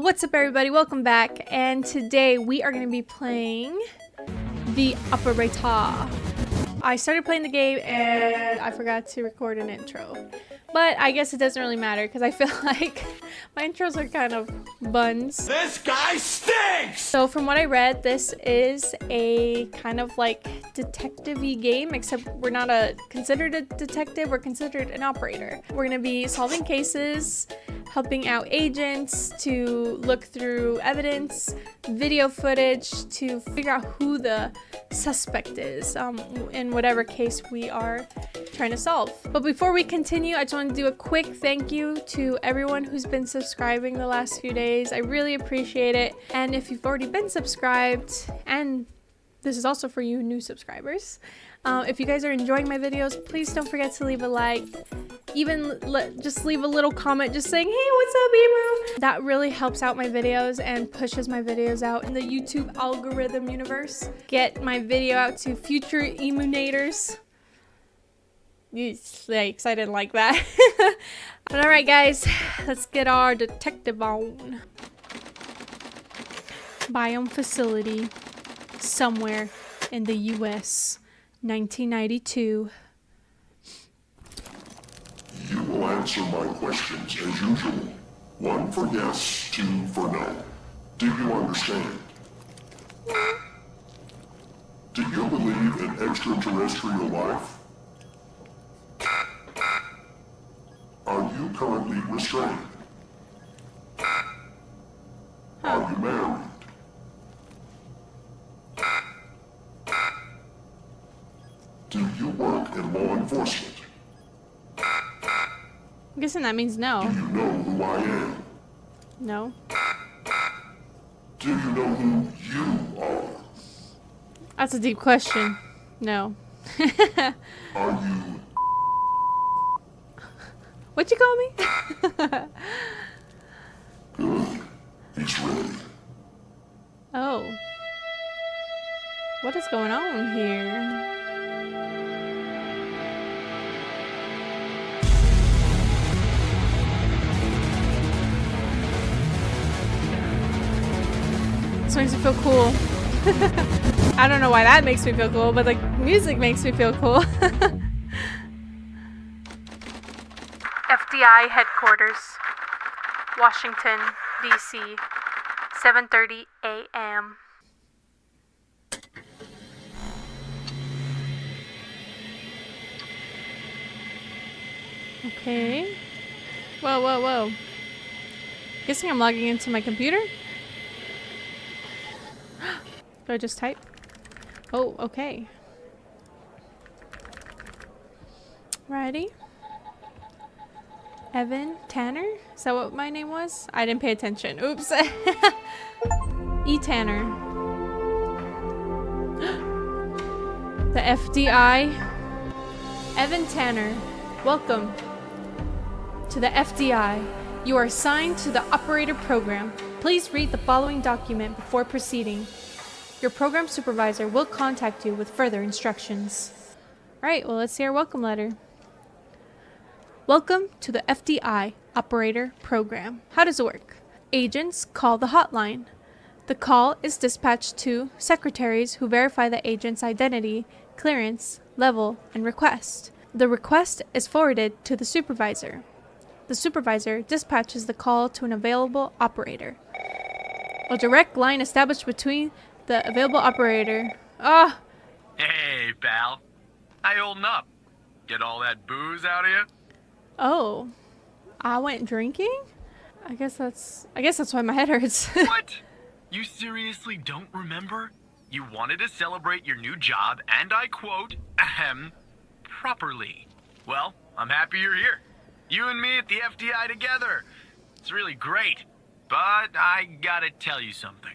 What's up, everybody? Welcome back, and today we are going to be playing the Operator. I started playing the game and I forgot to record an intro, but I guess it doesn't really matter because I feel like my intros are kind of buns. This guy stinks! So from what I read, this is a kind of like detective-y game, except we're not considered a detective, we're considered an operator. We're going to be solving cases, helping out agents to look through evidence, video footage to figure out who the suspect is in whatever case we are trying to solve. But before we continue, I just want to do a quick thank you to everyone who's been subscribing the last few days. I really appreciate it. And if you've already been subscribed, and this is also for you new subscribers, if you guys are enjoying my videos, please don't forget to leave a like. Even just leave a little comment just saying, hey, what's up, Emu? That really helps out my videos and pushes my videos out in the YouTube algorithm universe. Get my video out to future Emunators. Yikes, I didn't like that. But alright, guys, let's get our detective on. Biome facility somewhere in the US, 1992. You will answer my questions as usual. 1 for yes, 2 for no. Do you understand? Do you believe in extraterrestrial life? Are you currently restrained? Are you married? Do you work in law enforcement? I'm guessing that means no. Do you know who I am? No. Do you know who you are? That's a deep question. No. Are you... What'd you call me? Good. He's ready. Oh. What is going on here? This makes me feel cool. I don't know why that makes me feel cool, but the music makes me feel cool. FBI headquarters, Washington, D.C., 7:30 a.m. Okay. Whoa, whoa, whoa. Guessing I'm logging into my computer? Do I just type? Oh, okay. Righty. Evan Tanner? Is that what my name was? I didn't pay attention. Oops. E. Tanner. The FDI. Evan Tanner. Welcome to the FDI. You are assigned to the operator program. Please read the following document before proceeding. Your program supervisor will contact you with further instructions. Alright, well, let's see our welcome letter. Welcome to the FDI Operator Program. How does it work? Agents call the hotline. The call is dispatched to secretaries who verify the agent's identity, clearance, level, and request. The request is forwarded to the supervisor. The supervisor dispatches the call to an available operator. A direct line established between the available operator. Ah! Hey, pal. How you holding up? Get all that booze out of you? Oh. I went drinking? I guess that's why my head hurts. What? You seriously don't remember? You wanted to celebrate your new job, and I quote, ahem, properly. Well, I'm happy you're here. You and me at the FDI together. It's really great. But I gotta tell you something.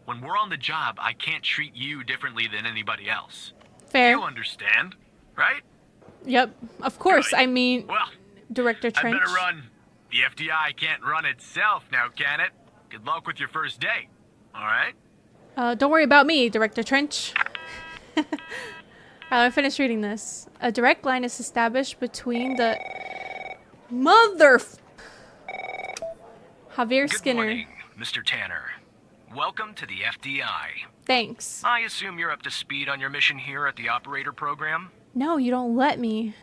When we're on the job, I can't treat you differently than anybody else. Fair. You understand, right? Yep. Of course. Good. I mean, Well, Director Trench. I better run. The FDI can't run itself now, can it? Good luck with your first day. All right? Don't worry about me, Director Trench. Alright, I finished reading this. A direct line is established between the Javier Good Skinner. morning. Mr. Tanner. Welcome to the FDI. Thanks. I assume you're up to speed on your mission here at the operator program? No, you don't let me.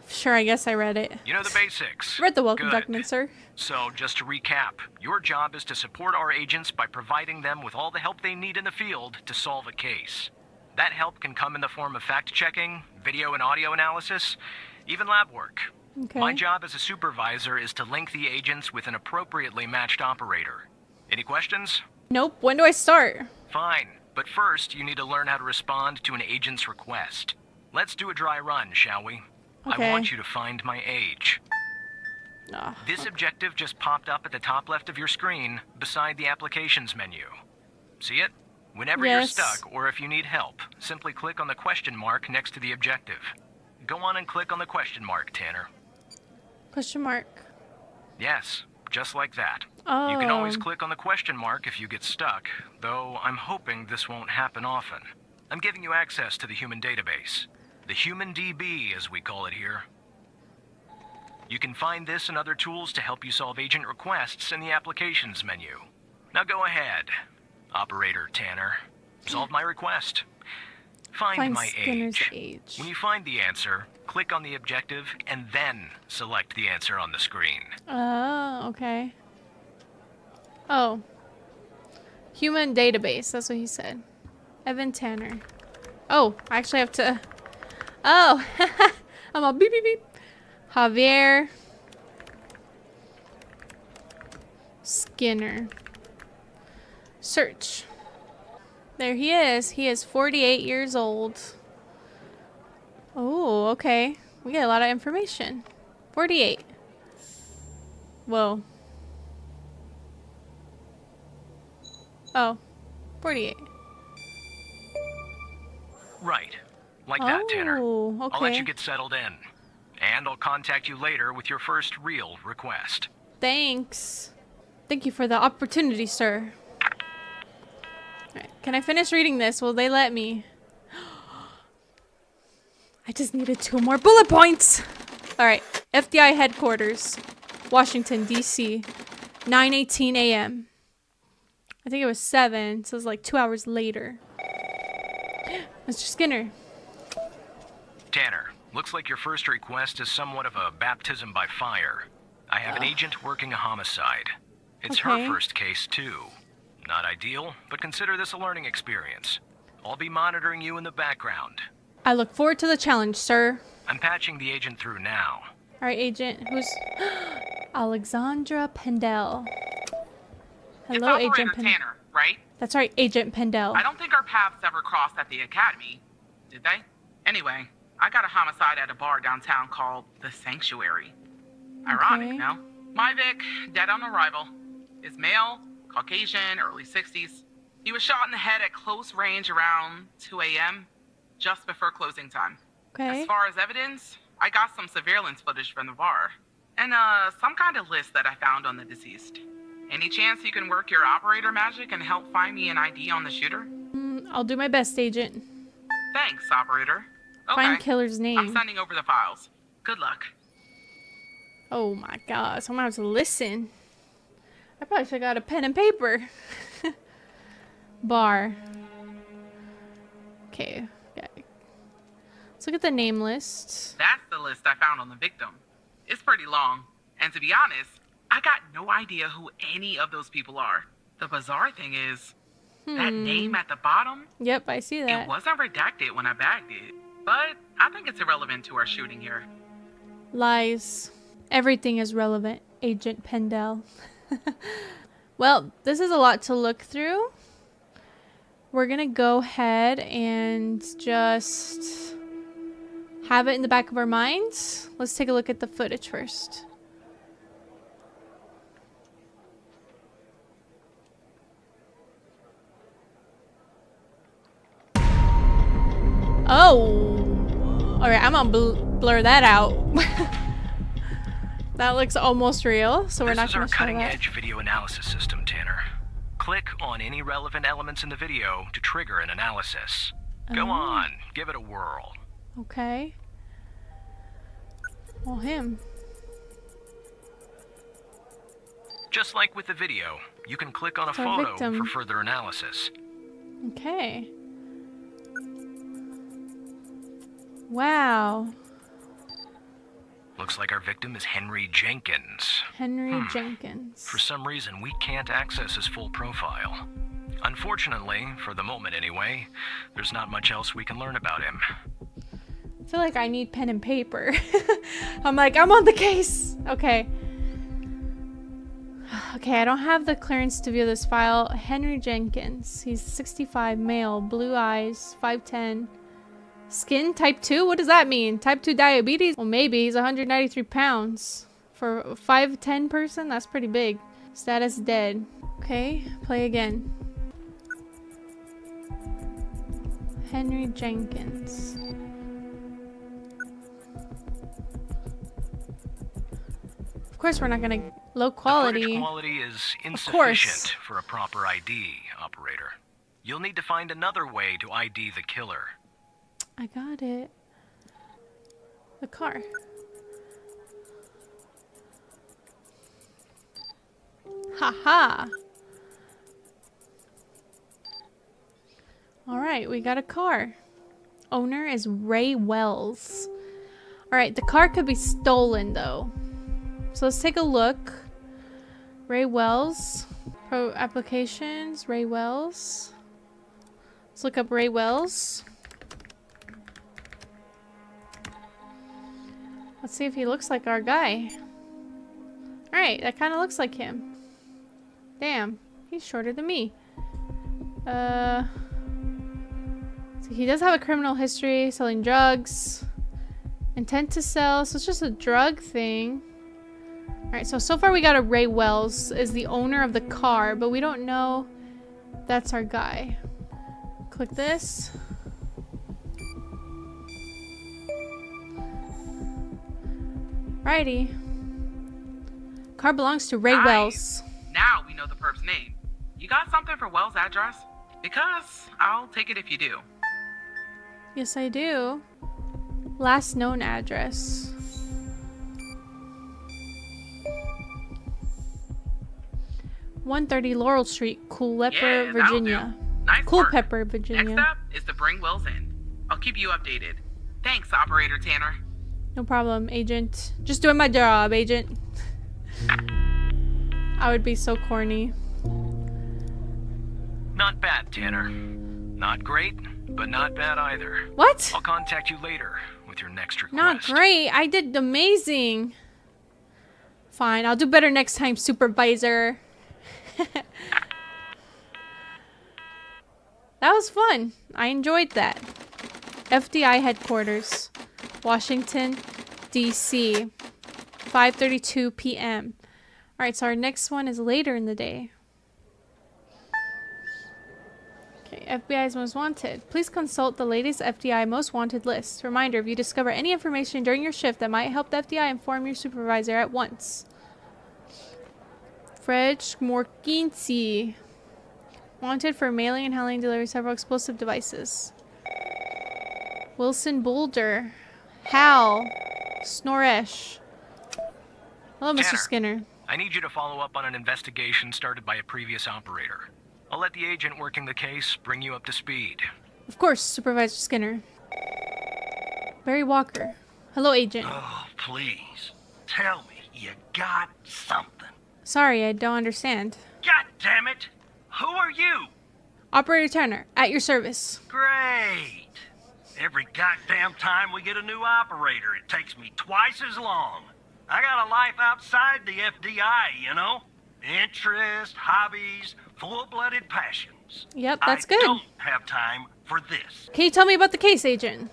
Sure, I guess I read it. You know the basics. Read the welcome Good. document, sir. So, just to recap, your job is to support our agents by providing them with all the help they need in the field to solve a case. That help can come in the form of fact-checking, video and audio analysis, even lab work. Okay. My job as a supervisor is to link the agents with an appropriately matched operator. Any questions? Nope. When do I start? Fine, but first you need to learn how to respond to an agent's request. Let's do a dry run, shall we? Okay. I want you to find my age. Ah, This objective just popped up at the top left of your screen, beside the applications menu. See it? Whenever you're Yes. stuck, or if you need help, simply click on the question mark next to the objective. Go on and click on the question mark, Tanner. question mark. Yes, just like that. Oh. You can always click on the question mark if you get stuck, though I'm hoping this won't happen often. I'm giving you access to the human database. The Human DB, as we call it here. You can find this and other tools to help you solve agent requests in the applications menu. Now go ahead, Operator Tanner. Solve my request. Find my Skinner's age. age. When you find the answer, click on the objective and then select the answer on the screen. Oh, okay. Oh. Human database. That's what he said. Evan Tanner. Oh, I actually have to... Oh. I'm all beep, beep, beep. Javier Skinner. Search. There he is. He is 48 years old. Oh, okay. We get a lot of information. 48. Whoa. Oh. 48. Right. Like that, Tanner. Oh, okay. I'll let you get settled in. And I'll contact you later with your first real request. Thanks. Thank you for the opportunity, sir. Alright, can I finish reading this? Will they let me? I just needed 2 more bullet points. Alright, FDI headquarters, Washington, D.C., 9:18 a.m. I think it was 7, so it was like 2 hours later. Mr. Skinner. Tanner, looks like your first request is somewhat of a baptism by fire. I have an agent working a homicide. It's Okay. her first case, too. Not ideal, but consider this a learning experience. I'll be monitoring you in the background. I look forward to the challenge, sir. I'm patching the agent through now. Alright, agent. Who's... Alexandra Pendel. Hello, it's Agent Operator Pendel. Tanner, right? That's right, Agent Pendel. I don't think our paths ever crossed at the academy, did they? Anyway, I got a homicide at a bar downtown called The Sanctuary. Ironic, Okay. no? My Vic, dead on arrival, is male, Caucasian, early 60s. He was shot in the head at close range around 2 a.m., just before closing time. Okay. As far as evidence, I got some surveillance footage from the bar, and some kind of list that I found on the deceased. Any chance you can work your operator magic and help find me an ID on the shooter? I'll do my best, Agent. Thanks, operator. Okay. Find killer's I'm name. sending over the files. Good luck. Oh my god, someone has to listen. I probably should have got a pen and paper. Bar. Okay. Yeah. Let's look at the name list. That's the list I found on the victim. It's pretty long. And to be honest, I got no idea who any of those people are. The bizarre thing is, that name at the bottom, Yep, I see that. it wasn't redacted when I bagged it. But I think it's irrelevant to our shooting here. Lies. Everything is relevant, Agent Pendel. Well, this is a lot to look through. We're gonna go ahead and just have it in the back of our minds. Let's take a look at the footage first. Oh! Alright, I'm gonna blur that out. That looks almost real, so we're This not is our gonna show that. cutting-edge video analysis system, Tanner. Click on any relevant elements in the video to trigger an analysis. Go on, give it a whirl. Okay. Well, him. Just like with the video, You can click on a It's our photo victim. for further analysis. Okay. Wow. Looks like our victim is Henry Jenkins. Henry Jenkins. For some reason, we can't access his full profile. Unfortunately, for the moment anyway, there's not much else we can learn about him. I feel like I need pen and paper. I'm like, I'm on the case. Okay. Okay, I don't have the clearance to view this file. Henry Jenkins. He's 65, male, blue eyes, 5'10". Skin type 2? What does that mean? Type 2 diabetes? Well, maybe. He's 193 pounds. For a 5'10" person, that's pretty big. Status dead. Okay, play again. Henry Jenkins. Of course, we're not gonna low The quality. footage quality is course. insufficient for a proper ID, operator. You'll need to find another way to ID the killer. I got it. The car. Haha. All right, we got a car. Owner is Ray Wells. All right, the car could be stolen though. So let's take a look. Ray Wells. Pro applications. Ray Wells. Let's look up Ray Wells. Let's see if he looks like our guy. Alright, that kind of looks like him. Damn, he's shorter than me. So he does have a criminal history, selling drugs. Intent to sell, so it's just a drug thing. Alright, so far we got a Ray Wells is the owner of the car, but we don't know that's our guy. Click this. Righty. Car belongs to Ray Nice. Wells. Now we know the perp's name. You got something for Wells' address? Because I'll take it if you do. Yes, I do. Last known address. "130 Laurel Street, Culpeper, Yeah, that'll Virginia." do. Nice work. Culpeper, Next Virginia. step is to bring Wells in. I'll keep you updated. Thanks, Operator Tanner. No problem, Agent. Just doing my job, Agent. I would be so corny. Not bad, Tanner. Not great, but not bad either. What? I'll contact you later with your next request. Not great. I did amazing. Fine, I'll do better next time, Supervisor. That was fun. I enjoyed that. FDI headquarters, Washington, D.C. 5:32 p.m. Alright, so our next one is later in the day. Okay, FBI's Most Wanted. Please consult the latest FBI Most Wanted list. Reminder, if you discover any information during your shift that might help the FBI, inform your supervisor at once. Fred Morkinski. Wanted for mailing and handling delivery of several explosive devices. Wilson Boulder. Hal. Snoresh. Hello, Mr. Tanner. Skinner. I need you to follow up on an investigation started by a previous operator. I'll let the agent working the case bring you up to speed. Of course, Supervisor Skinner. Barry Walker. Hello, Agent. Oh, please. Tell me you got something. Sorry, I don't understand. God damn it! Who are you? Operator Turner, at your service. Great. Every goddamn time we get a new operator, it takes me twice as long. I got a life outside the FDI, you know? Interests, hobbies, full-blooded passions. Yep, that's I good. don't have time for this. Can you tell me about the case, Agent?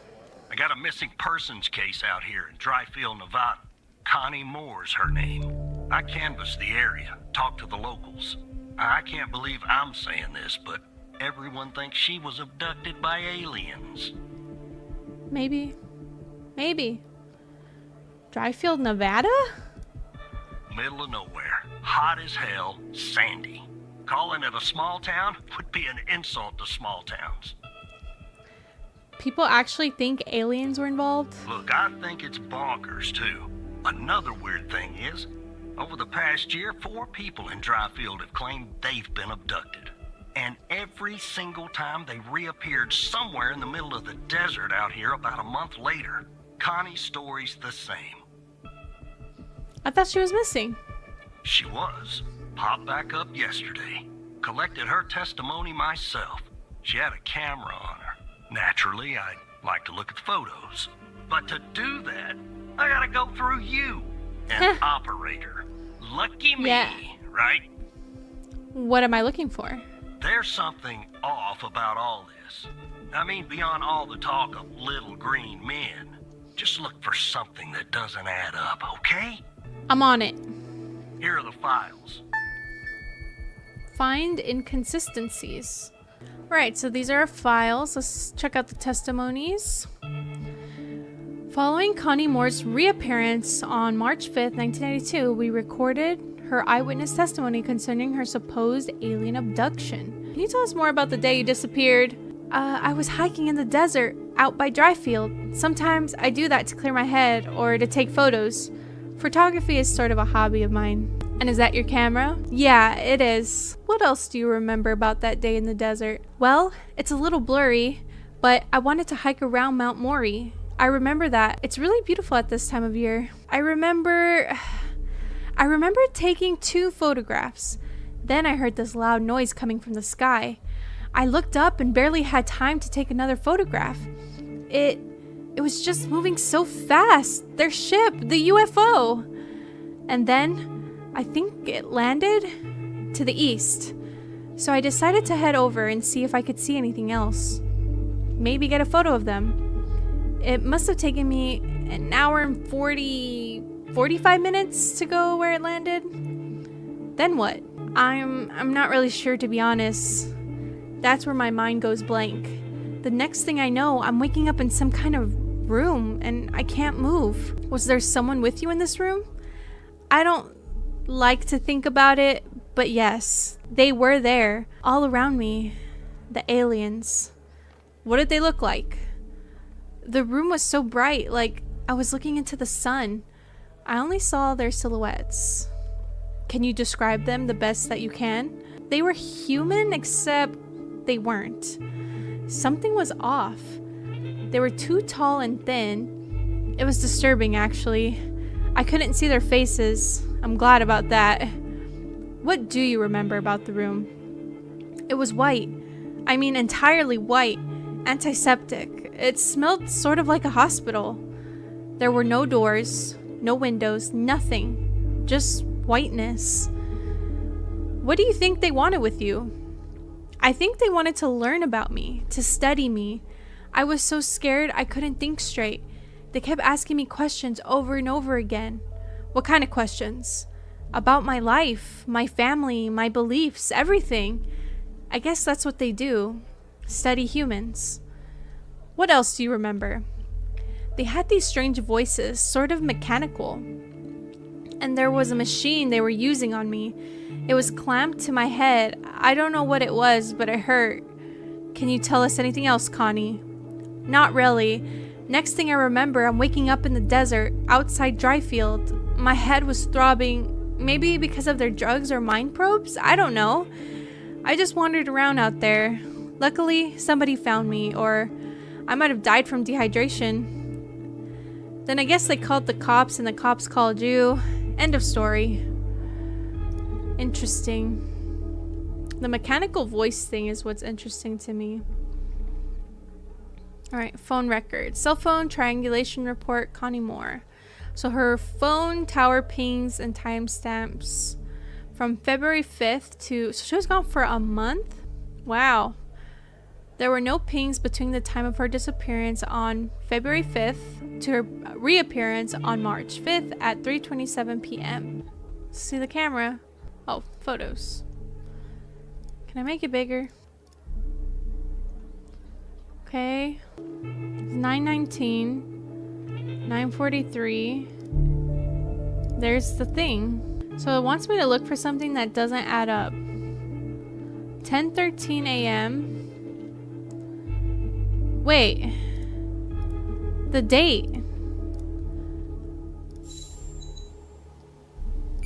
I got a missing persons case out here in Dryfield, Nevada. Connie Moore's her name. I canvassed the area, talked to the locals. I can't believe I'm saying this, but everyone thinks she was abducted by aliens. Maybe. Maybe. Dryfield, Nevada? Middle of nowhere, hot as hell, sandy. Calling it a small town would be an insult to small towns. People actually think aliens were involved? Look, I think it's bonkers, too. Another weird thing is, Over the past year, 4 people in Dryfield have claimed they've been abducted. And every single time they reappeared somewhere in the middle of the desert out here about a month later. Connie's story's the same. I thought she was missing. She was. Popped back up yesterday. Collected her testimony myself. She had a camera on her. Naturally, I'd like to look at the photos. But to do that, I gotta go through you, an operator. Lucky me, Yeah. right? What am I looking for? There's something off about all this. I mean, beyond all the talk of little green men. Just look for something that doesn't add up, okay? I'm on it. Here are the files. Find inconsistencies. Alright, so these are our files. Let's check out the testimonies. Following Connie Moore's reappearance on March 5th, 1992, we recorded her eyewitness testimony concerning her supposed alien abduction. Can you tell us more about the day you disappeared? I was hiking in the desert out by Dryfield. Sometimes I do that to clear my head or to take photos. Photography is sort of a hobby of mine. And is that your camera? Yeah, it is. What else do you remember about that day in the desert? Well, it's a little blurry, but I wanted to hike around Mount Mori. I remember that. It's really beautiful at this time of year. I remember taking 2 photographs. Then I heard this loud noise coming from the sky. I looked up and barely had time to take another photograph. It was just moving so fast. Their ship, the UFO. And then I think it landed to the east. So I decided to head over and see if I could see anything else. Maybe get a photo of them. It must have taken me an hour and 45 minutes to go where it landed. Then what? I'm not really sure, to be honest. That's where my mind goes blank. The next thing I know, I'm waking up in some kind of room and I can't move. Was there someone with you in this room? I don't like to think about it, but yes, they were there, all around me. The aliens. What did they look like? The room was so bright, like I was looking into the sun. I only saw their silhouettes. Can you describe them the best that you can? They were human, except they weren't. Something was off. They were too tall and thin. It was disturbing, actually. I couldn't see their faces. I'm glad about that. What do you remember about the room? It was white. I mean, entirely white. Antiseptic. It smelled sort of like a hospital. There were no doors, no windows, nothing. Just whiteness. What do you think they wanted with you? I think they wanted to learn about me, to study me. I was so scared I couldn't think straight. They kept asking me questions over and over again. What kind of questions? About my life, my family, my beliefs, everything. I guess that's what they do. Study humans. What else do you remember? They had these strange voices, sort of mechanical. And there was a machine they were using on me. It was clamped to my head. I don't know what it was, but it hurt. Can you tell us anything else, Connie? Not really. Next thing I remember, I'm waking up in the desert, outside Dryfield. My head was throbbing, maybe because of their drugs or mind probes? I don't know. I just wandered around out there. Luckily, somebody found me, or I might have died from dehydration. Then I guess they called the cops, and the cops called you. End of story. Interesting. The mechanical voice thing is what's interesting to me. Alright, phone record. Cell phone triangulation report, Connie Moore. So her phone tower pings and timestamps from February 5th to... So she was gone for a month? Wow. There were no pings between the time of her disappearance on February 5th to her reappearance on March 5th at 3:27 p.m. See the camera. Oh, photos. Can I make it bigger? Okay. 9:19. 9:43. There's the thing. So it wants me to look for something that doesn't add up. 10:13 a.m. Wait. The date.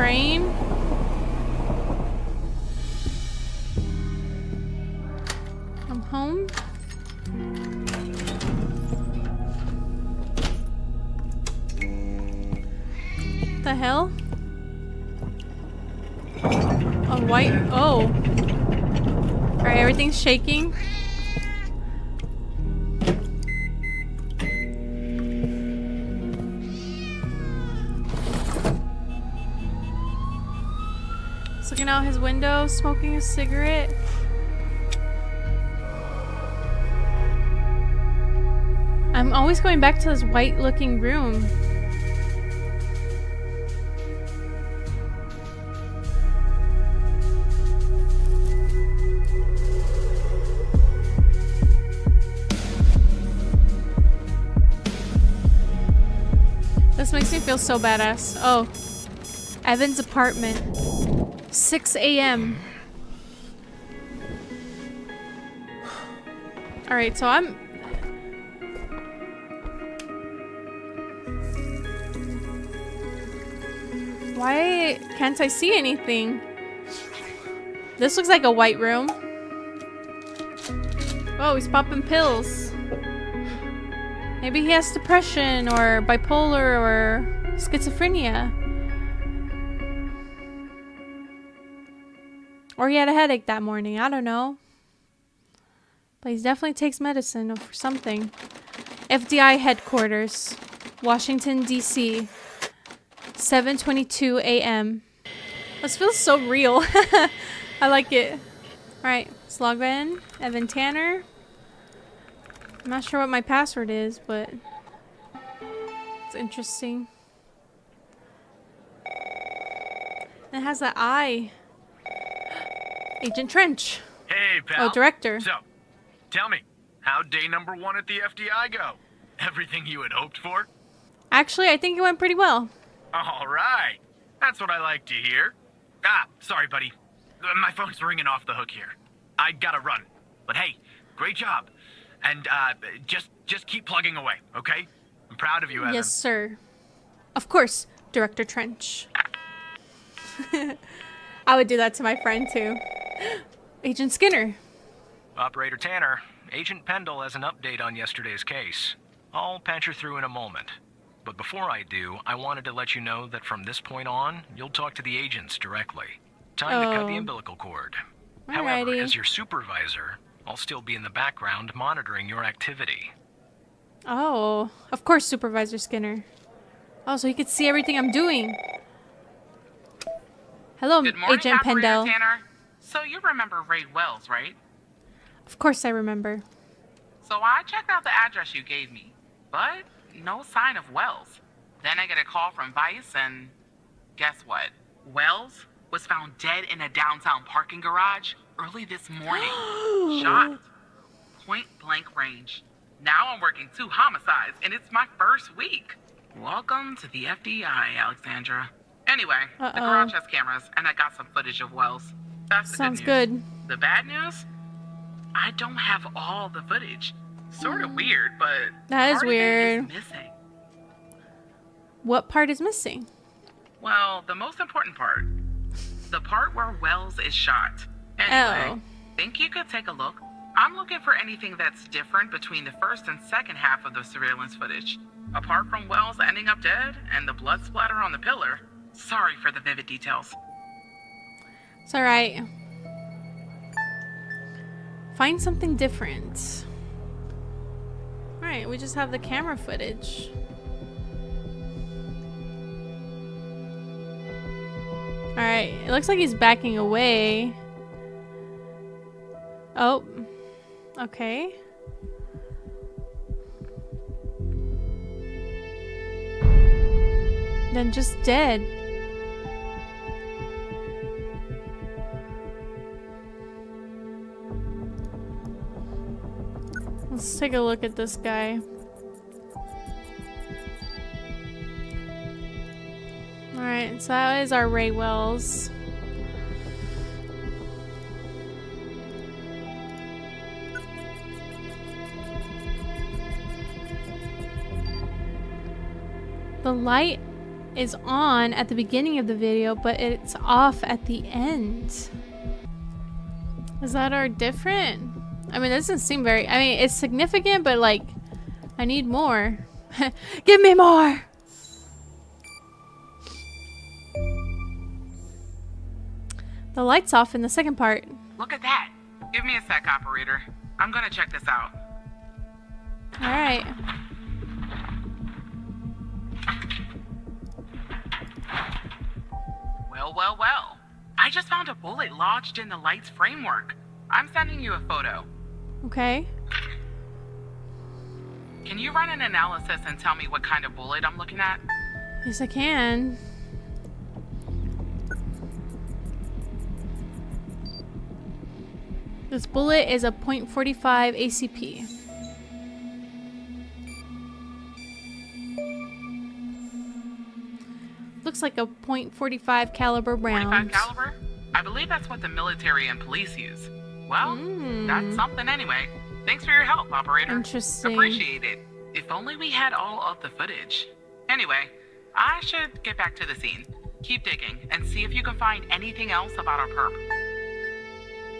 train. I'm home. What the hell? A white. Oh. Alright, everything's shaking. He's looking out his window, smoking a cigarette. I'm always going back to this white looking room. This makes me feel so badass. Oh, Evan's apartment. 6 a.m. Alright, so I'm... Why can't I see anything? This looks like a white room. Oh, he's popping pills. Maybe he has depression or bipolar or schizophrenia. Or he had a headache that morning. I don't know. But he definitely takes medicine for something. FDI headquarters, Washington, D.C. 7:22 a.m. This feels so real. I like it. Alright, let's log in. Evan Tanner. I'm not sure what my password is, but it's interesting. It has that eye. Agent Trench. Hey, pal. Oh, director. So, tell me, how'd day number 1 at the FDI go? Everything you had hoped for? Actually, I think it went pretty well. All right. That's what I like to hear. Ah, sorry, buddy. My phone's ringing off the hook here. I gotta run. But hey, great job. And, just keep plugging away, okay? I'm proud of you, Evan. Yes, sir. Of course, Director Trench. I would do that to my friend, too. Agent Skinner. Operator Tanner, Agent Pendle has an update on yesterday's case. I'll patch her through in a moment. But before I do, I wanted to let you know that from this point on, you'll talk to the agents directly. Time to cut the umbilical cord. However, Alrighty. as your supervisor, I'll still be in the background monitoring your activity. Oh, of course, Supervisor Skinner. Oh, so he could see everything I'm doing. Hello, Good morning, Agent Operator Pendle. Tanner. So you remember Ray Wells, right? Of course I remember. So I checked out the address you gave me, but no sign of Wells. Then I get a call from Vice, and guess what? Wells was found dead in a downtown parking garage early this morning. Shot. Point blank range. Now I'm working 2 homicides, and it's my first week. Welcome to the FDI, Alexandra. Anyway, the garage has cameras, and I got some footage of Wells. That's the Sounds good news. good. The bad news? I don't have all the footage. Sort of weird, but That is part of it weird. missing. What part is missing? Well, the most important part. The part where Wells is shot. Anyway, Oh. think you could take a look? I'm looking for anything that's different between the first and second half of the surveillance footage. Apart from Wells ending up dead and the blood splatter on the pillar. Sorry for the vivid details. It's alright. Find something different. Alright, we just have the camera footage. Alright, it looks like he's backing away. Oh. Okay. Then just dead. Let's take a look at this guy. Alright, so that is our Ray Wells. The light is on at the beginning of the video, but it's off at the end. Is that our different? I mean, it doesn't seem very... I mean, it's significant, but like, I need more. Give me more! The light's off in the second part. Look at that. Give me a sec, operator. I'm gonna check this out. Alright. Well. I just found a bullet lodged in the light's framework. I'm sending you a photo. Okay. Can you run an analysis and tell me what kind of bullet I'm looking at? Yes, I can. This bullet is a .45 ACP. Looks like a .45 caliber round. 45 caliber? I believe that's what the military and police use. Well, that's something anyway. Thanks for your help, operator. Interesting. Appreciate it. If only we had all of the footage. Anyway, I should get back to the scene. Keep digging and see if you can find anything else about our perp.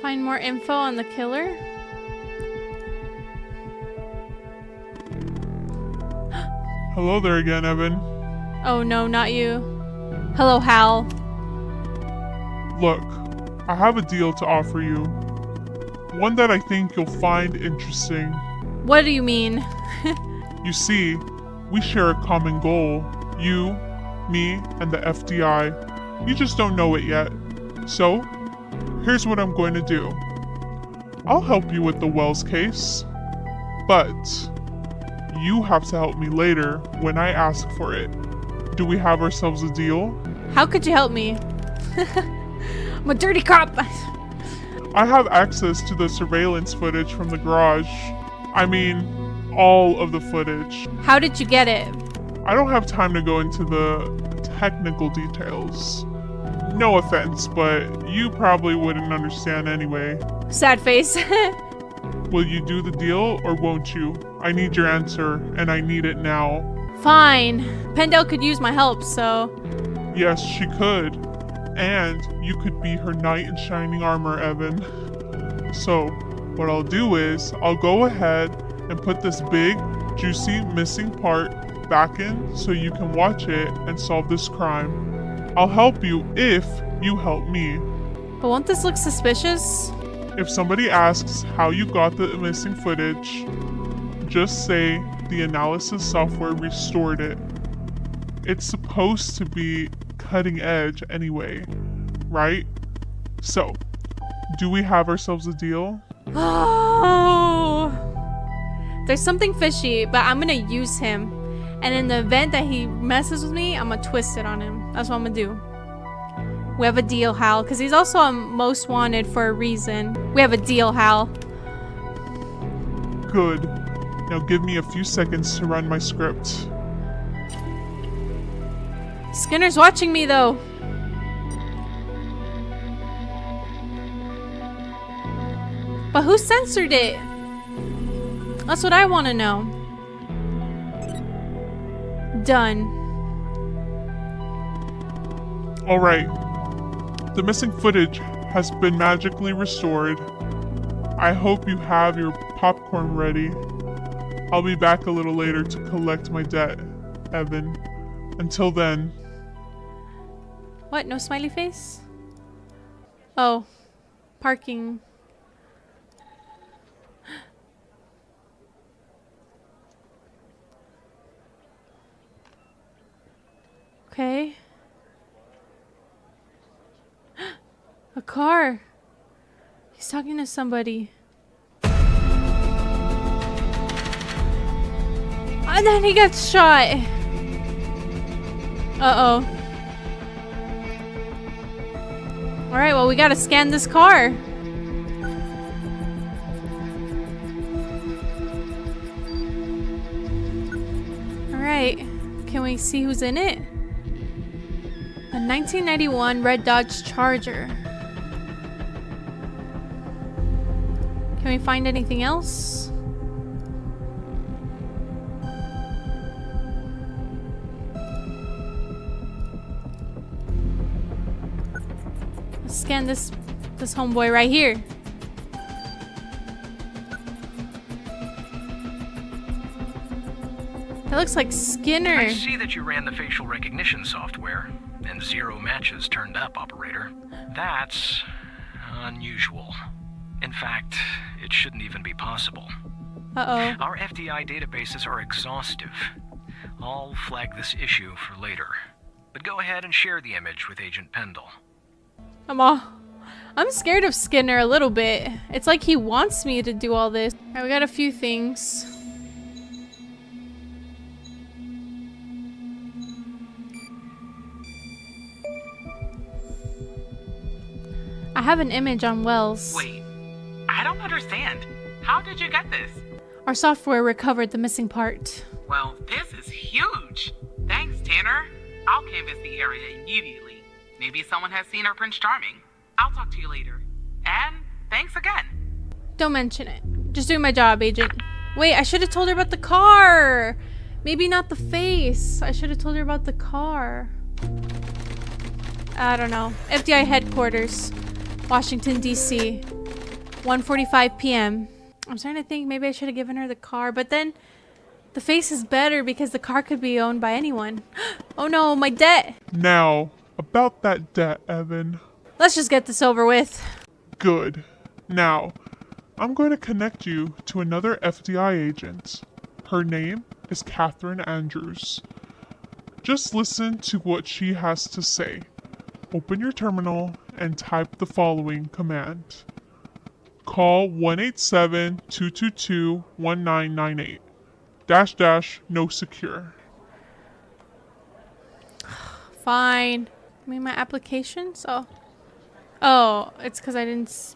Find more info on the killer? Hello there again, Evan. Oh no, not you. Hello, Hal. Look, I have a deal to offer you. One that I think you'll find interesting. What do you mean? You see, we share a common goal. You, me, and the FDI. You just don't know it yet. So, here's what I'm going to do. I'll help you with the Wells case, but you have to help me later when I ask for it. Do we have ourselves a deal? How could you help me? I'm a dirty cop. I have access to the surveillance footage from the garage. I mean, all of the footage. How did you get it? I don't have time to go into the technical details. No offense, but you probably wouldn't understand anyway. Sad face. Will you do the deal or won't you? I need your answer, and I need it now. Fine. Pendel could use my help, so... Yes, she could. And you could be her knight in shining armor, Evan. So, what I'll do is, I'll go ahead and put this big, juicy, missing part back in so you can watch it and solve this crime. I'll help you if you help me. But won't this look suspicious? If somebody asks how you got the missing footage, just say the analysis software restored it. It's supposed to be cutting edge anyway, right? So, do we have ourselves a deal? Oh! There's something fishy, but I'm gonna use him. And in the event that he messes with me, I'm gonna twist it on him. That's what I'm gonna do. We have a deal, Hal, because he's also a most wanted for a reason. We have a deal, Hal. Good. Now give me a few seconds to run my script. Skinner's watching me, though. But who censored it? That's what I want to know. Done. Alright. The missing footage has been magically restored. I hope you have your popcorn ready. I'll be back a little later to collect my debt, Evan. Until then... What? No smiley face? Oh. Parking. Okay. A car. He's talking to somebody. And then he gets shot. Uh-oh. Alright, well, we gotta scan this car. Alright. Can we see who's in it? A 1991 red Dodge Charger. Can we find anything else? scan this homeboy right here. That looks like Skinner. I see that you ran the facial recognition software, and 0 matches turned up, operator. That's unusual. In fact, it shouldn't even be possible. Uh-oh. Our FDI databases are exhaustive. I'll flag this issue for later. But go ahead and share the image with Agent Pendle. I'm scared of Skinner a little bit. It's like he wants me to do all this. Alright, we got a few things. I have an image on Wells. Wait, I don't understand. How did you get this? Our software recovered the missing part. Well, this is huge. Thanks, Tanner. I'll canvass the area immediately. Maybe someone has seen our Prince Charming. I'll talk to you later. And thanks again. Don't mention it. Just doing my job, Agent. Wait, I should have told her about the car. Maybe not the face. I should have told her about the car. I don't know. FDI headquarters, Washington, D.C. 1:45 p.m. I'm starting to think maybe I should have given her the car, but then the face is better because the car could be owned by anyone. Oh no, my debt. Now, about that debt, Evan. Let's just get this over with. Good. Now, I'm going to connect you to another FDI agent. Her name is Catherine Andrews. Just listen to what she has to say. Open your terminal and type the following command. Call 187-222-1998. -- no secure. Fine. I mean, my applications? Oh, it's because I didn't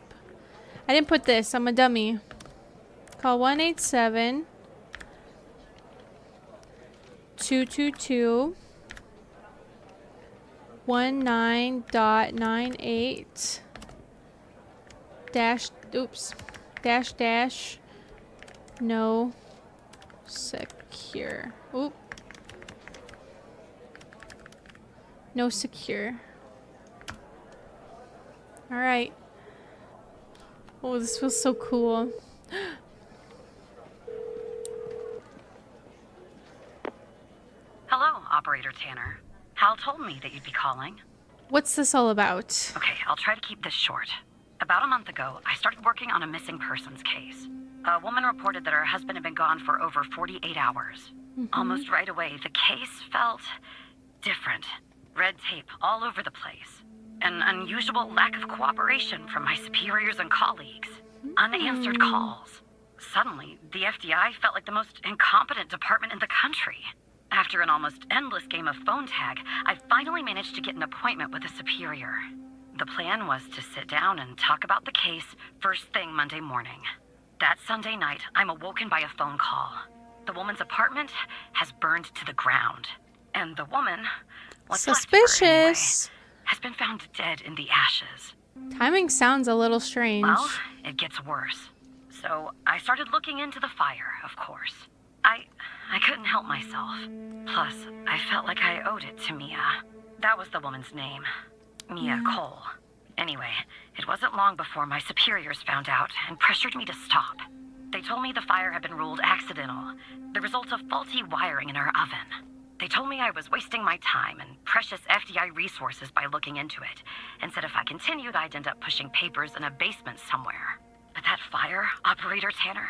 put this. I'm a dummy. Call 187-222-19.98 dash no secure. Oop. No secure. Alright. Oh, this feels so cool. Hello, Operator Tanner. Hal told me that you'd be calling. What's this all about? Okay, I'll try to keep this short. About a month ago, I started working on a missing persons case. A woman reported that her husband had been gone for over 48 hours. Almost right away, the case felt different. Red tape all over the place. An unusual lack of cooperation from my superiors and colleagues. Unanswered calls. Suddenly, the FDI felt like the most incompetent department in the country. After an almost endless game of phone tag, I finally managed to get an appointment with a superior. The plan was to sit down and talk about the case first thing Monday morning. That Sunday night, I'm awoken by a phone call. The woman's apartment has burned to the ground. And the woman, what's left of her anyway, Suspicious. has been found dead in the ashes. Timing sounds a little strange. Well, it gets worse. So I started looking into the fire, of course. I couldn't help myself. Plus, I felt like I owed it to Mia. That was the woman's name. Mia Cole. Anyway, it wasn't long before my superiors found out and pressured me to stop. They told me the fire had been ruled accidental, the result of faulty wiring in our oven. They told me I was wasting my time and precious FDI resources by looking into it, and said if I continued, I'd end up pushing papers in a basement somewhere. But that fire, Operator Tanner,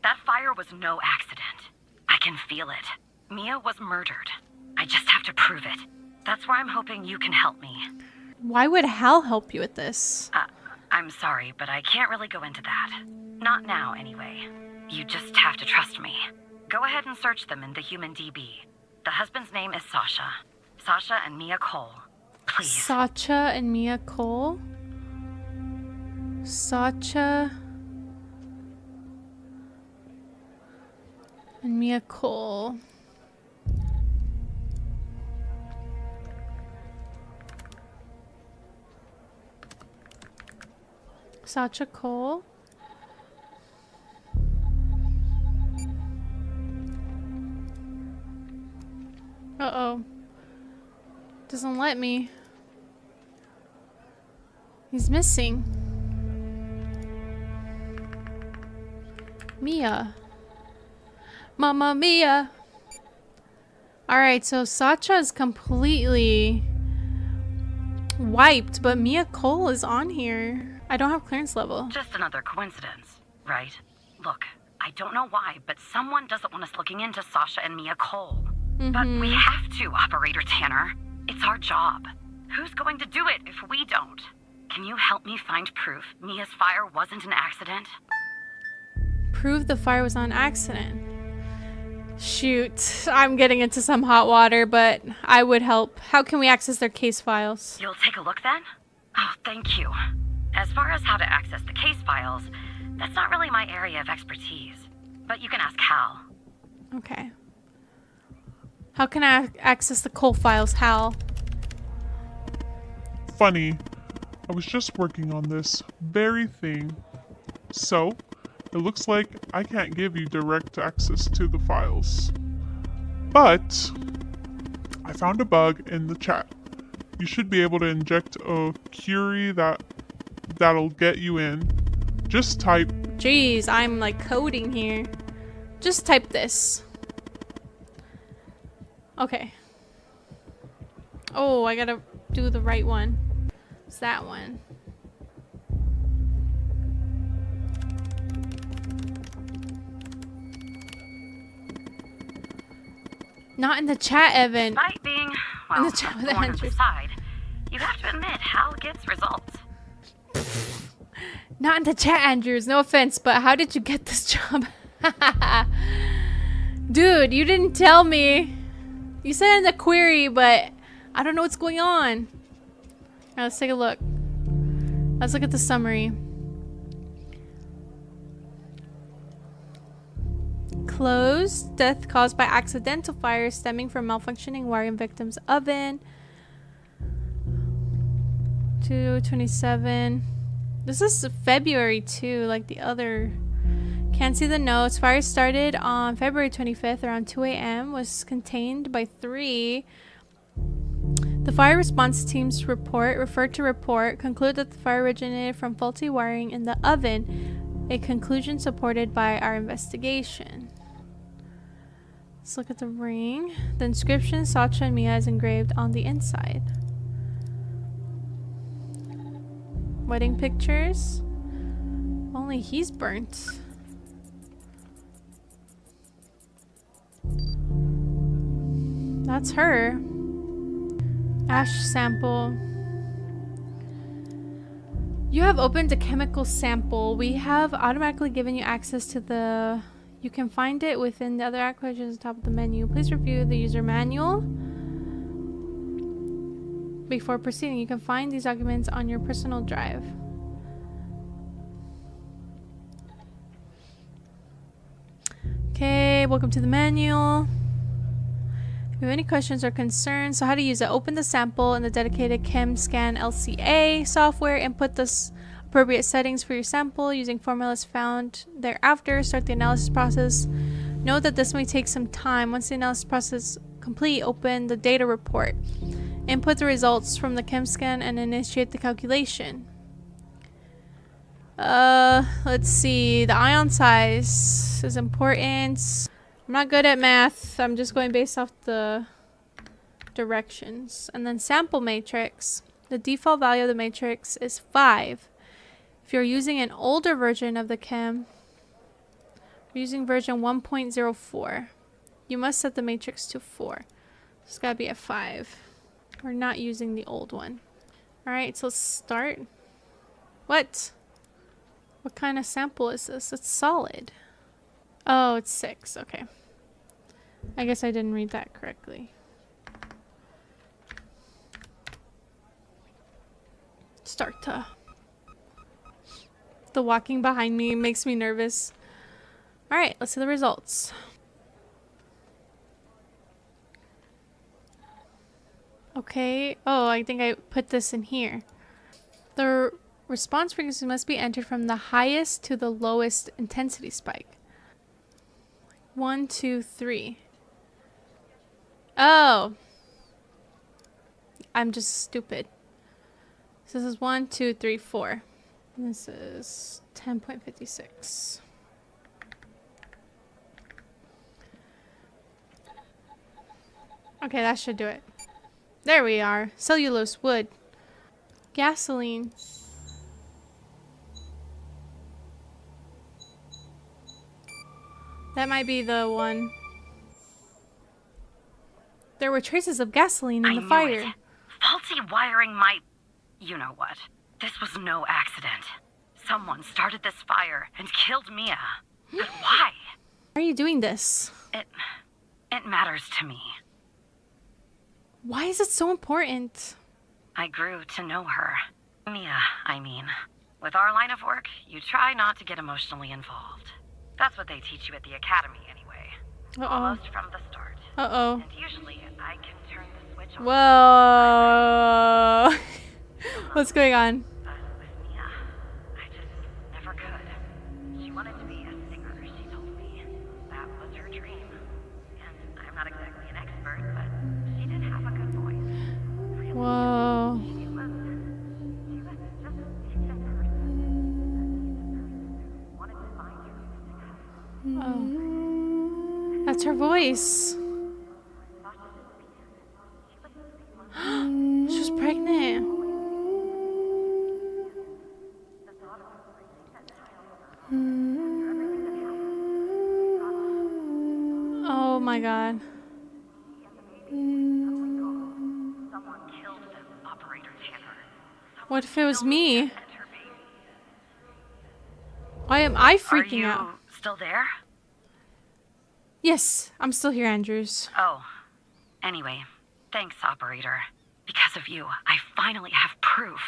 that fire was no accident. I can feel it. Mia was murdered. I just have to prove it. That's where I'm hoping you can help me. Why would Hal help you with this? I'm sorry, but I can't really go into that. Not now, anyway. You just have to trust me. Go ahead and search them in the Human DB. The husband's name is Sasha. Sasha and Mia Cole. Please. Sacha and Mia Cole? Sacha and Mia Cole. Sacha Cole. Uh-oh. Doesn't let me. He's missing. Mia. Mamma Mia. Alright, so Sacha is completely wiped, but Mia Cole is on here. I don't have clearance level. Just another coincidence, right? Look, I don't know why, but someone doesn't want us looking into Sasha and Mia Cole. But we have to, Operator Tanner. It's our job. Who's going to do it if we don't? Can you help me find proof Mia's fire wasn't an accident? Prove the fire was not an accident. Shoot, I'm getting into some hot water, but I would help. How can we access their case files? You'll take a look then? Oh, thank you. As far as how to access the case files, that's not really my area of expertise. But you can ask Hal. Okay. How can I access the Cole files, Hal? Funny, I was just working on this very thing. So, it looks like I can't give you direct access to the files. But, I found a bug in the chat. You should be able to inject a query that'll get you in. Just type... Jeez, I'm like coding here. Just type this. Okay. Oh, I gotta do the right one. It's that one. Not in the chat, Evan. Despite being, In well, the chat with the one on Andrew. the side, you have to admit Hal gets results. Not in the chat, Andrews. No offense, but how did you get this job? Dude, you didn't tell me. You said in the query, but I don't know what's going on. Now let's take a look. Let's look at the summary. Closed. Death caused by accidental fire stemming from malfunctioning wiring victim's oven. 2/27. This is February too, like the other. Can't see the notes. Fire started on February 25th around 2 a.m. Was contained by 3. The fire response team's report conclude that the fire originated from faulty wiring in the oven, a conclusion supported by our investigation. Let's look at the ring. The inscription Sacha and Mia is engraved on the inside. Wedding pictures. Only he's burnt. That's her. Ash sample. You have opened a chemical sample. We have automatically given you access to the... You can find it within the other acquisitions at the top of the menu. Please review the user manual before proceeding. You can find these documents on your personal drive. Okay, welcome to the manual. If you have any questions or concerns, so how to use it, open the sample in the dedicated ChemScan LCA software, input the appropriate settings for your sample using formulas found thereafter, start the analysis process. Note that this may take some time. Once the analysis process is complete, open the data report. Input the results from the ChemScan and initiate the calculation. Let's see. The ion size is important. I'm not good at math. I'm just going based off the directions. And then sample matrix. The default value of the matrix is 5. If you're using an older version of the chem, we're using version 1.04. You must set the matrix to 4. It's gotta be at 5. We're not using the old one. Alright, so let's start. What? What kind of sample is this? It's solid. Oh, it's 6. Okay. I guess I didn't read that correctly. Start to... The walking behind me makes me nervous. Alright, let's see the results. Okay. Oh, I think I put this in here. The response frequency must be entered from the highest to the lowest intensity spike. 1, 2, 3. Oh. I'm just stupid. So this is 1, 2, 3, 4. And this is 10.56. Okay, that should do it. There we are. Cellulose, wood, gasoline. That might be the one. There were traces of gasoline in the fire. It. Faulty wiring might... You know what. This was no accident. Someone started this fire and killed Mia. But why? Why are you doing this? It matters to me. Why is it so important? I grew to know her. Mia, I mean. With our line of work, you try not to get emotionally involved. That's what they teach you at the academy anyway. Uh-oh. Almost from the start. Uh-oh. And usually I can turn the switch on. Whoa. What's going on? But with Mia, I just never could. She wanted to be a singer, she told me. That was her dream. And I'm not exactly an expert, but she did have a good voice. Really. Whoa. She was just a decent person. Wanted to find her. Oh. That's her voice. She was pregnant. Oh my god. Someone killed Operator Tanner. What if it was me? And her baby. Why am I Are freaking you out? still there? Yes, I'm still here, Andrews. Oh. Anyway, thanks, Operator. Because of you, I finally have proof.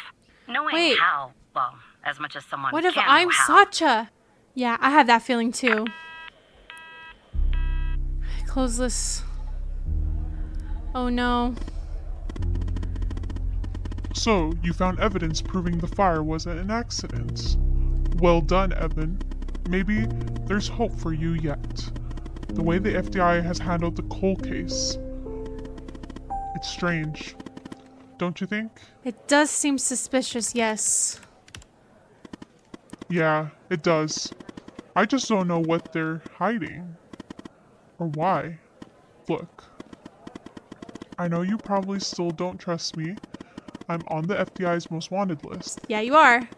Knowing Wait. how, well, as much as someone What if can I'm know how. Sacha? Yeah, I have that feeling too. Close this. Oh no. So, you found evidence proving the fire wasn't an accident. Well done, Evan. Maybe there's hope for you yet. The way the FBI has handled the Cole case. It's strange. Don't you think? It does seem suspicious, yes. Yeah, it does. I just don't know what they're hiding. Or why. Look. I know you probably still don't trust me. I'm on the FBI's most wanted list. Yeah, you are.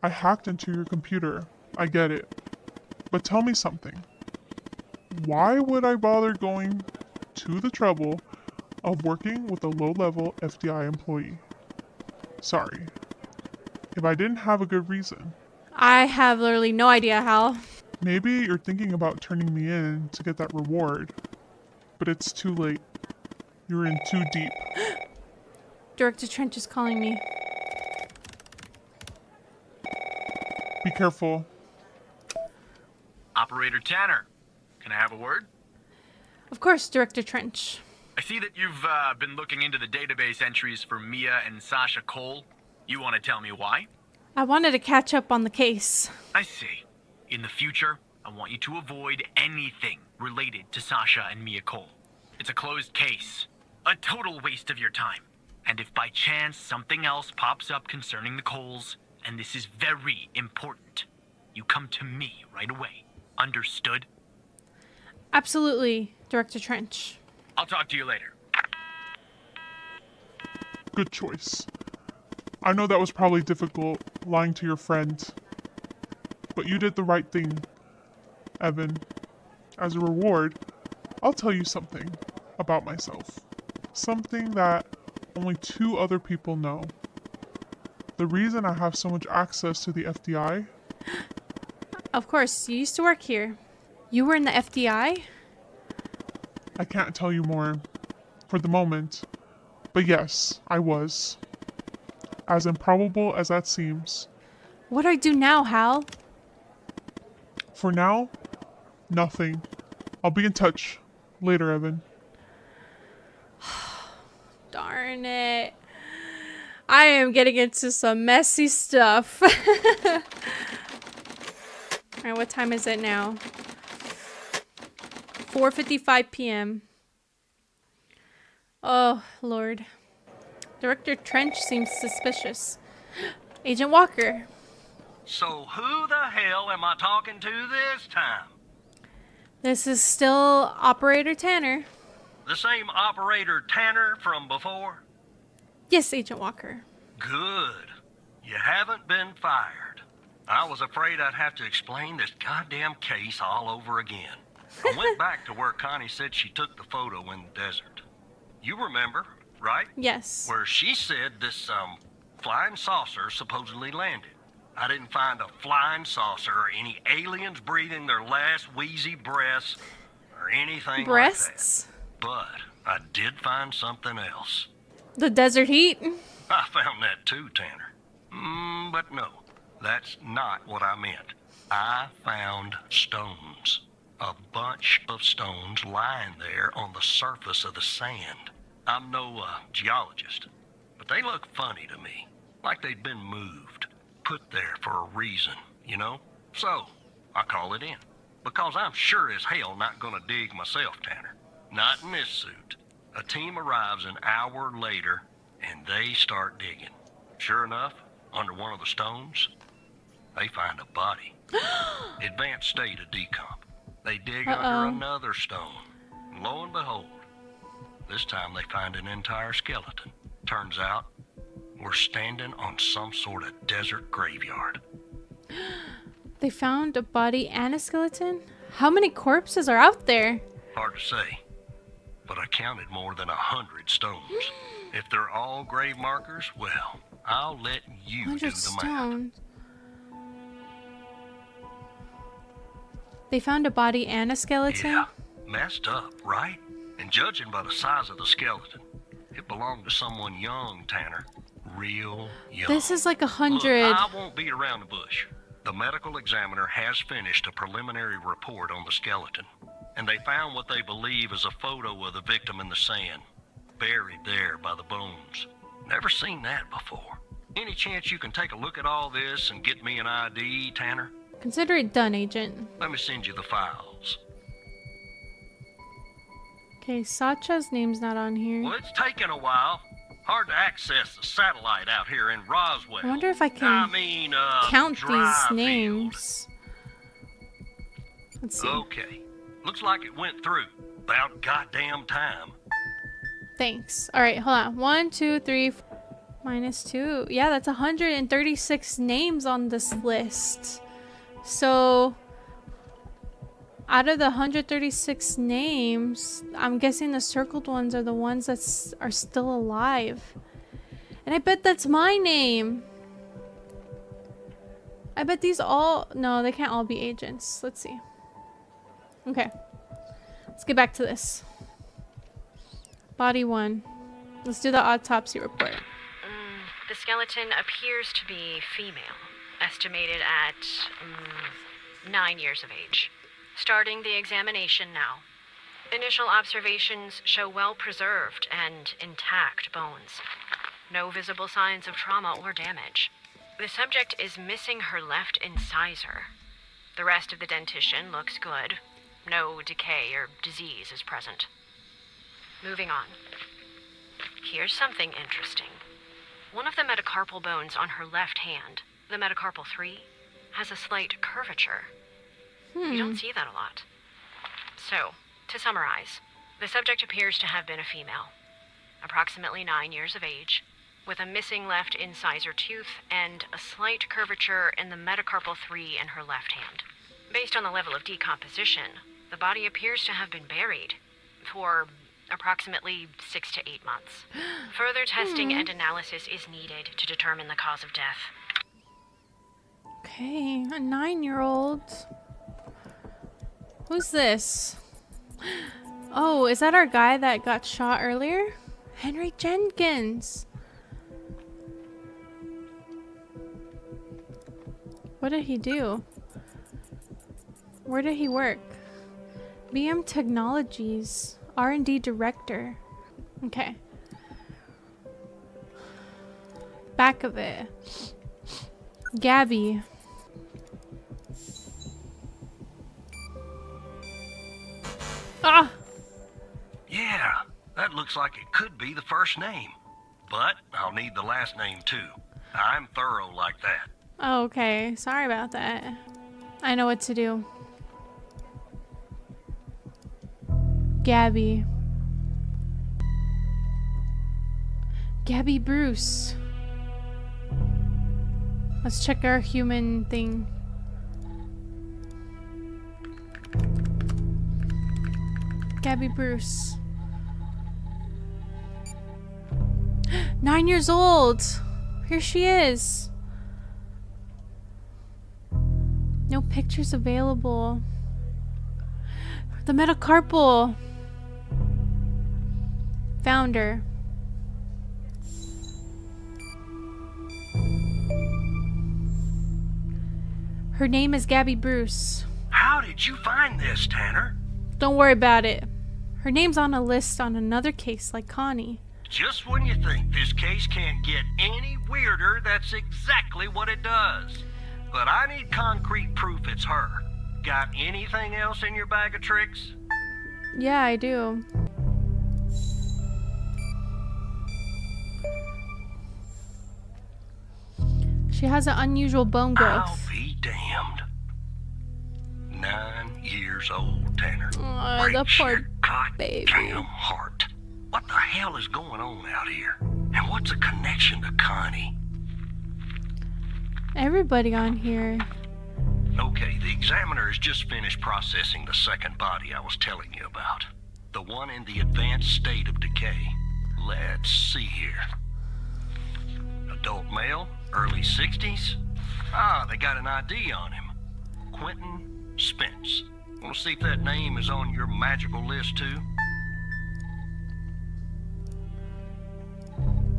I hacked into your computer. I get it. But tell me something. Why would I bother going to the trouble of working with a low-level FBI employee? Sorry. If I didn't have a good reason. I have literally no idea how. Maybe you're thinking about turning me in to get that reward. But it's too late. You're in too deep. Director Trench is calling me. Be careful. Operator Tanner, can I have a word? Of course, Director Trench. I see that you've been looking into the database entries for Mia and Sasha Cole. You want to tell me why? I wanted to catch up on the case. I see. In the future, I want you to avoid anything related to Sasha and Mia Cole. It's a closed case. A total waste of your time. And if by chance something else pops up concerning the Coles, and this is very important, you come to me right away. Understood? Absolutely, Director Trench. I'll talk to you later. Good choice. I know that was probably difficult, lying to your friend. But you did the right thing, Evan. As a reward, I'll tell you something about myself. Something that only 2 other people know. The reason I have so much access to the FBI? Of course, you used to work here. You were in the FDI? I can't tell you more for the moment. But yes, I was. As improbable as that seems. What do I do now, Hal? For now, nothing. I'll be in touch later, Evan. Darn it. I am getting into some messy stuff. Alright, what time is it now? 4:55 p.m. Oh, Lord. Director Trench seems suspicious. Agent Walker. So who the hell am I talking to this time? This is still Operator Tanner. The same Operator Tanner from before? Yes, Agent Walker. Good. You haven't been fired. I was afraid I'd have to explain this goddamn case all over again. I went back to where Connie said she took the photo in the desert. You remember, right? Yes. Where she said this, flying saucer supposedly landed. I didn't find a flying saucer or any aliens breathing their last wheezy breaths or anything Breasts? like that. But I did find something else. The desert heat? I found that too, Tanner. But no, that's not what I meant. I found stones. A bunch of stones lying there on the surface of the sand. I'm no geologist, but they look funny to me. Like they'd been moved. Put there for a reason, you know? So, I call it in. Because I'm sure as hell not gonna dig myself, Tanner. Not in this suit. A team arrives an hour later, and they start digging. Sure enough, under one of the stones, they find a body. Advanced state of decomp. They dig under another stone. And lo and behold, this time they find an entire skeleton. Turns out, we're standing on some sort of desert graveyard. They found a body and a skeleton? How many corpses are out there? Hard to say, but I counted more than 100 stones. If they're all grave markers, well, I'll let you do 100 the math. stones. They found a body and a skeleton? Yeah, messed up, right? And judging by the size of the skeleton, it belonged to someone young, Tanner. Real young. This is like 100. Look, I won't beat around the bush. The medical examiner has finished a preliminary report on the skeleton, and they found what they believe is a photo of the victim in the sand, buried there by the bones. Never seen that before. Any chance you can take a look at all this and get me an ID, Tanner? Consider it done, Agent. Let me send you the files. Okay, Sacha's name's not on here. Well, it's taken a while. Hard to access the satellite out here in Roswell. I wonder if I can count these Dryfield. names. Let's see. Okay. Looks like it went through. About goddamn time. Thanks. All right, hold on. 1, 2, 3, minus 2. Yeah, that's 136 names on this list. So, out of the 136 names, I'm guessing the circled ones are the ones that are still alive. And I bet that's my name. I bet these all... No, they can't all be agents. Let's see. Okay. Let's get back to this. Body 1. Let's do the autopsy report. The skeleton appears to be female, estimated at 9 years of age. Starting the examination now. Initial observations show well-preserved and intact bones. No visible signs of trauma or damage. The subject is missing her left incisor. The rest of the dentition looks good. No decay or disease is present. Moving on. Here's something interesting. One of the metacarpal bones on her left hand, the metacarpal 3, has a slight curvature. You don't see that a lot. So, to summarize, the subject appears to have been a female, approximately 9 years of age, with a missing left incisor tooth and a slight curvature in the metacarpal 3 in her left hand. Based on the level of decomposition, the body appears to have been buried for approximately 6 to 8 months. Further testing and analysis is needed to determine the cause of death. Okay, a 9-year-old. Who's this? Oh, is that our guy that got shot earlier? Henry Jenkins. What did he do? Where did he work? BM Technologies, R&D director. Okay. Back of it. Gabby. Ah! Yeah, that looks like it could be the first name. But I'll need the last name too. I'm thorough like that. Oh, okay. Sorry about that. I know what to do. Gabby. Gabby Bruce. Let's check our human thing. Gabby Bruce. 9 years old. Here she is. No pictures available. The metacarpal. Found her. Her name is Gabby Bruce. How did you find this, Tanner? Don't worry about it. Her name's on a list on another case like Connie. Just when you think this case can't get any weirder, that's exactly what it does. But I need concrete proof it's her. Got anything else in your bag of tricks? Yeah, I do. She has an unusual bone growth. I'll be damned. 9 years old, Tanner. Aw, the poor baby. Damn heart. What the hell is going on out here? And what's a connection to Connie? Everybody on here. Okay, the examiner has just finished processing the second body I was telling you about. The one in the advanced state of decay. Let's see here. Adult male, early 60s. Ah, they got an ID on him. Quentin Spence. Want to see if that name is on your magical list too?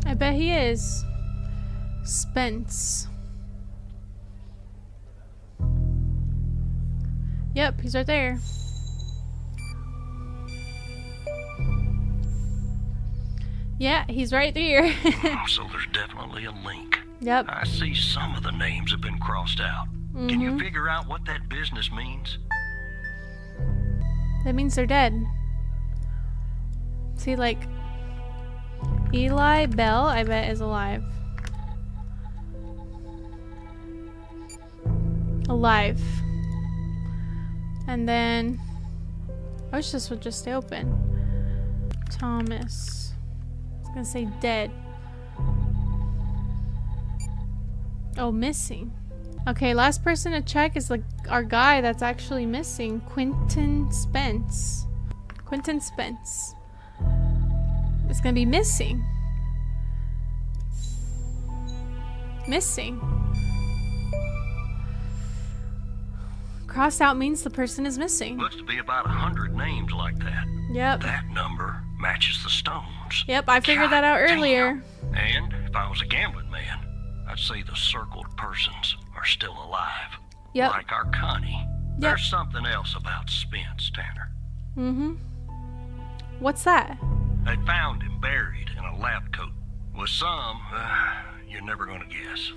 I bet he is. Spence. Yep, he's right there. Yeah, he's right there. So there's definitely a link. Yep. I see some of the names have been crossed out. Can you figure out what that business means? That means they're dead. See, like, Eli Bell, I bet, is alive. Alive. And then, I wish this would just stay open. Thomas. I was gonna say dead. Oh, missing. Okay, last person to check is like our guy that's actually missing, Quentin Spence. Quentin Spence. It's gonna be missing. Missing. Crossed out means the person is missing. Looks to be about 100 names like that. Yep. That number matches the stones. Yep, I figured that out earlier. Damn. And if I was a gambling man, I'd say the circled persons are still alive. Yep. Like our Connie. Yep. There's something else about Spence, Tanner. Mm-hmm. What's that? They found him buried in a lab coat with some, you're never gonna guess,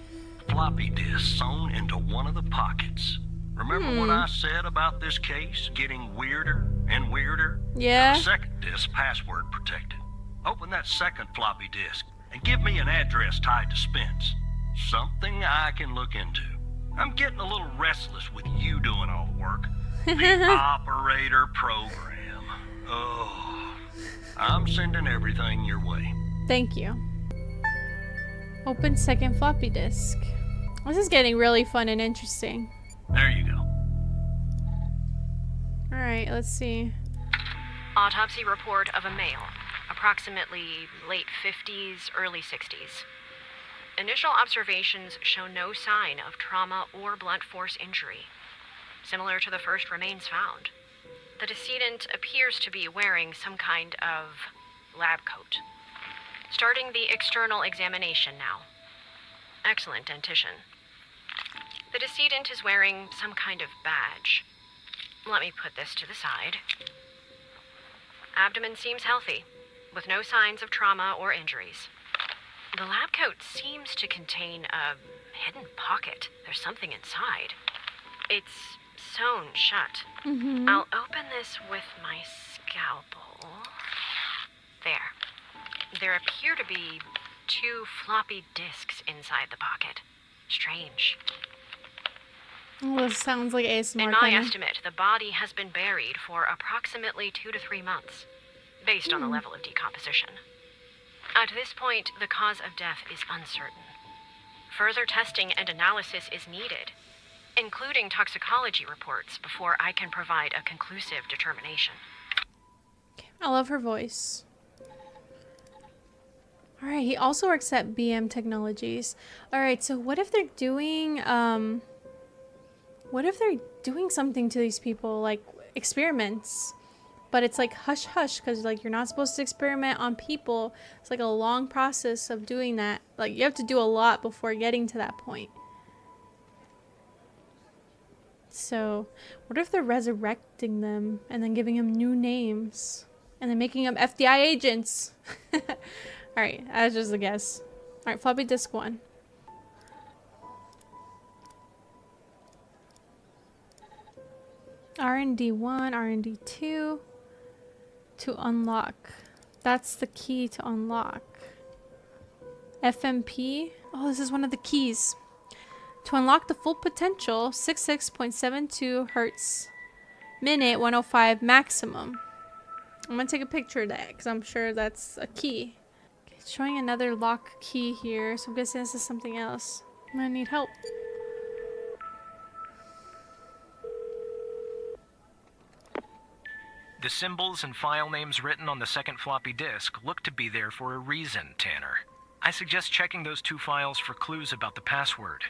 floppy disk sewn into one of the pockets. Remember what I said about this case getting weirder and weirder? Yeah. The second disk password protected. Open that second floppy disk and give me an address tied to Spence. Something I can look into. I'm getting a little restless with you doing all the work. The operator program. Oh, I'm sending everything your way. Thank you. Open second floppy disk. This is getting really fun and interesting. There you go. Alright, let's see. Autopsy report of a male, approximately late 50s, early 60s. Initial observations show no sign of trauma or blunt force injury, similar to the first remains found. The decedent appears to be wearing some kind of lab coat. Starting the external examination now. Excellent dentition. The decedent is wearing some kind of badge. Let me put this to the side. Abdomen seems healthy, with no signs of trauma or injuries. The lab coat seems to contain a hidden pocket. There's something inside. It's sewn shut. I'll open this with my scalpel. There. There appear to be 2 floppy disks inside the pocket. Strange. Oh, this sounds like ASMR. In my kinda. estimate, the body has been buried for approximately 2 to 3 months, based on the level of decomposition. At this point, the cause of death is uncertain. Further testing and analysis is needed, including toxicology reports, before I can provide a conclusive determination. I love her voice. Alright, he also works at BM Technologies. Alright, so what if they're doing, what if they're doing something to these people, like experiments? But it's like hush hush, because like you're not supposed to experiment on people. It's like a long process of doing that. Like you have to do a lot before getting to that point. So what if they're resurrecting them and then giving them new names and then making them FBI agents? Alright, that's just a guess. Alright, floppy disk 1. R&D 1, R&D 2. To unlock. That's the key to unlock. FMP. Oh, this is one of the keys. To unlock the full potential, 66.72 hertz minute, 105 maximum. I'm gonna take a picture of that because I'm sure that's a key. Okay, it's showing another lock key here, so I'm guessing this is something else. I'm gonna need help. The symbols and file names written on the second floppy disk look to be there for a reason, Tanner. I suggest checking those 2 files for clues about the password.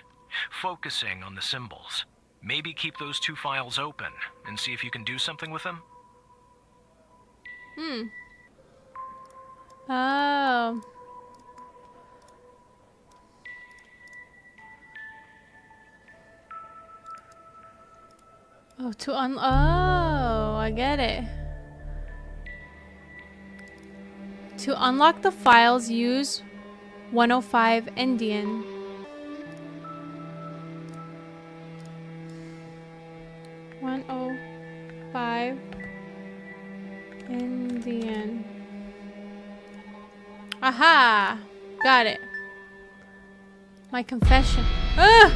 Focusing on the symbols. Maybe keep those 2 files open and see if you can do something with them. Oh. Oh, oh, I get it. To unlock the files, use 105 Indian. Indian. Aha! Got it. My confession. Ugh!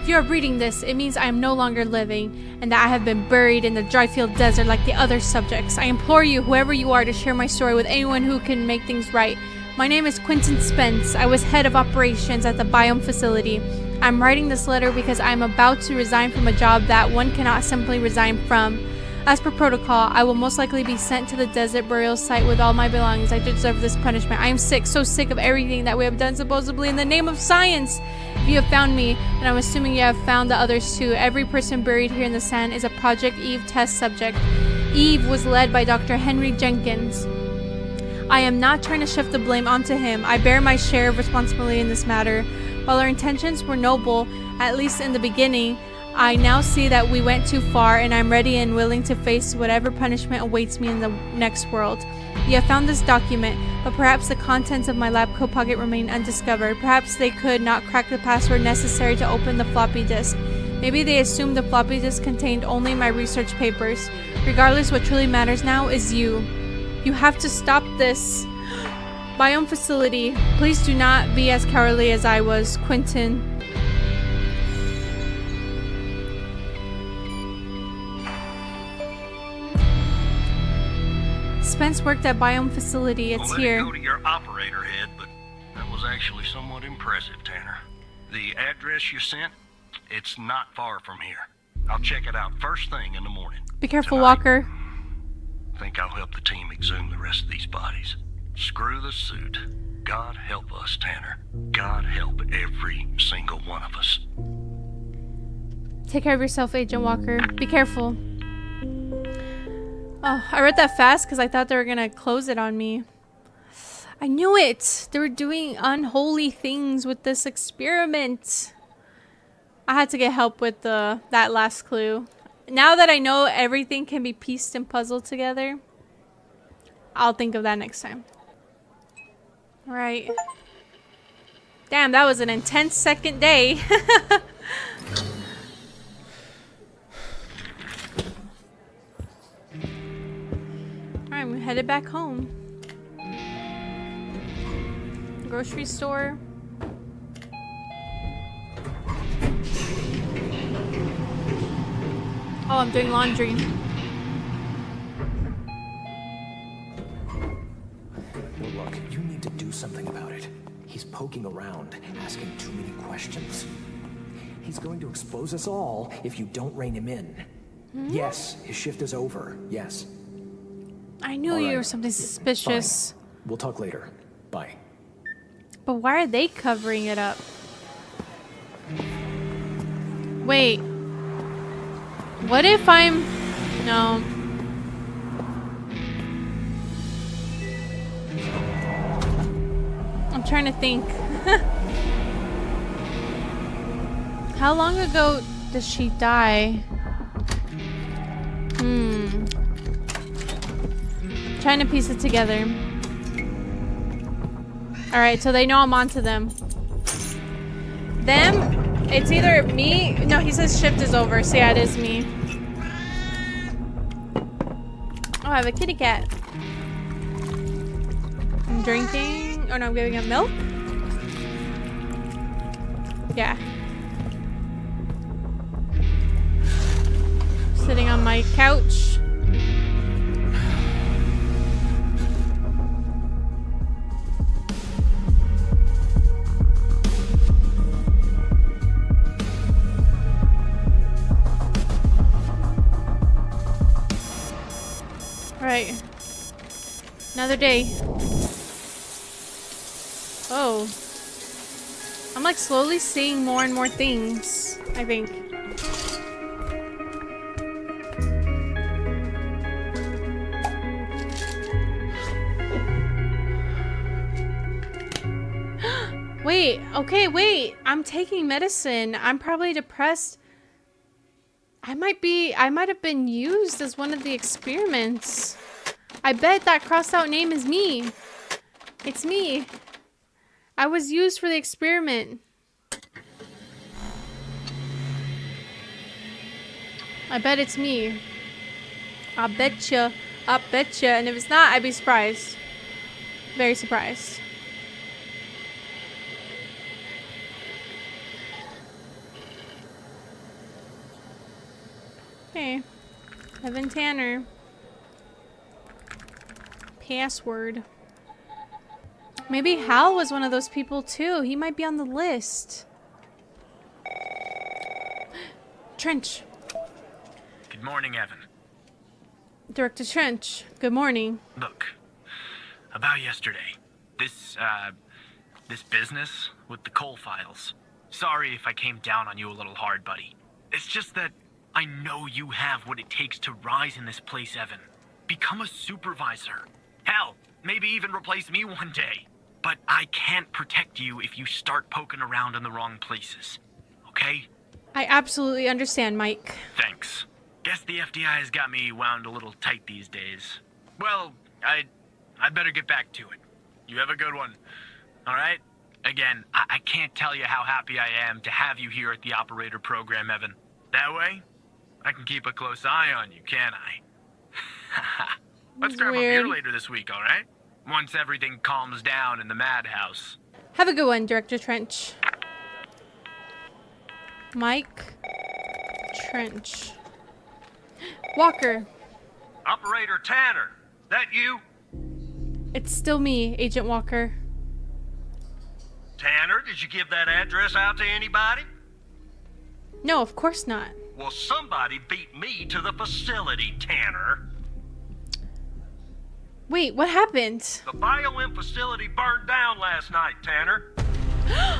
If you are reading this, it means I am no longer living, and that I have been buried in the Dryfield Desert like the other subjects. I implore you, whoever you are, to share my story with anyone who can make things right. My name is Quentin Spence. I was head of operations at the Biome facility. I'm writing this letter because I am about to resign from a job that one cannot simply resign from. As per protocol, I will most likely be sent to the desert burial site with all my belongings. I deserve this punishment. I am sick, so sick of everything that we have done supposedly in the name of science. If you have found me, and I'm assuming you have found the others too, every person buried here in the sand is a Project Eve test subject. Eve was led by Dr. Henry Jenkins. I am not trying to shift the blame onto him. I bear my share of responsibility in this matter. While our intentions were noble, at least in the beginning, I now see that we went too far, and I'm ready and willing to face whatever punishment awaits me in the next world. You have found this document, but perhaps the contents of my lab coat pocket remain undiscovered. Perhaps they could not crack the password necessary to open the floppy disk. Maybe they assumed the floppy disk contained only my research papers. Regardless, what truly matters now is you. You have to stop this. Biome facility, please do not be as cowardly as I was, Quentin. Spence worked at Biome facility. It's well, here. Go to your operator head, but that was actually somewhat impressive, Tanner. The address you sent, it's not far from here. I'll check it out first thing in the morning. Be careful, Tonight, Walker. I think I'll help the team exhume the rest of these bodies. Screw the suit. God help us, Tanner. God help every single one of us. Take care of yourself, Agent Walker. Be careful. Oh, I read that fast because I thought they were gonna close it on me. I knew it! They were doing unholy things with this experiment. I had to get help with that last clue. Now that I know everything can be pieced and puzzled together, I'll think of that next time. Alright. Damn, that was an intense second day. I'm headed back home. Grocery store. Oh, I'm doing laundry. Well, look, you need to do something about it. He's poking around, asking too many questions. He's going to expose us all if you don't rein him in. Yes, his shift is over. Yes. I knew All you right. were something suspicious. Fine. We'll talk later. Bye. But why are they covering it up? Wait. What if I'm... No. I'm trying to think. How long ago did she die? Trying to piece it together. Alright, so they know I'm onto them. Them, it's either me. No, he says shift is over. So yeah, it is me. Oh, I have a kitty cat. I'm drinking. Oh no, I'm giving him milk. Yeah. Sitting on my couch. Right. Another day. Oh. I'm like slowly seeing more and more things, I think. Wait, okay, wait. I'm taking medicine. I'm probably depressed. I might have been used as one of the experiments. I bet that crossed out name is me. It's me. I was used for the experiment. I bet it's me. I betcha. I betcha. And if it's not, I'd be surprised. Very surprised. Okay. Evan Tanner. Password. Maybe Hal was one of those people too. He might be on the list. Trench. Good morning, Evan. Director Trench. Good morning. Look, about yesterday, this business with the coal files. Sorry if I came down on you a little hard, buddy. It's just that I know you have what it takes to rise in this place, Evan. Become a supervisor. Hell, maybe even replace me one day. But I can't protect you if you start poking around in the wrong places. Okay? I absolutely understand, Mike. Thanks. Guess the FDI has got me wound a little tight these days. Well, I better get back to it. You have a good one. All right? Again, I can't tell you how happy I am to have you here at the operator program, Evan. That way, I can keep a close eye on you, can't I? Let's grab a beer later this week, all right? Once everything calms down in the madhouse. Have a good one, Director Trench. Mike Trench. Walker. Operator Tanner, that you? It's still me, Agent Walker. Tanner, did you give that address out to anybody? No, of course not. Well, somebody beat me to the facility, Tanner. Wait, what happened? The BioM facility burned down last night, Tanner.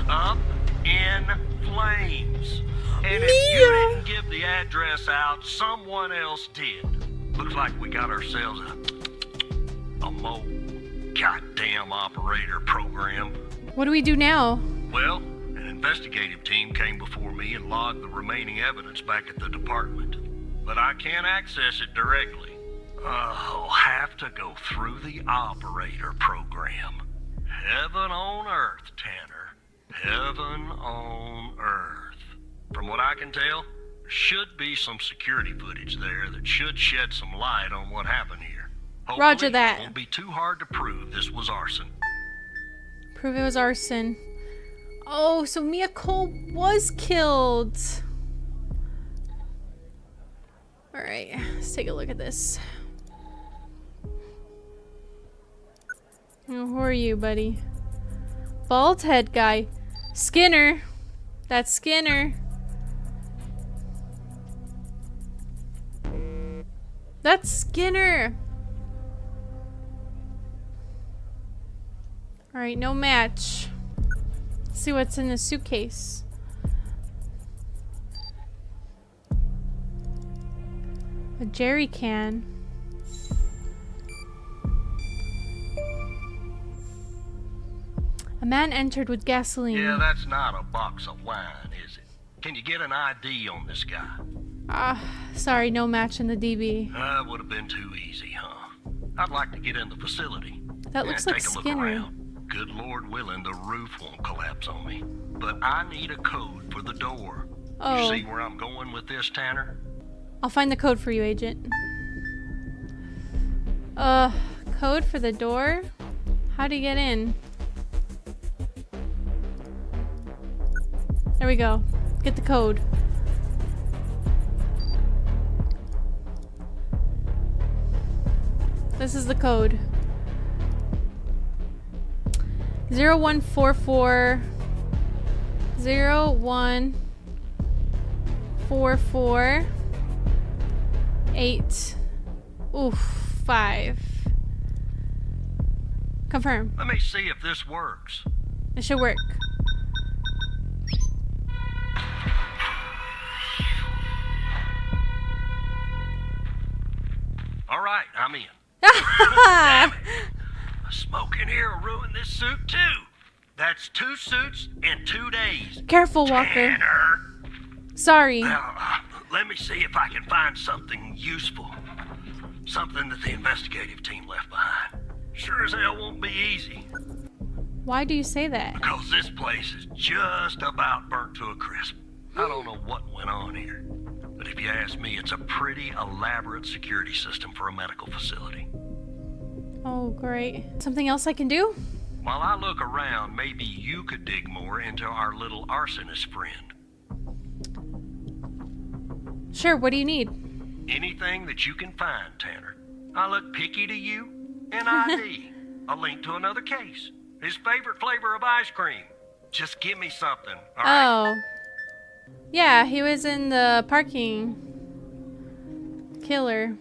Up in flames. And if you didn't give the address out, someone else did. Looks like we got ourselves a mole goddamn operator program. What do we do now? Well, an investigative team came before me and logged the remaining evidence back at the department. But I can't access it directly. I'll have to go through the operator program. Heaven on earth, Tanner. Heaven on earth. From what I can tell, there should be some security footage there that should shed some light on what happened here. Hopefully, Roger that. It won't be too hard to prove this was arson. Prove it was arson. Oh, so Mia Cole was killed. Alright, let's take a look at this. Oh, who are you, buddy? Bald head guy. Skinner. That's Skinner. That's Skinner. Alright, no match. Let's see what's in the suitcase. A jerry can. A man entered with gasoline. Yeah, that's not a box of wine, is it? Can you get an ID on this guy? Sorry, no match in the DB. Would have been too easy, huh? I'd like to get in the facility. That looks like take a look Skinner. around. Good Lord willing, the roof won't collapse on me. But I need a code for the door. Oh. You see where I'm going with this, Tanner? I'll find the code for you, Agent. Code for the door? How do you get in? There we go. Get the code. This is the code. 0144 0144 8 5. Confirm. Let me see if this works. It should work. All right, I'm in. Damn it. A smoke in here will ruin this suit too. That's 2 suits in 2 days. Careful, Walker. Tanner. Sorry. Well, let me see if I can find something useful. Something that the investigative team left behind. Sure as hell won't be easy. Why do you say that? Because this place is just about burnt to a crisp. I don't know what went on here. But if you ask me, it's a pretty elaborate security system for a medical facility. Oh, great. Something else I can do? While I look around, maybe you could dig more into our little arsonist friend. Sure, what do you need? Anything that you can find, Tanner. I look picky to you. An ID. A link to another case. His favorite flavor of ice cream. Just give me something, all right? Oh. Yeah, he was in the parking. Killer.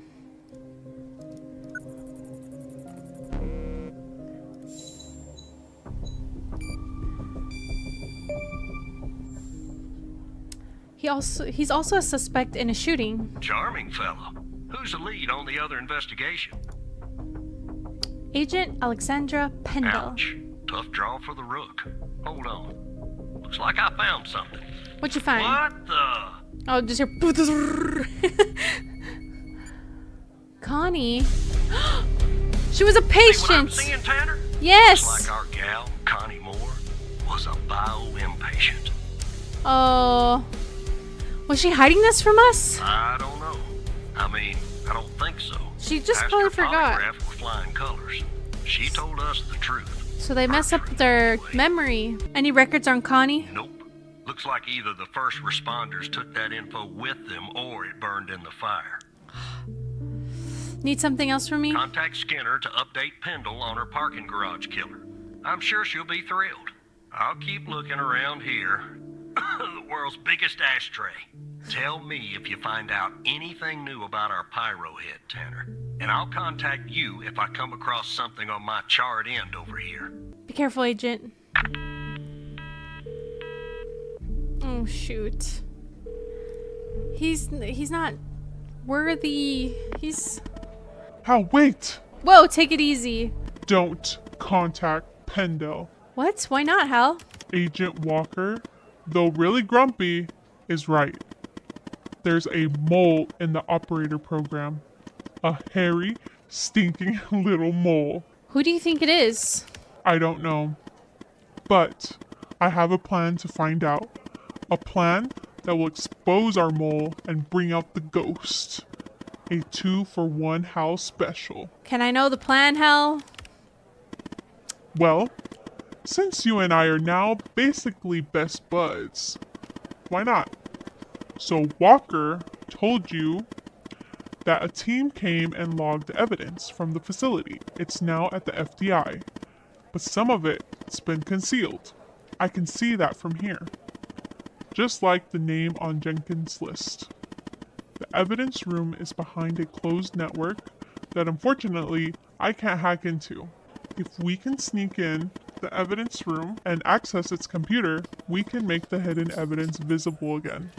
He's also a suspect in a shooting. Charming fellow. Who's the lead on the other investigation? Agent Alexandra Pendle. Ouch. Tough draw for the rook. Hold on. Looks like I found something. What'd you find? What the? Oh, just hear. Connie. She was a See what I'm patient. seeing, Tanner? Yes. Looks like our gal, Connie Moore, was a bio-impatient. Oh. Was she hiding this from us? I don't know. I mean, I don't think so. She just Passed probably her forgot. polygraph with flying colors. She told us the truth. So they mess up their memory. Any records on Connie? Nope. Looks like either the first responders took that info with them or it burned in the fire. Need something else from me? Contact Skinner to update Pendle on her parking garage killer. I'm sure she'll be thrilled. I'll keep looking around here. The world's biggest ashtray. Tell me if you find out anything new about our pyro head, Tanner. And I'll contact you if I come across something on my charred end over here. Be careful, Agent. Oh, shoot. He's not worthy. Hal, wait! Whoa, take it easy. Don't contact Pendle. What? Why not, Hal? Agent Walker, though really grumpy, is right. There's a mole in the operator program. A hairy, stinking little mole. Who do you think it is? I don't know. But I have a plan to find out. A plan that will expose our mole and bring out the ghost. A 2-for-1 Hal special. Can I know the plan, Hal? Well, since you and I are now basically best buds, why not? So Walker told you that a team came and logged evidence from the facility. It's now at the FBI, but some of it's been concealed. I can see that from here. Just like the name on Jenkins' list. The evidence room is behind a closed network that unfortunately I can't hack into. If we can sneak in the evidence room and access its computer, we can make the hidden evidence visible again.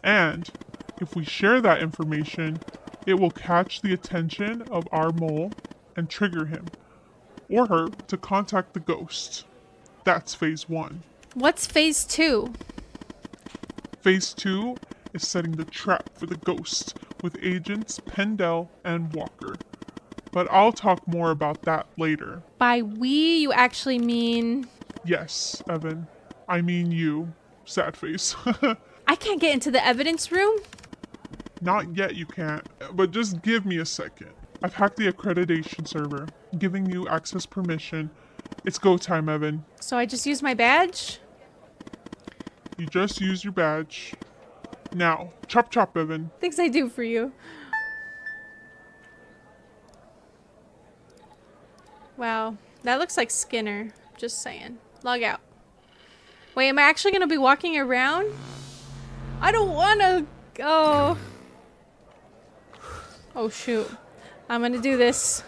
And if we share that information, it will catch the attention of our mole and trigger him or her to contact the ghost. That's phase 1. What's phase 2? Phase 2 is setting the trap for the ghost with agents Pendel and Walker. But I'll talk more about that later. By we, you actually mean... Yes, Evan. I mean you. Sad face. I can't get into the evidence room? Not yet you can't, but just give me a second. I've hacked the accreditation server, giving you access permission. It's go time, Evan. So I just use my badge? You just use your badge. Now, chop chop, Evan. Things I do for you. Wow, that looks like Skinner. Just saying. Log out. Wait, am I actually gonna be walking around? I don't wanna go. Oh shoot. I'm gonna do this.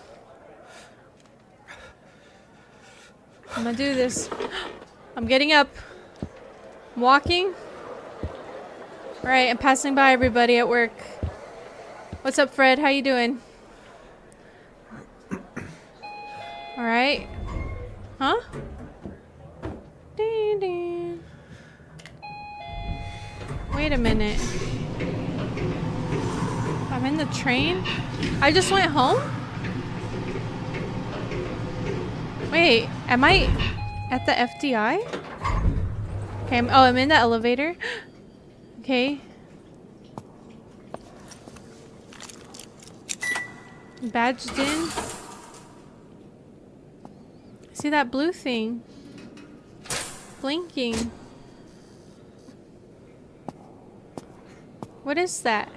I'm gonna do this. I'm getting up. I'm walking. Alright, I'm passing by everybody at work. What's up, Fred? How you doing? Alright. Huh? Ding, ding. Wait a minute. I'm in the train? I just went home? Wait, am I at the FDI? Okay, I'm in the elevator. Okay. Badged in. See that blue thing? Blinking. What is that?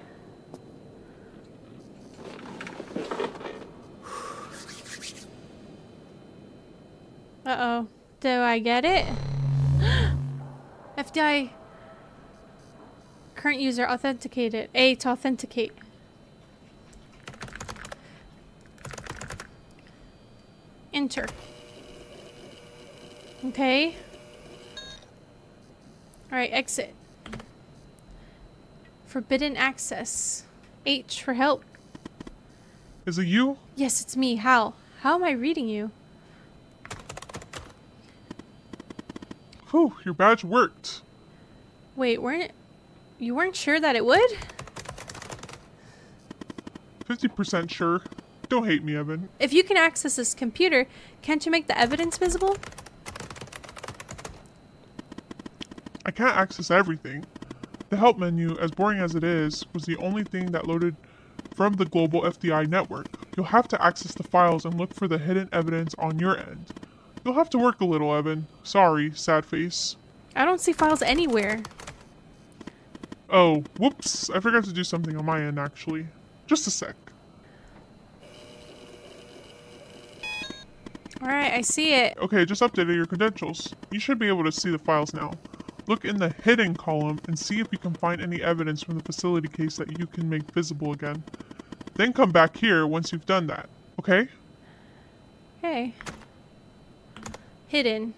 Uh-oh. Do I get it? FDI. Current user authenticated. A to authenticate. Enter. Okay. Alright, exit. Forbidden access. H for help. Is it you? Yes, it's me. How? How am I reading you? Whew, your badge worked. Wait, you weren't sure that it would? 50% sure. Don't hate me, Evan. If you can access this computer, can't you make the evidence visible? I can't access everything. The help menu, as boring as it is, was the only thing that loaded from the global FDI network. You'll have to access the files and look for the hidden evidence on your end. You'll have to work a little, Evan. Sorry, sad face. I don't see files anywhere. Oh, whoops. I forgot to do something on my end, actually. Just a sec. Alright, I see it. Okay, just updated your credentials. You should be able to see the files now. Look in the hidden column and see if you can find any evidence from the facility case that you can make visible again. Then come back here once you've done that, okay? Okay. Hidden.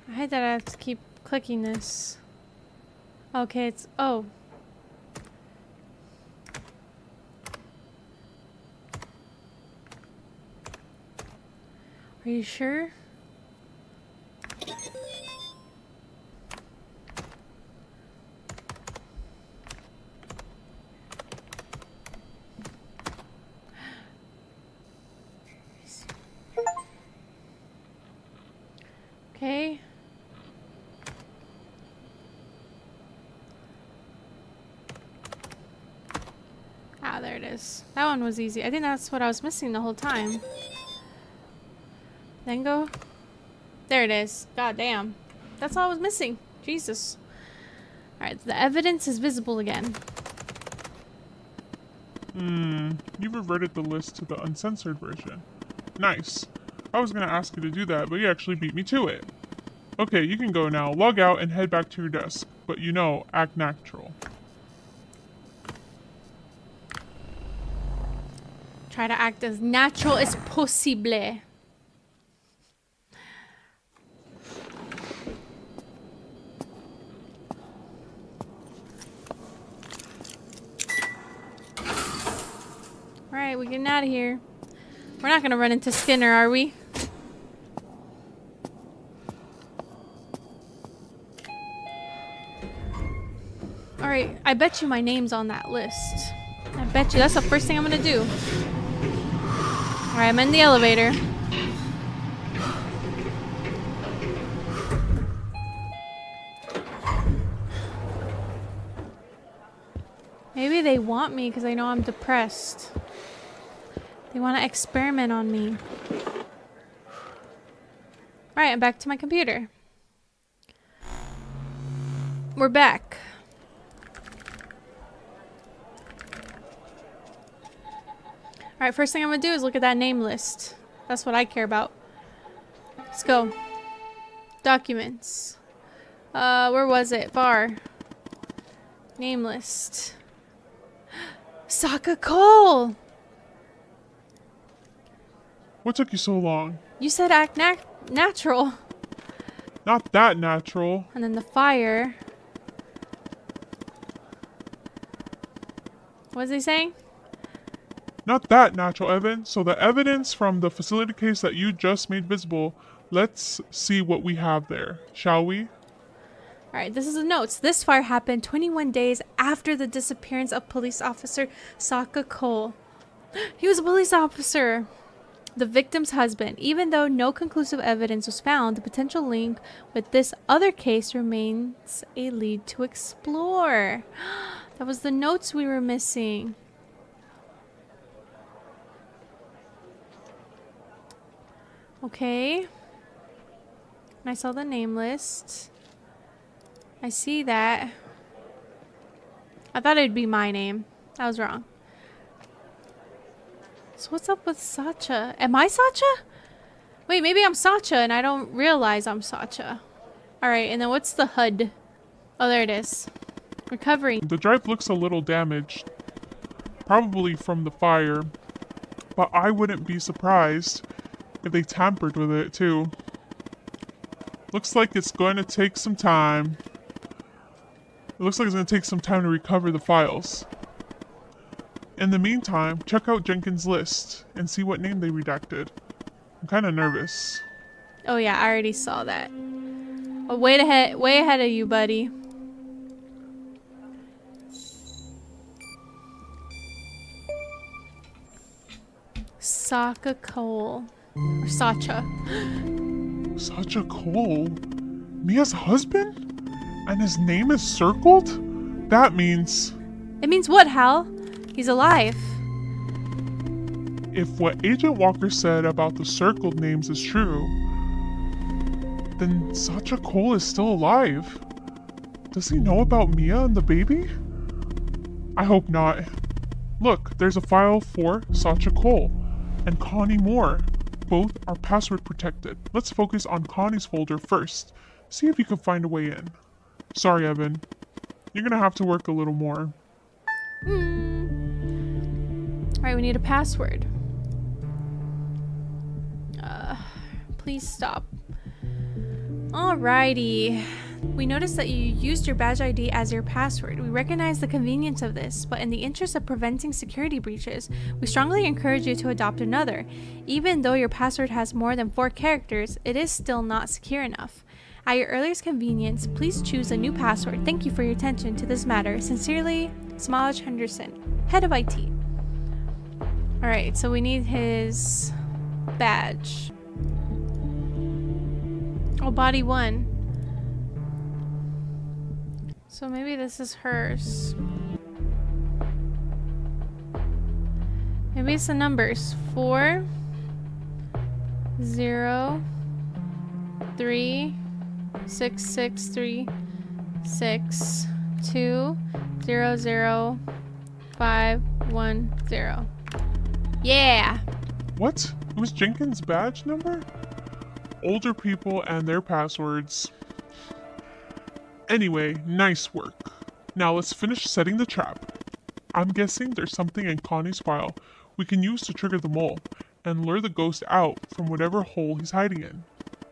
I hate that I have to keep clicking this. Okay, it's... oh. Are you sure? Okay. Ah, there it is. That one was easy. I think that's what I was missing the whole time. Then go. There it is. God damn. That's all I was missing. Jesus. Alright, the evidence is visible again. You reverted the list to the uncensored version. Nice. I was gonna ask you to do that, but you actually beat me to it. Okay, you can go now. Log out and head back to your desk. But you know, act natural. Try to act as natural as possible. Alright, we're getting out of here. We're not gonna run into Skinner, are we? Alright, I bet you my name's on that list. I bet you that's the first thing I'm gonna do. Alright, I'm in the elevator. Maybe they want me because they know I'm depressed. They want to experiment on me. Alright, I'm back to my computer. We're back. Alright, first thing I'm gonna do is look at that name list. That's what I care about. Let's go. Documents. Where was it? Bar. Name list. Sokka Cole! What took you so long? You said act natural. Not that natural. And then the fire. What was he saying? Not that natural, Evan. So the evidence from the facility case that you just made visible, let's see what we have there, shall we? Alright, this is the notes. This fire happened 21 days after the disappearance of police officer Sokka Cole. He was a police officer. The victim's husband. Even though no conclusive evidence was found, the potential link with this other case remains a lead to explore. That was the notes we were missing. Okay. And I saw the name list. I see that. I thought it'd be my name. I was wrong. So what's up with Sacha? Am I Sacha? Wait, maybe I'm Sacha and I don't realize I'm Sacha. Alright, and then what's the HUD? Oh, there it is. Recovery. The drive looks a little damaged. Probably from the fire. But I wouldn't be surprised if they tampered with it too. Looks like it's going to take some time. It looks like it's going to take some time to recover the files. In the meantime, check out Jenkins' list and see what name they redacted. I'm kind of nervous. Oh yeah, I already saw that. Oh, way ahead of you, buddy. Sokka Cole. Or Sacha. Sacha Cole? Mia's husband? And his name is circled? That means... It means what, Hal? He's alive. If what Agent Walker said about the circled names is true, then Sacha Cole is still alive. Does he know about Mia and the baby? I hope not. Look, there's a file for Sacha Cole and Connie Moore. Both are password protected. Let's focus on Connie's folder first. See if you can find a way in. Sorry, Evan. You're gonna have to work a little more. Alright, we need a password. Please stop. Alrighty. We noticed that you used your badge ID as your password. We recognize the convenience of this, but in the interest of preventing security breaches, we strongly encourage you to adopt another. Even though your password has more than 4 characters, it is still not secure enough. At your earliest convenience, please choose a new password. Thank you for your attention to this matter. Sincerely, Smalaj Henderson, Head of IT. Alright, so we need his badge. Oh, body 1. So maybe this is hers. Maybe it's the numbers. 4, 0, 3663662000510. Yeah. What? It was Jenkins' badge number? Older people and their passwords. Anyway, nice work. Now let's finish setting the trap. I'm guessing there's something in Connie's file we can use to trigger the mole and lure the ghost out from whatever hole he's hiding in.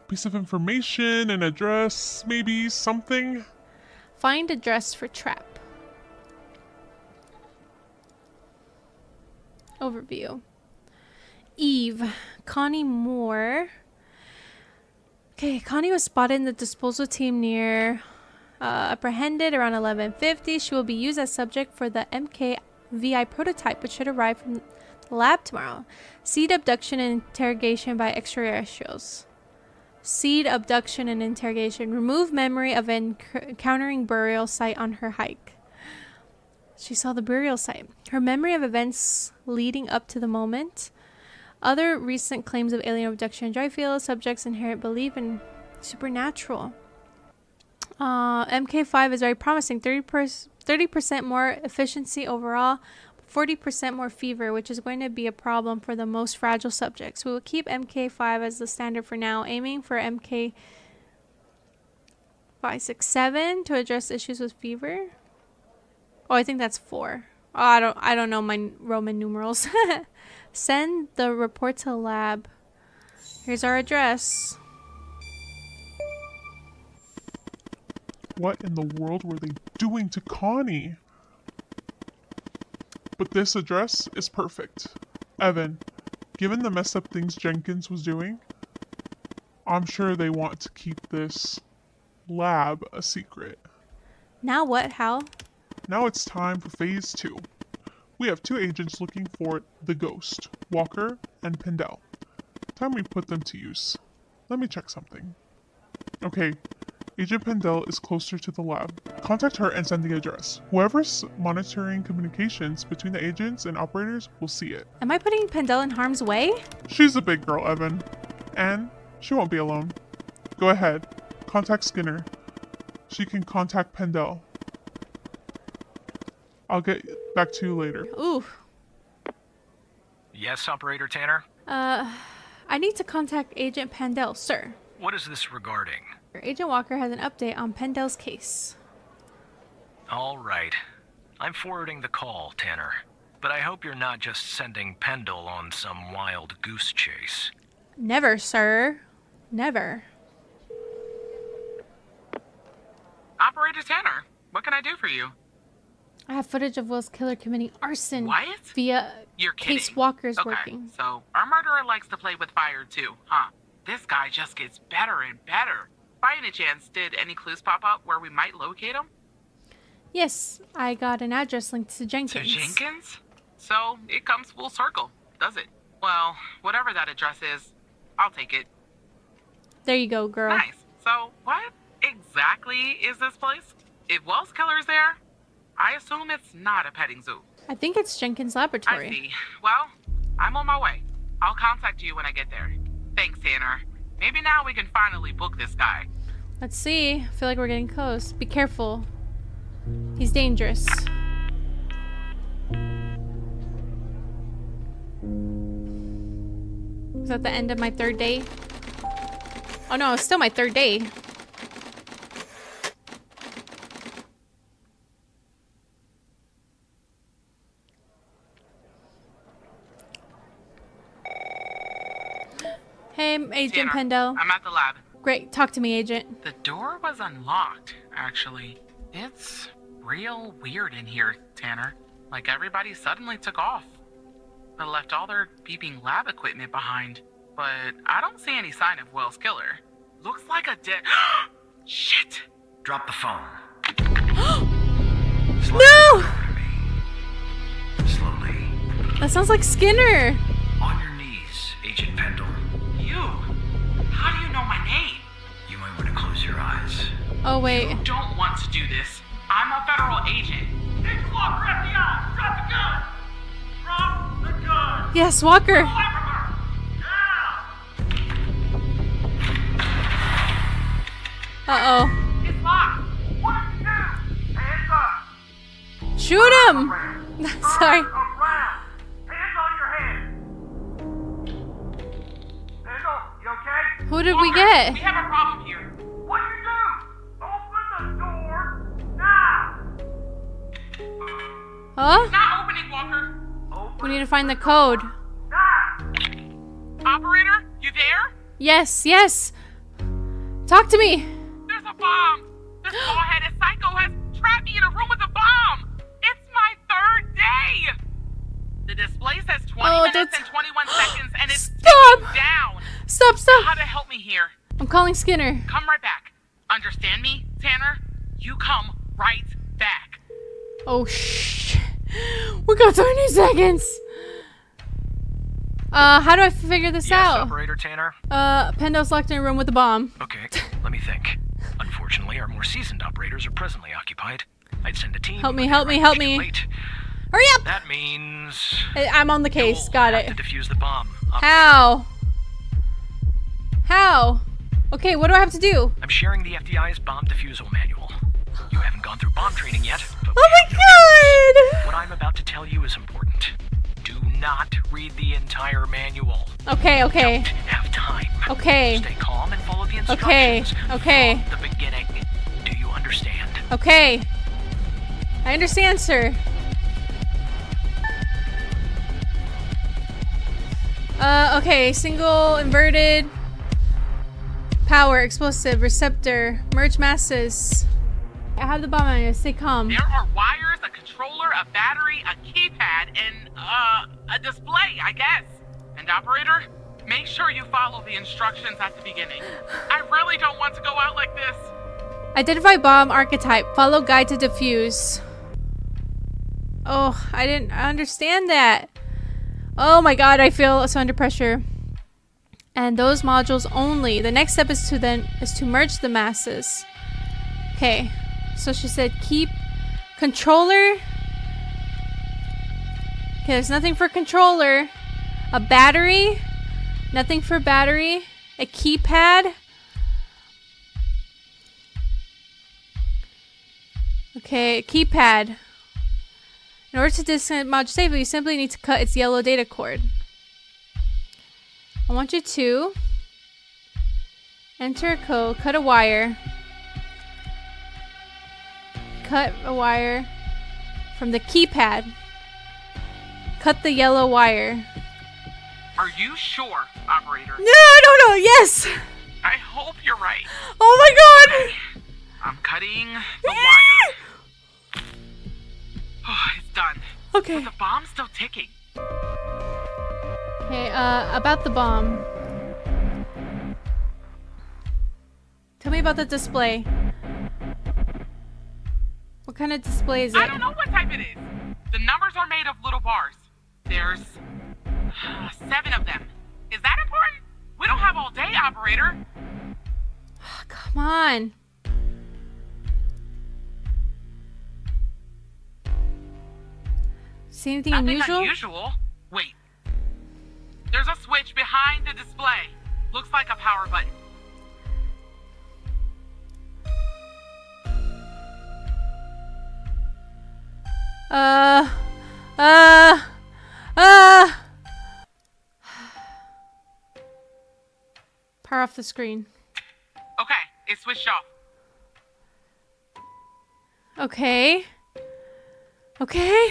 Piece of information, an address, maybe something? Find address for trap. Overview. Eve. Connie Moore. Okay, Connie was spotted in the disposal team near apprehended around 11:50. She will be used as subject for the MKVI prototype, which should arrive from the lab tomorrow. Seed abduction and interrogation by extraterrestrials. Seed abduction and interrogation. Remove memory of encountering burial site on her hike. She saw the burial site. Her memory of events leading up to the moment. Other recent claims of alien abduction in Dryfield. Subjects' inherent belief in supernatural. MK5 is very promising. 30% more efficiency overall. 40% more fever, which is going to be a problem for the most fragile subjects. We will keep MK5 as the standard for now, aiming for MK567 to address issues with fever. Oh, I think that's 4. Oh, I don't know my Roman numerals. Send the report to lab. Here's our address. What in the world were they doing to Connie? But this address is perfect. Evan, given the messed up things Jenkins was doing, I'm sure they want to keep this lab a secret. Now what, Hal? Now it's time for phase 2. We have 2 agents looking for the ghost, Walker and Pendel. Time we put them to use. Let me check something. Okay, Agent Pendel is closer to the lab. Contact her and send the address. Whoever's monitoring communications between the agents and operators will see it. Am I putting Pendel in harm's way? She's a big girl, Evan. And she won't be alone. Go ahead. Contact Skinner. She can contact Pendel. I'll get back to you later. Ooh. Yes, Operator Tanner? I need to contact Agent Pendel, sir. What is this regarding? Agent Walker has an update on Pendel's case. All right. I'm forwarding the call, Tanner. But I hope you're not just sending Pendel on some wild goose chase. Never, sir. Never. Operator Tanner, what can I do for you? I have footage of Will's killer committing arson What? via You're kidding. Case Walker's Okay, working. so our murderer likes to play with fire too, huh? This guy just gets better and better. By any chance, did any clues pop up where we might locate him? Yes, I got an address linked to Jenkins. To Jenkins? So it comes full circle, does it? Well, whatever that address is, I'll take it. There you go, girl. Nice. So what exactly is this place? If Wells Killer's there, I assume it's not a petting zoo. I think it's Jenkins' laboratory. I see. Well, I'm on my way. I'll contact you when I get there. Thanks, Tanner. Maybe now we can finally book this guy. Let's see. I feel like we're getting close. Be careful. He's dangerous. Is that the end of my 3rd day? Oh no, it's still my 3rd day. Hey, Agent Tanner, Pendel. I'm at the lab. Great. Talk to me, Agent. The door was unlocked, actually. It's real weird in here, Tanner. Like everybody suddenly took off. They left all their beeping lab equipment behind. But I don't see any sign of Wells Killer. Looks like a dead... Shit! Drop the phone. No! Slowly. That sounds like Skinner. On your knees, Agent Pendel. You? How do you know my name? You might want to close your eyes. Oh, wait. You don't want to do this. I'm a federal agent. Agent Walker, FBI! Drop the gun! Drop the gun! Yes, Walker. Away from her! Now! Uh-oh. It's locked. What did you do? Hands up. Shoot him! Sorry. Around. Hands on your head. Pendle, you okay? Who did we Walker, get? We have a problem here. What'd you do? Open the door now. Huh? Not opening, Walker. We need to find the code. Operator, you there? Yes, yes. Talk to me. There's a bomb. This bald-headed psycho has trapped me in a room with a bomb. It's my 3rd day. The display says 20 minutes and 21 seconds, and it's ticking down. Stop, stop. Gotta help me here. I'm calling Skinner. Come right back. Understand me, Tanner? You come right back. Oh, shh. We got 20 seconds. How do I figure this Yes, out? Operator Tanner. Pendo's locked in a room with a bomb. Okay, let me think. Unfortunately, our more seasoned operators are presently occupied. I'd send a team. Help me, but help they're me, help too me. late. Hurry up! That means I'm on the case. Got it. to defuse the bomb. How? How? Okay, what do I have to do? I'm sharing the FDI's bomb defusal manual. You haven't gone through bomb training yet. But Oh my god! what I'm about to tell you is important. Do not read the entire manual. Okay, okay. Don't have time. Okay. Stay calm and follow the instructions. Okay, okay. From the beginning. Do you understand? Okay. I understand, sir. Okay. Single, inverted, power, explosive, receptor, merge masses. I have the bomb manual. Stay calm. There are wires, a controller, a battery, a keypad, and a display, I guess. And operator, make sure you follow the instructions at the beginning. I really don't want to go out like this. Identify bomb archetype. Follow guide to defuse. Oh, I didn't understand that. Oh my god, I feel so under pressure. And those modules only. The next step is to merge the masses. Okay. So she said keep controller. Okay, there's nothing for controller. A battery. Nothing for battery. A keypad. Okay, keypad. In order to disconnect module safely, you simply need to cut its yellow data cord. I want you to enter a code, cut a wire. Cut a wire from the keypad. Cut the yellow wire. Are you sure, operator? No, I don't know. Yes. I hope you're right. Oh my god. I'm cutting the wire. Oh, it's done. Okay. But the bomb's still ticking. Okay, about the bomb. Tell me about the display. What kind of display is it? I don't know what type it is. The numbers are made of little bars. There's 7 of them. Is that important? We don't have all day, operator. Come on. See anything Nothing unusual? unusual. Wait. There's a switch behind the display. Looks like a power button. Power off the screen. Okay, it's switched off. Okay. Okay.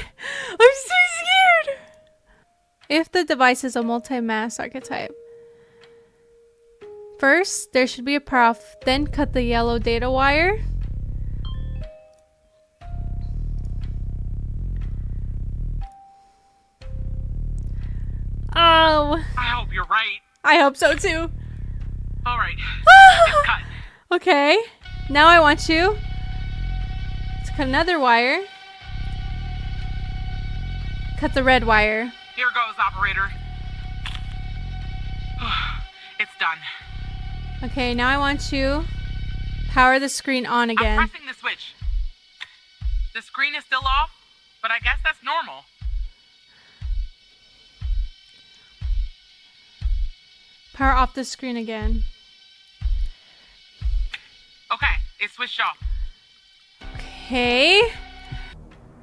I'm so scared. If the device is a multi-mass archetype. First, there should be a power off, then cut the yellow data wire. Oh. I hope you're right. I hope so too. All right. It's cut. Okay. Now I want you to cut another wire. Cut the red wire. Here goes, operator. It's done. Okay, now I want you power the screen on again. I'm pressing the switch. The screen is still off, but I guess that's normal. Power off the screen again. Okay, It's switched off. Okay.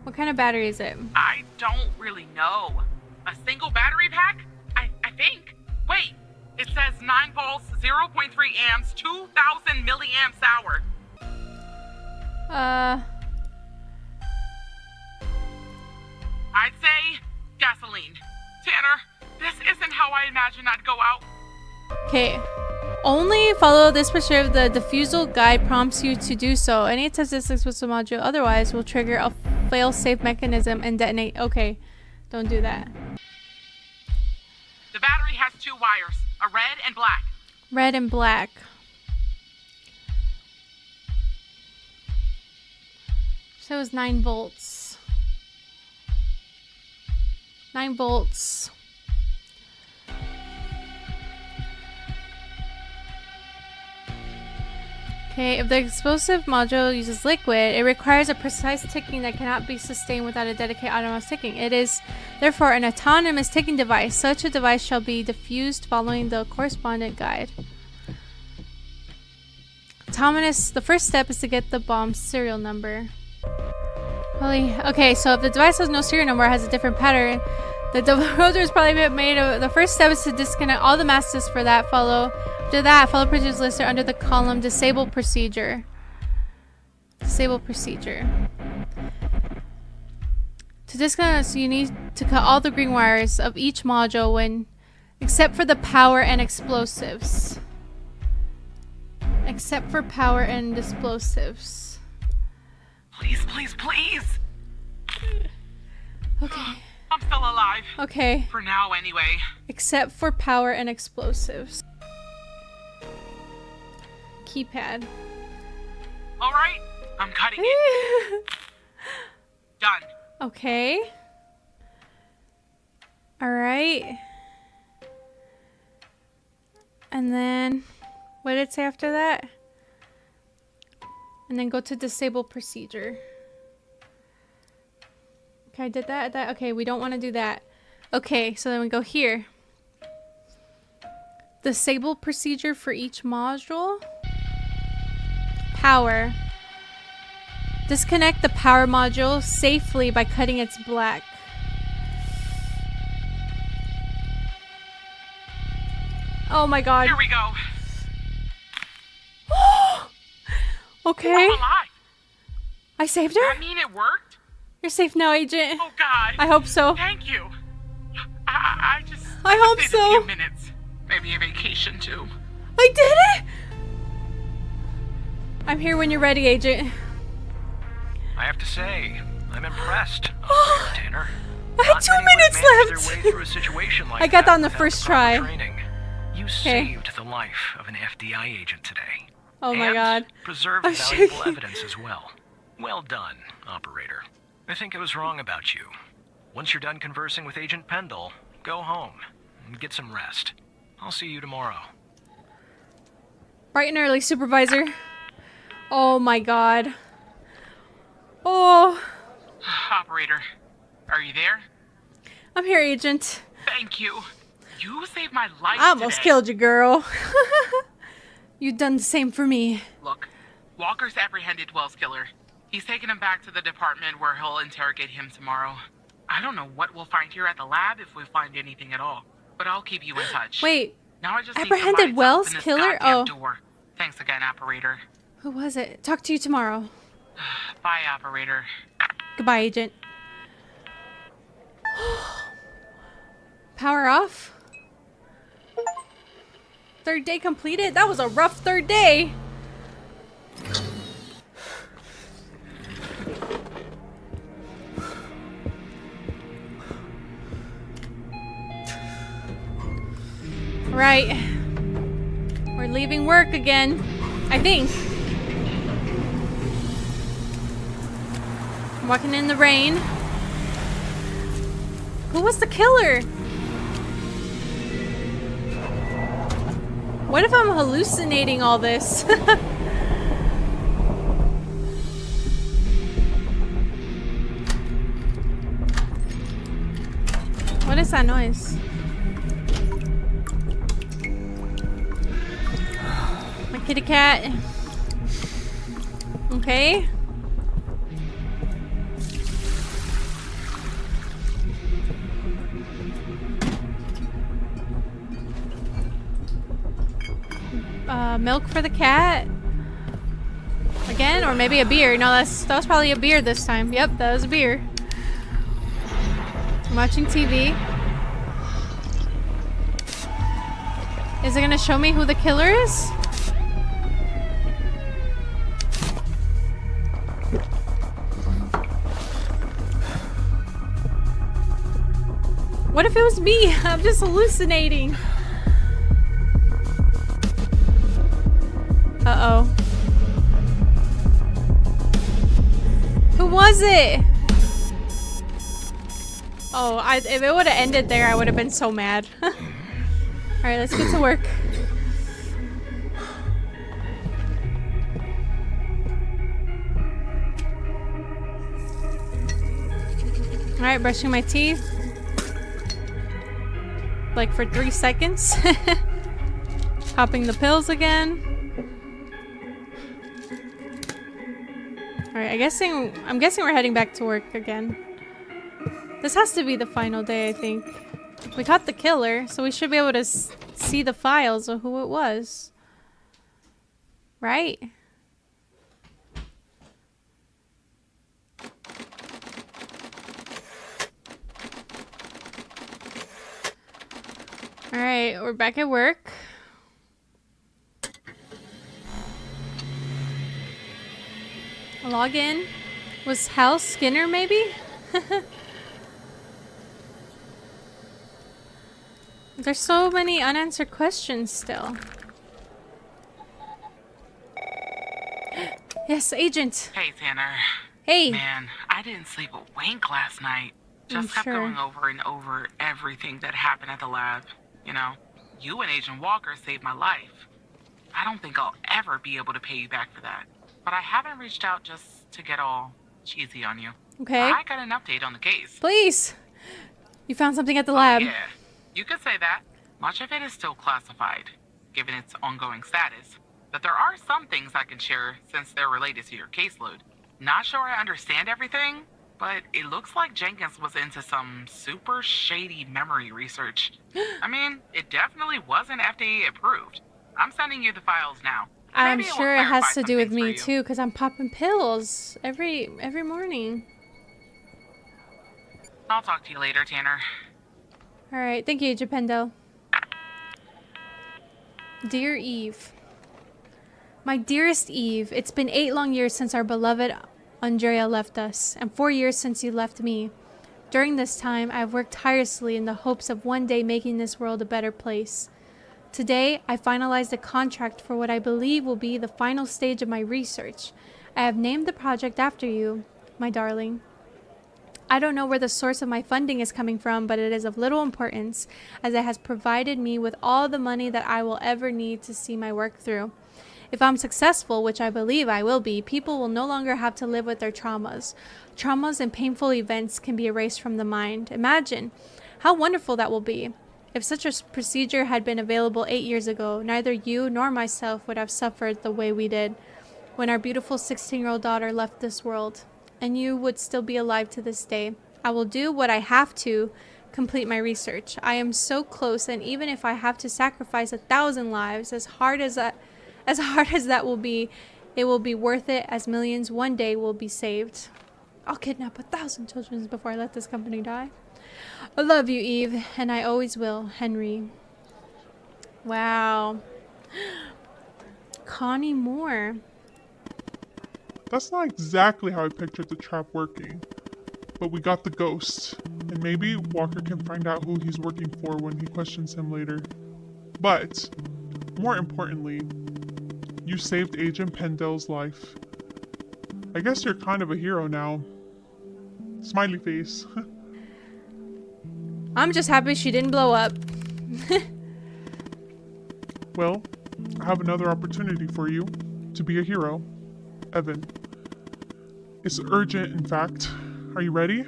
What kind of battery is it? I don't really know. A single battery pack? I think. Wait, it says 9 volts, 0.3 amps, 2,000 milliamps hour. I'd say gasoline. Tanner, this isn't how I imagined I'd go out. Okay. Only follow this picture of the diffusal guide prompts you to do so. Any test this explosive module otherwise will trigger a fail-safe mechanism and detonate. Okay. Don't do that. The battery has 2 wires, a red and black. Red and black. So it was 9 volts. 9 volts. Okay, if the explosive module uses liquid, it requires a precise ticking that cannot be sustained without a dedicated autonomous ticking. It is therefore an autonomous ticking device. Such a device shall be diffused following the correspondent guide. Autonomous, the first step is to get the bomb's serial number. Okay, so if the device has no serial number or has a different pattern, the decoder is probably made of. The first step is to disconnect all the masters for that. After that, follow procedures listed under the column Disable Procedure. Disable Procedure. To disconnect, so you need to cut all the green wires of each module except for the power and explosives. Except for power and explosives. Please, please, please. Okay. I'm still alive. Okay. For now, anyway. Except for power and explosives. Keypad. All right, I'm cutting it. Done. Okay. All right. And then, what did it say after that? And then go to disable procedure. Okay, I did that. Okay, we don't want to do that. Okay, so then we go here. Disable procedure for each module. Power. Disconnect the power module safely by cutting its black. Oh my god. Here we go. Okay. I'm alive. I saved her? I mean, it worked. You're safe now, Agent. Oh god. I hope so. Thank you. I I hope just so. needed a few minutes. Maybe a vacation too. I did it! I'm here when you're ready, Agent. I have to say, I'm impressed, Operator Tanner. I had 2 minutes left! Their way through a situation like I got that on the without first proper try. Training. You saved the life of an FBI agent today. Oh my and god. Preserved I'm valuable shaking. evidence as well. Well done, Operator. I think I was wrong about you. Once you're done conversing with Agent Pendle, go home and get some rest. I'll see you tomorrow. Bright and early, Supervisor. Oh my god. Oh. Operator, are you there? I'm here, Agent. Thank you. You saved my life I almost today. killed you, girl. You done the same for me. Look, Walker's apprehended Wells' killer. He's taken him back to the department where he'll interrogate him tomorrow. I don't know what we'll find here at the lab if we find anything at all, but I'll keep you in touch. Wait. Now I just Apprehended need somebody to Wells' open this killer? goddamn Oh. door. Thanks again, Operator. Who was it? Talk to you tomorrow. Bye, Operator. Goodbye, Agent. Power off. 3rd day completed? That was a rough 3rd day. Right. We're leaving work again. I think. I'm walking in the rain. Who was the killer? What if I'm hallucinating all this? What is that noise? My kitty cat. Okay. Milk for the cat. Again, or maybe a beer. No, that was probably a beer this time. Yep, that was a beer. I'm watching TV. Is it gonna show me who the killer is? What if it was me? I'm just hallucinating. Uh-oh. Who was it? Oh, if it would have ended there, I would have been so mad. Alright, let's get to work. Alright, brushing my teeth. Like for 3 seconds. Popping the pills again. Alright, I'm guessing we're heading back to work again. This has to be the final day, I think. We caught the killer, so we should be able to see the files of who it was. Right? Alright, we're back at work. Log in. Was Hal Skinner maybe? There's so many unanswered questions still. Yes, agent. Hey, Tanner. Hey. Man, I didn't sleep a wink last night. Just kept going over and over everything that happened at the lab. You know, you and Agent Walker saved my life. I don't think I'll ever be able to pay you back for that. But I haven't reached out just to get all cheesy on you. Okay. I got an update on the case. Please. You found something at the lab. Yeah, you could say that. Much of it is still classified, given its ongoing status. But there are some things I can share since they're related to your caseload. Not sure I understand everything, but it looks like Jenkins was into some super shady memory research. I mean, it definitely wasn't FDA approved. I'm sending you the files now. I'm Maybe it will sure it has clarify to some do with things for me you. too, because I'm popping pills every morning. I'll talk to you later, Tanner. Alright, thank you, Japendo. Dear Eve. My dearest Eve, it's been 8 long years since our beloved Andrea left us, and 4 years since you left me. During this time, I have worked tirelessly in the hopes of one day making this world a better place. Today, I finalized a contract for what I believe will be the final stage of my research. I have named the project after you, my darling. I don't know where the source of my funding is coming from, but it is of little importance, as it has provided me with all the money that I will ever need to see my work through. If I'm successful, which I believe I will be, people will no longer have to live with their traumas. Traumas and painful events can be erased from the mind. Imagine how wonderful that will be. If such a procedure had been available 8 years ago, neither you nor myself would have suffered the way we did when our beautiful 16-year-old daughter left this world. And you would still be alive to this day. I will do what I have to complete my research. I am so close, and even if I have to sacrifice 1,000 lives, as hard as that will be, it will be worth it, as millions one day will be saved. I'll kidnap 1,000 children before I let this company die. I love you, Eve, and I always will, Henry. Wow. Connie Moore. That's not exactly how I pictured the trap working. But we got the ghost, and maybe Walker can find out who he's working for when he questions him later. But, more importantly, you saved Agent Pendle's life. I guess you're kind of a hero now. Smiley face. I'm just happy she didn't blow up. Well, I have another opportunity for you to be a hero. Evan. It's urgent, in fact. Are you ready?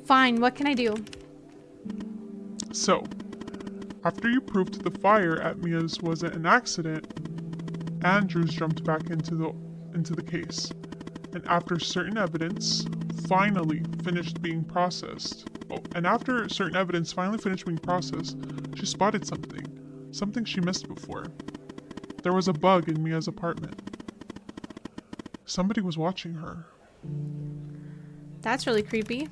Fine, what can I do? So, after you proved the fire at Mia's wasn't an accident, Andrews jumped back into the into the case, and after certain evidence finally finished being processed, she spotted something she missed before. There was a bug in Mia's apartment. Somebody was watching her. That's really creepy.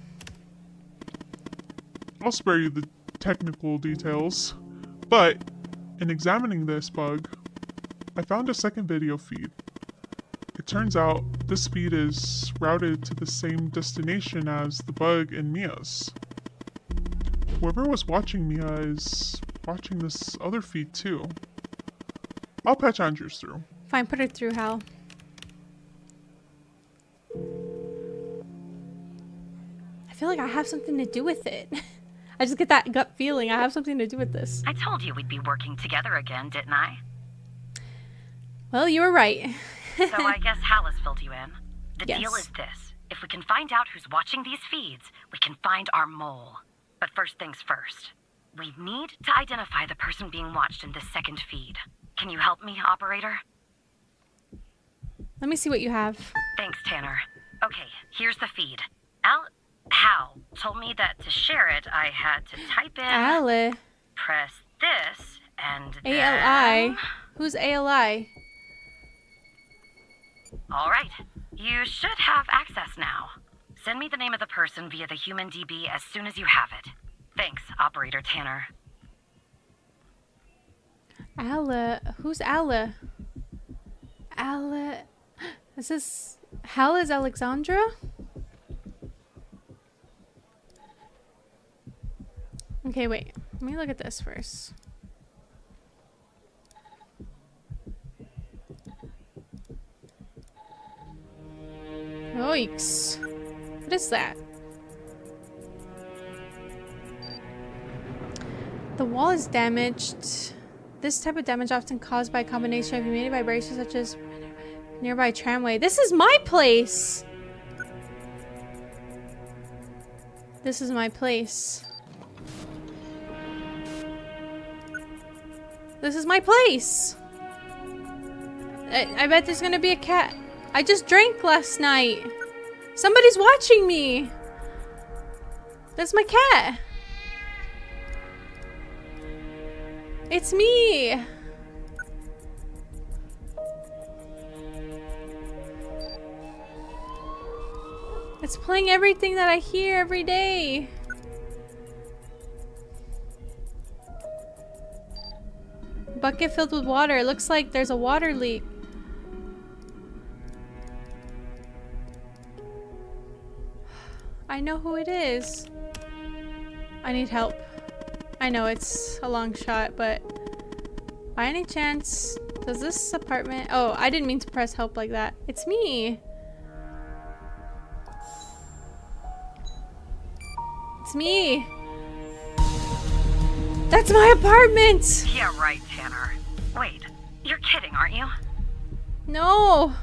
I'll spare you the technical details, but in examining this bug, I found a second video feed. It turns out this feed is routed to the same destination as the bug in Mia's. Whoever was watching Mia is watching this other feed too. I'll patch Andrews through. Fine, put her through, Hal. I feel like I have something to do with it. I just get that gut feeling I have something to do with this. I told you we'd be working together again, didn't I? Well, you were right. So I guess Hal has filled you in. The Yes. deal is this. If we can find out who's watching these feeds, we can find our mole. But first things first. We need to identify the person being watched in this second feed. Can you help me, operator? Let me see what you have. Thanks, Tanner. Okay, here's the feed. Hal told me that to share it, I had to type in... Ali. Press this, and then... ALI? Who's ALI? All right. You should have access now. Send me the name of the person via the human DB as soon as you have it. Thanks, Operator Tanner. Ali. Who's Ali? Ali. Is this... Hal is Alexandra? Okay, wait. Let me look at this first. Yikes. What is that? The wall is damaged. This type of damage often caused by a combination of immediate vibrations such as nearby tramway. This is my place! This is my place. This is my place! I bet there's gonna be a cat. I just drank last night. Somebody's watching me. That's my cat. It's me. It's playing everything that I hear every day. Bucket filled with water. It looks like there's a water leak. I know who it is. I need help. I know it's a long shot, but by any chance, does this apartment... Oh, I didn't mean to press help like that. It's me. It's me. That's my apartment! Yeah, right, Tanner. Wait, you're kidding, aren't you? No.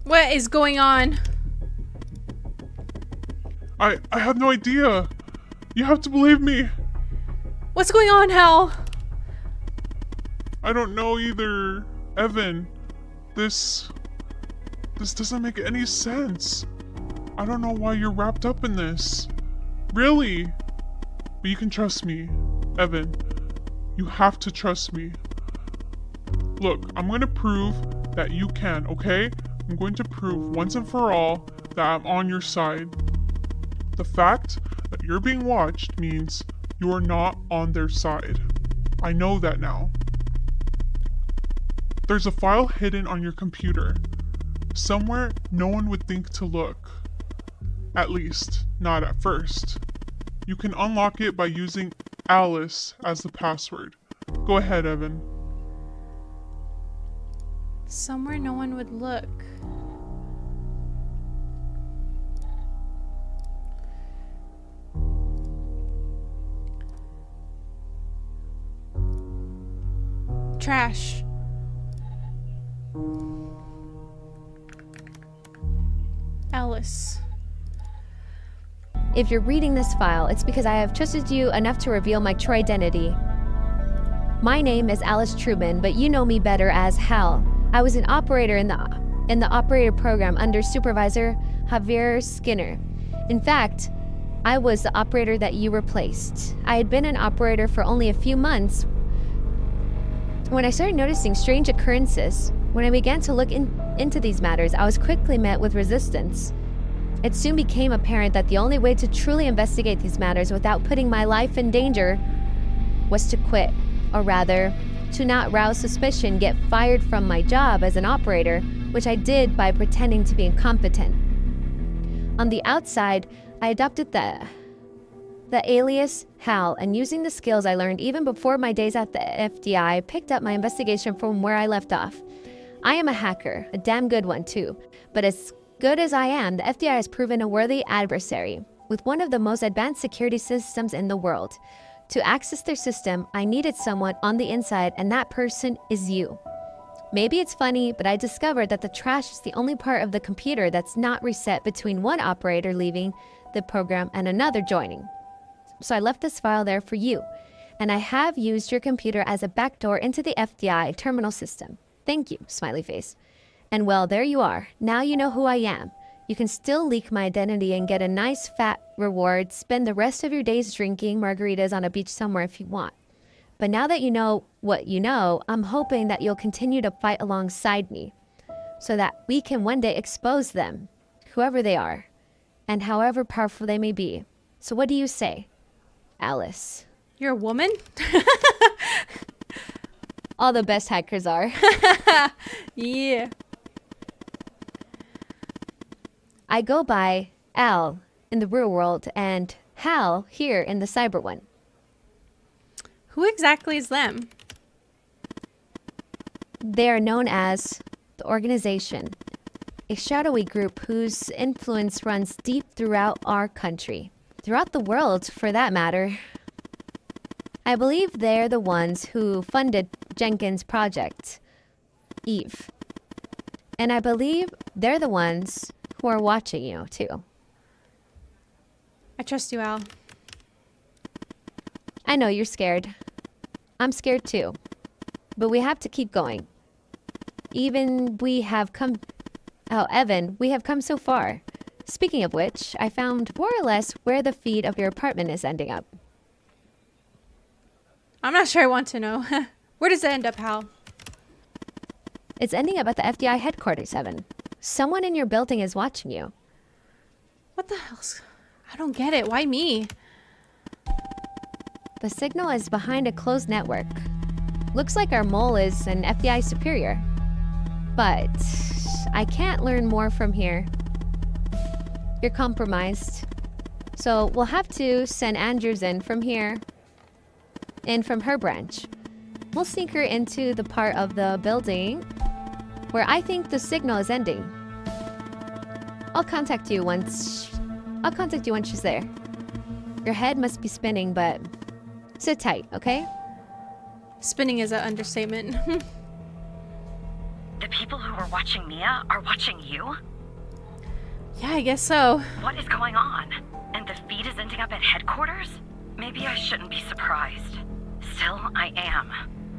What is going on? I have no idea. You have to believe me. What's going on, Hal? I don't know either, Evan. This doesn't make any sense. I don't know why you're wrapped up in this. Really? But you can trust me, Evan. You have to trust me. Look, I'm going to prove that you can, okay? I'm going to prove once and for all that I'm on your side. The fact that you're being watched means you're not on their side. I know that now. There's a file hidden on your computer. Somewhere no one would think to look. At least, not at first. You can unlock it by using Alice as the password. Go ahead, Evan. Somewhere no one would look. Trash. Alice. If you're reading this file, it's because I have trusted you enough to reveal my true identity. My name is Alice Truman, but you know me better as Hal. I was an operator in the operator program under Supervisor Javier Skinner. In fact, I was the operator that you replaced. I had been an operator for only a few months when I started noticing strange occurrences. When I began to look into these matters, I was quickly met with resistance. It soon became apparent that the only way to truly investigate these matters without putting my life in danger was to quit, or rather, to not rouse suspicion, get fired from my job as an operator, which I did by pretending to be incompetent. On the outside, I adopted the alias Hal, and using the skills I learned even before my days at the FBI, picked up my investigation from where I left off. I am a hacker, a damn good one too, but as good as I am, the FBI has proven a worthy adversary, with one of the most advanced security systems in the world. To access their system, I needed someone on the inside, and that person is you. Maybe it's funny, but I discovered that the trash is the only part of the computer that's not reset between one operator leaving the program and another joining. So I left this file there for you, and I have used your computer as a backdoor into the FBI terminal system. Thank you, smiley face. And well, there you are. Now you know who I am. You can still leak my identity and get a nice fat reward, spend the rest of your days drinking margaritas on a beach somewhere if you want. But now that you know what you know, I'm hoping that you'll continue to fight alongside me so that we can one day expose them, whoever they are, and however powerful they may be. So what do you say, Alice? You're a woman? All the best hackers are. Yeah. I go by Al in the real world and Hal here in the cyber one. Who exactly is them? They are known as the Organization, a shadowy group whose influence runs deep throughout our country. Throughout the world, for that matter. I believe they're the ones who funded Jenkins' project, Eve. And I believe they're the ones who are watching you, too. I trust you, Al. I know you're scared. I'm scared, too. But we have to keep going. Evan, we have come so far. Speaking of which, I found more or less where the feed of your apartment is ending up. I'm not sure I want to know. Where does it end up, Hal? It's ending up at the FBI headquarters, Evan. Someone in your building is watching you. What the hell? I don't get it. Why me? The signal is behind a closed network. Looks like our mole is an FBI superior. But I can't learn more from here. You're compromised. So we'll have to send Andrews in from here. In from her branch. We'll sneak her into the part of the building where I think the signal is ending. I'll contact you once she's there. Your head must be spinning, but sit tight, okay? Spinning is an understatement. The people who are watching Mia are watching you? Yeah, I guess so. What is going on? And the feed is ending up at headquarters? Maybe I shouldn't be surprised. Still, I am.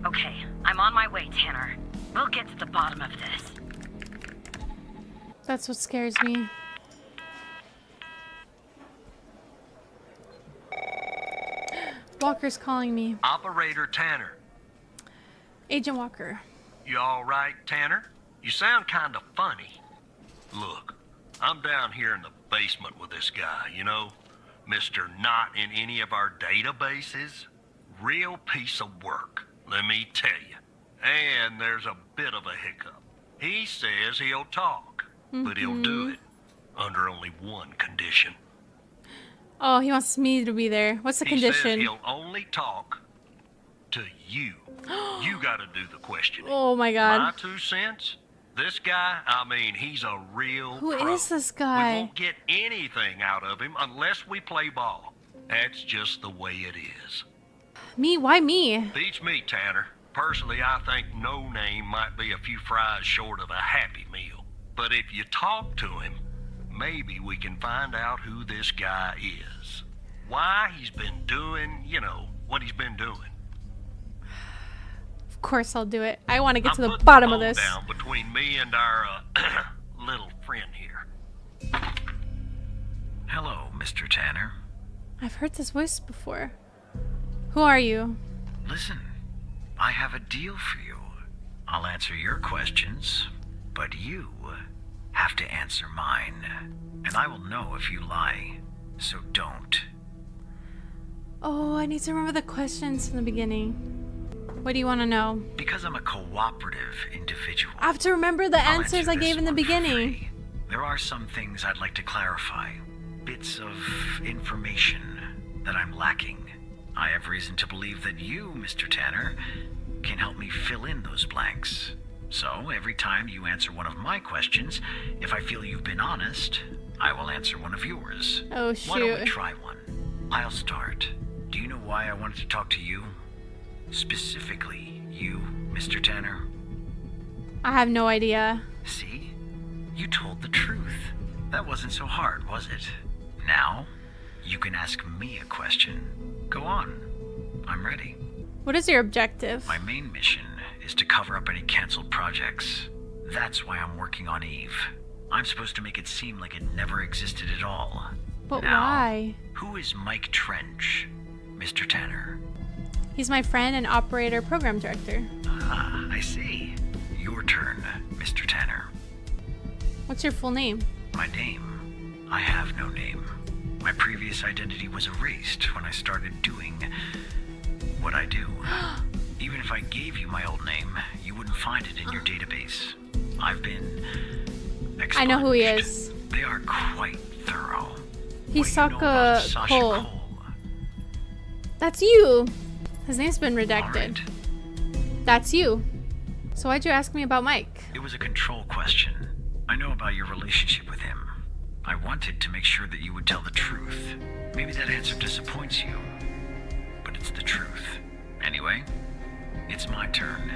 Okay, I'm on my way, Tanner. We'll get to the bottom of this. That's what scares me. Walker's calling me. Operator Tanner. Agent Walker. You all right, Tanner? You sound kind of funny. Look, I'm down here in the basement with this guy, you know? Mr. Not in any of our databases. Real piece of work, let me tell you. And there's a bit of a hiccup. He says he'll talk, but he'll do it under only one condition. Oh, he wants me to be there. What's the condition? He says he'll only talk to you. You gotta do the questioning. Oh my god. My 2 cents? This guy, I mean, he's a real Who pro. is this guy? We won't get anything out of him unless we play ball. That's just the way it is. Me? Why me? Beats me, Tanner. Personally, I think No Name might be a few fries short of a Happy Meal. But if you talk to him, maybe we can find out who this guy is. Why he's been doing, you know, what he's been doing. Of Of course I'll do it. I want to get to I'm the putting bottom of phone this. down between me and our little friend here. Hello, Mr. Tanner. I've heard this voice before. Who are you? Listen, I have a deal for you. I'll answer your questions, but you have to answer mine. And I will know if you lie, so don't. Oh, I need to remember the questions from the beginning. What do you want to know? Because I'm a cooperative individual, I have to remember the I'll answers answer I gave this in the one for beginning. free. There are some things I'd like to clarify. Bits of information that I'm lacking. I have reason to believe that you, Mr. Tanner, can help me fill in those blanks. So, every time you answer one of my questions, if I feel you've been honest, I will answer one of yours. Oh, Why don't we shoot. try one? I'll start. Do you know why I wanted to talk to you? Specifically, you, Mr. Tanner? I have no idea. See? You told the truth. That wasn't so hard, was it? Now, you can ask me a question. Go on. I'm ready. What is your objective? My main mission is to cover up any canceled projects. That's why I'm working on Eve. I'm supposed to make it seem like it never existed at all. But Now, why? Who is Mike Trench, Mr. Tanner? He's my friend and operator program director. Ah, I see. Your turn, Mr. Tanner. What's your full name? My name? I have no name. My previous identity was erased when I started doing what I do. Even if I gave you my old name, you wouldn't find it in your database. I've been expunged. I know who he is. They are quite thorough. Hisaka Cole. That's you. His name's been redacted. That's you. So why'd you ask me about Mike? It was a control question. I know about your relationship with him. I wanted to make sure that you would tell the truth. Maybe that answer disappoints you, but it's the truth. Anyway, it's my turn.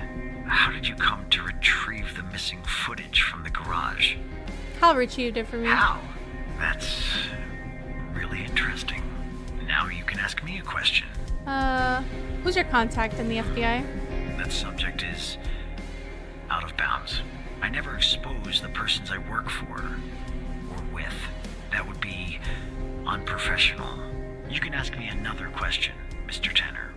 How did you come to retrieve the missing footage from the garage? How retrieved it for me? How? That's really interesting. Now you can ask me a question. Who's your contact in the FBI? That subject is out of bounds. I never expose the persons I work for or with. That would be unprofessional. You can ask me another question, Mr. Tanner.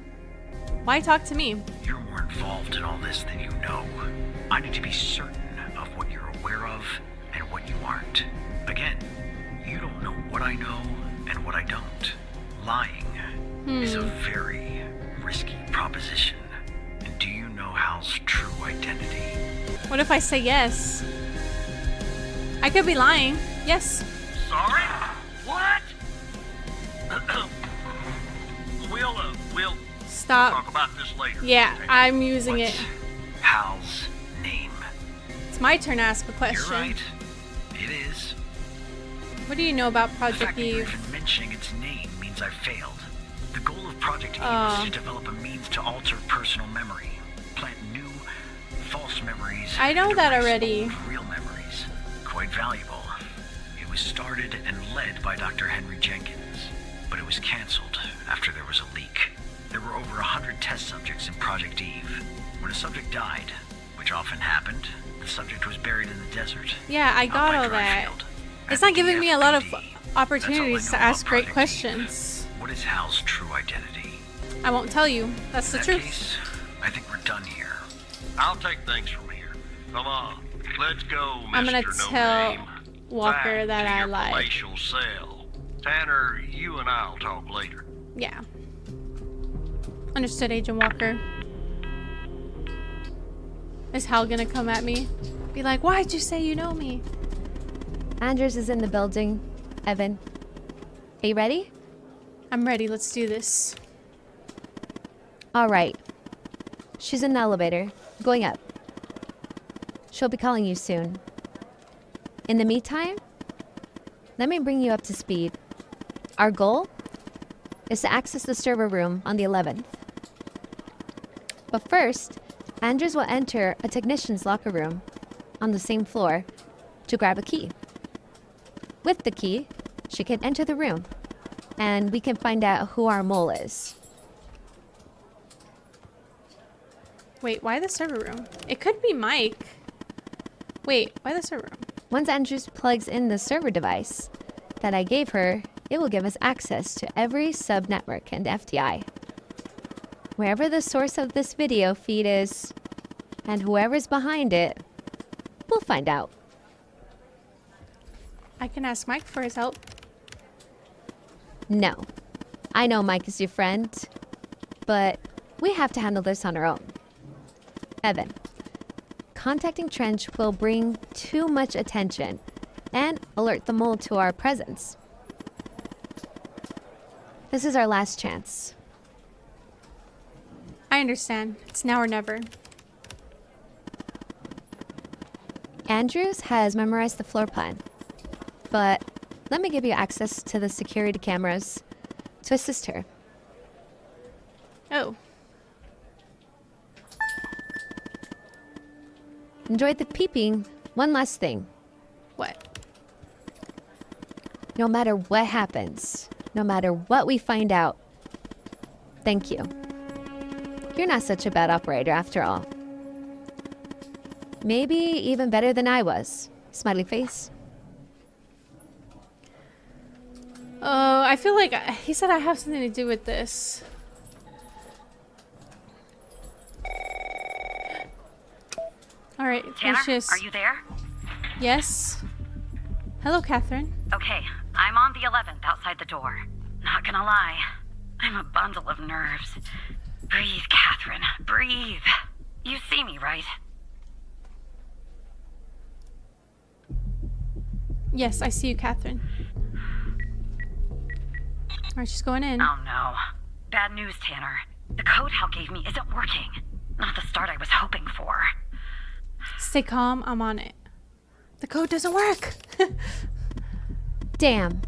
Why talk to me? You're more involved in all this than you know. I need to be certain of what you're aware of and what you aren't. Again, you don't know what I know and what I don't. Lying is a very risky proposition. And do you know Hal's true identity? What if I say yes? I could be lying. Yes. Sorry? What? We'll Stop. talk about this later. Yeah, I'm using it. Hal's name. It's my turn to ask a question. You're right. It is. What do you know about The Project fact that you're Eve? even mentioning its name means I've failed. The goal of Project Eve is to develop a means to alter personal memory, plant new, false memories. I know and that erase already. old, real memories. Quite valuable. It was started and led by Dr. Henry Jenkins, but it was canceled after there was a leak. There were over 100 test subjects in Project Eve. When a subject died, which often happened, the subject was buried in the desert. Yeah, I out got by all that. Dryfield. It's At not giving me a lot of DFPD. opportunities to That's all I know ask about great Project Eve. questions. What is Hal's true identity? I won't tell you. That's the In that truth. case, I think we're done here. I'll take things from here. Come on, let's go, Mr. I'm gonna No tell Name. Walker Back that to I your lied. palatial cell. Tanner, you and I'll talk later. Yeah. Understood, Agent Walker. Is Hal gonna come at me? Be like, why'd you say you know me? Andrews is in the building. Evan. Are you ready? I'm ready. Let's do this. All right. She's in the elevator. Going up. She'll be calling you soon. In the meantime, let me bring you up to speed. Our goal is to access the server room on the 11th. But first, Andrews will enter a technician's locker room on the same floor to grab a key. With the key, she can enter the room, and we can find out who our mole is. Wait, why the server room? It could be Mike. Wait, why the server room? Once Andrews plugs in the server device that I gave her, it will give us access to every sub-network and FTI. Wherever the source of this video feed is, and whoever's behind it, we'll find out. I can ask Mike for his help. No. I know Mike is your friend, but we have to handle this on our own. Evan, contacting Trench will bring too much attention and alert the mole to our presence. This is our last chance. I understand. It's now or never. Andrews has memorized the floor plan, but let me give you access to the security cameras to assist her. Oh. Enjoyed the peeping. One last thing. What? No matter what happens, no matter what we find out, thank you. You're not such a bad operator after all. Maybe even better than I was. Smiley face. Oh, I feel like he said I have something to do with this. All right, Tanner, Lucius. are you there? Yes. Hello, Catherine. Okay, I'm on the 11th outside the door. Not gonna lie, I'm a bundle of nerves. Breathe, Catherine, breathe. You see me, right? Yes, I see you, Catherine. All right, she's going in. Oh no. Bad news, Tanner. The code Hal gave me isn't working. Not the start I was hoping for. Stay calm, I'm on it. The code doesn't work. Damn.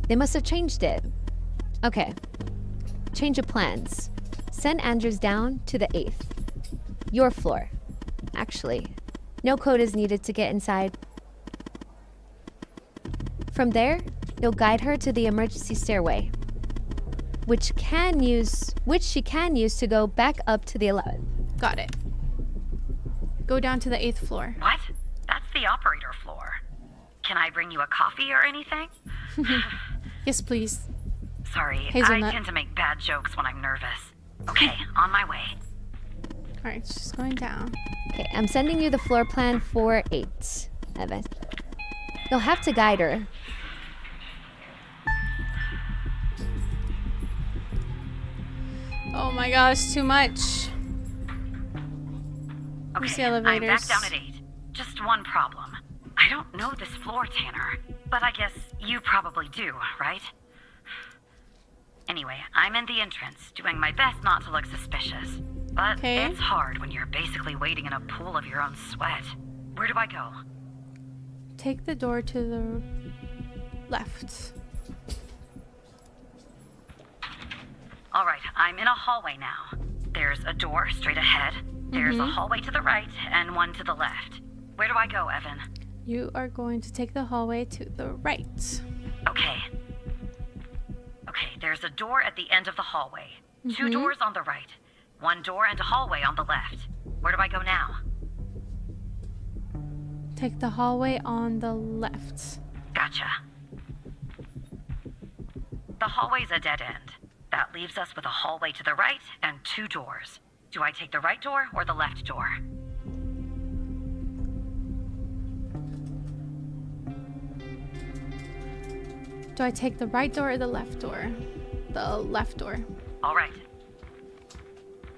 They must have changed it. Okay. Change of plans. Send Andrews down to the 8th. Your floor. Actually, no code is needed to get inside. From there, you'll guide her to the emergency stairway, which she can use to go back up to the 11th. Got it. Go down to the 8th floor. What? That's the operator floor. Can I bring you a coffee or anything? Yes, please. Sorry, Hazelnut. I tend to make bad jokes when I'm nervous. Okay, on my way. All right, she's going down. Okay, I'm sending you the floor plan for 8, Evan. You'll have to guide her. Oh my gosh, too much. Where's the Okay, I'm elevators? back down at 8. Just one problem. I don't know this floor, Tanner. But I guess you probably do, right? Anyway, I'm in the entrance, doing my best not to look suspicious. But Okay. it's hard when you're basically waiting in a pool of your own sweat. Where do I go? Take the door to the left. All right, I'm in a hallway now. There's a door straight ahead. There's a hallway to the right and one to the left. Where do I go, Evan? You are going to take the hallway to the right. Okay. Okay, there's a door at the end of the hallway. 2 doors on the right. 1 door and a hallway on the left. Where do I go now? Take the hallway on the left. Gotcha. The hallway's a dead end. That leaves us with a hallway to the right and 2 doors. Do I take the right door or the left door? Do I take the right door or the left door? The left door. All right.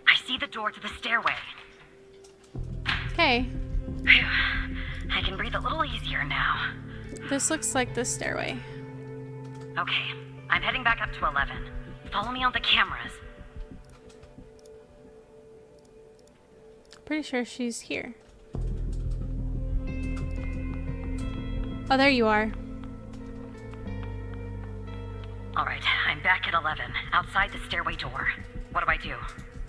I see the door to the stairway. Okay. Phew. I can breathe a little easier now. This looks like the stairway. Okay, I'm heading back up to 11. Follow me on the cameras. Pretty sure she's here. Oh, there you are. All right, I'm back at 11, outside the stairway door. What do I do?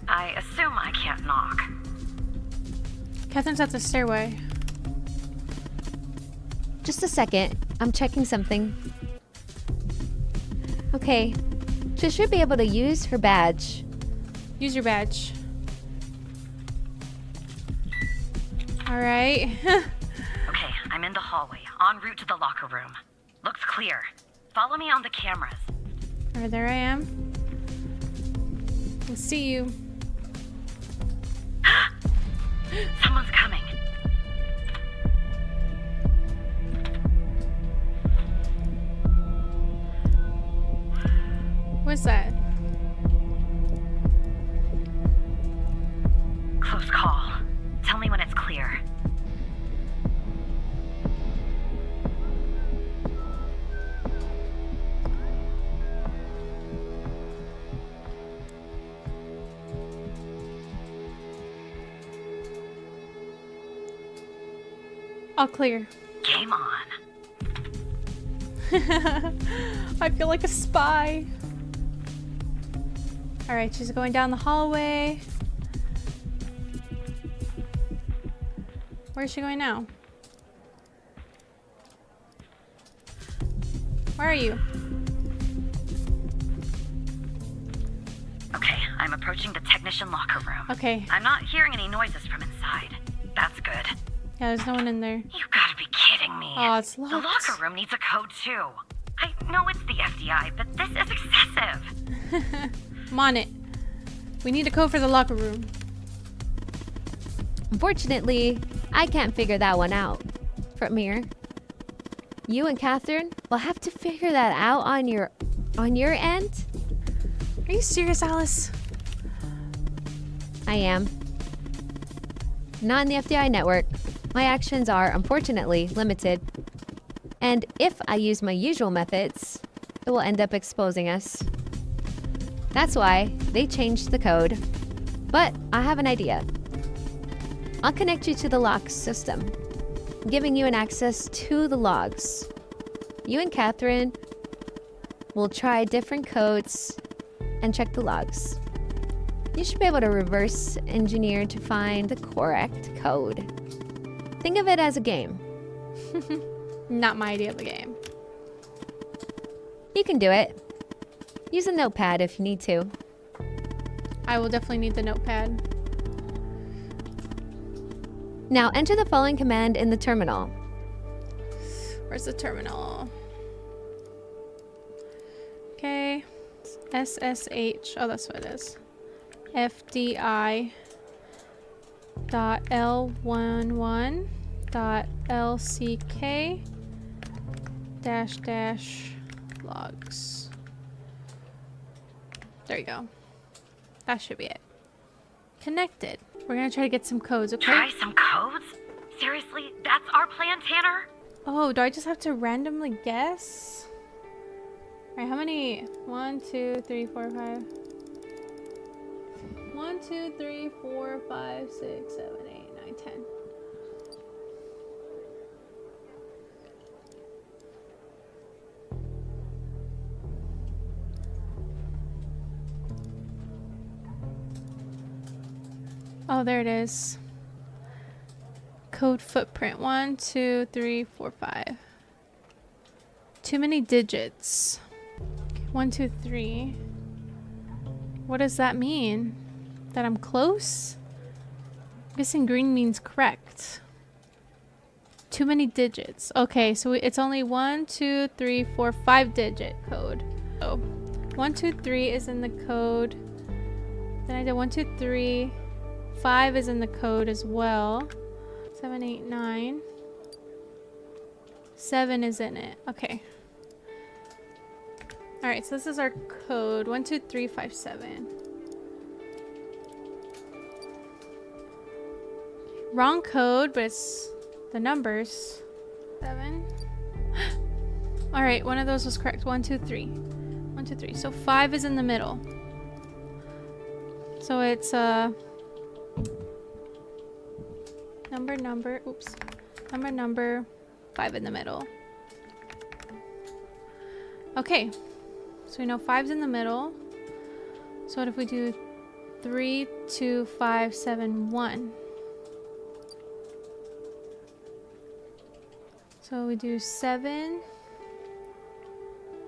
I assume I can't knock. Catherine's at the stairway. Just a second. I'm checking something. Okay. She should be able to use her badge. Use your badge. All right. Okay, I'm in the hallway, en route to the locker room. Looks clear. Follow me on the cameras. All right, there I am. We'll see you. Someone's coming. What's that? Close call. Tell me when it's clear. All clear. Game on. I feel like a spy. All right, she's going down the hallway. Where's she going now? Where are you? Okay, I'm approaching the technician locker room. Okay. I'm not hearing any noises from inside. That's good. Yeah, there's no one in there. You gotta be kidding me. Oh, it's locked. The locker room needs a code too. I know it's the FBI, but this is excessive. I'm on it. We need a code for the locker room. Unfortunately, I can't figure that one out. From here. You and Catherine will have to figure that out on your end. Are you serious, Alice? I am. Not in the FBI network. My actions are, unfortunately, limited. And if I use my usual methods, it will end up exposing us. That's why they changed the code. But I have an idea. I'll connect you to the lock system, giving you an access to the logs. You and Catherine will try different codes and check the logs. You should be able to reverse engineer to find the correct code. Think of it as a game. Not my idea of a game. You can do it. Use a notepad if you need to. I will definitely need the notepad. Now enter the following command in the terminal. Where's the terminal? Okay. SSH. Oh, that's what it is. FDI .L11 .LCK --logs. There you go. That should be it. Connected. We're gonna try to get some codes, okay? Try some codes? Seriously? That's our plan, Tanner? Oh, do I just have to randomly guess? Alright, how many? 1, 2, 3, 4, 5. 1, 2, 3, 4, 5, 6, 7, 8, 9, 10. Oh, there it is. Code footprint. 1, 2, 3, 4, 5. Too many digits. 1, 2, 3. What does that mean? That I'm close? I'm guessing green means correct. Too many digits. Okay, so it's only 1, 2, 3, 4, 5 digit code. Oh, 1, 2, 3 is in the code. Then I did 1, 2, 3. 5 is in the code as well. 7, 8, 9. 7 is in it. Okay. Alright, so this is our code. 1, 2, 3, 5, 7. Wrong code, but it's the numbers. 7. Alright, one of those was correct. 1, 2, 3. 1, 2, 3. So 5 is in the middle. So it's number 5 in the middle. Okay, so we know 5's in the middle. So what if we do 3, 2, 5, 7, 1? So we do 7,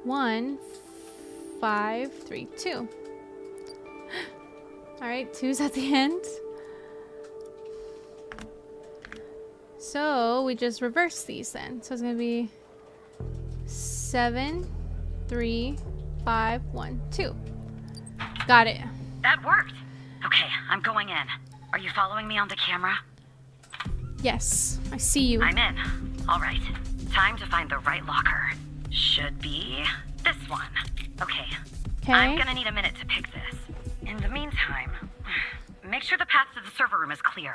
1, 5, 3, 2. All right, 2's at the end. So we just reverse these then. So it's gonna be 7, 3, 5, 1, 2. Got it. That worked. Okay, I'm going in. Are you following me onto camera? Yes, I see you. I'm in. All right. Time to find the right locker. Should be this one. Okay. I'm gonna need a minute to pick this. In the meantime, make sure the path to the server room is clear.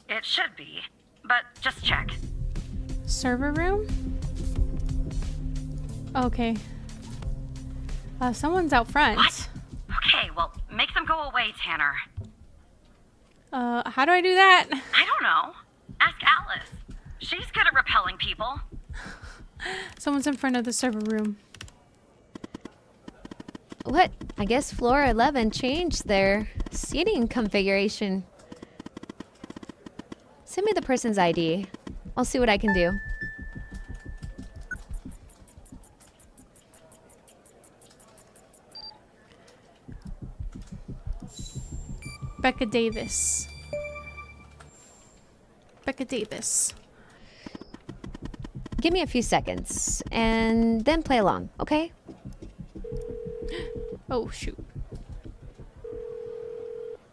It should be, but just check. Server room? Okay. Someone's out front. What? Okay, well, make them go away, Tanner. How do I do that? I don't know. Ask Alice. She's good at repelling people. Someone's in front of the server room. What? I guess floor 11 changed their seating configuration. Send me the person's ID. I'll see what I can do. Becca Davis. Becca Davis. Give me a few seconds and then play along, okay? Oh, shoot.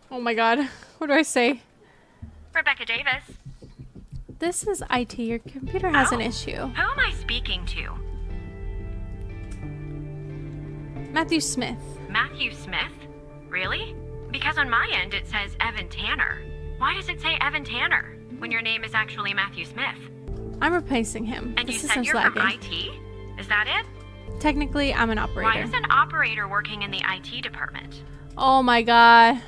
Oh my god. What do I say? Rebecca Davis. This is IT. Your computer has an issue. Who am I speaking to? Matthew Smith. Matthew Smith? Really? Because on my end it says Evan Tanner. Why does it say Evan Tanner when your name is actually Matthew Smith? I'm replacing him. And the you said system's you're lagging. from IT? Is that it? Technically, I'm an operator. Why is an operator working in the IT department? Oh my god.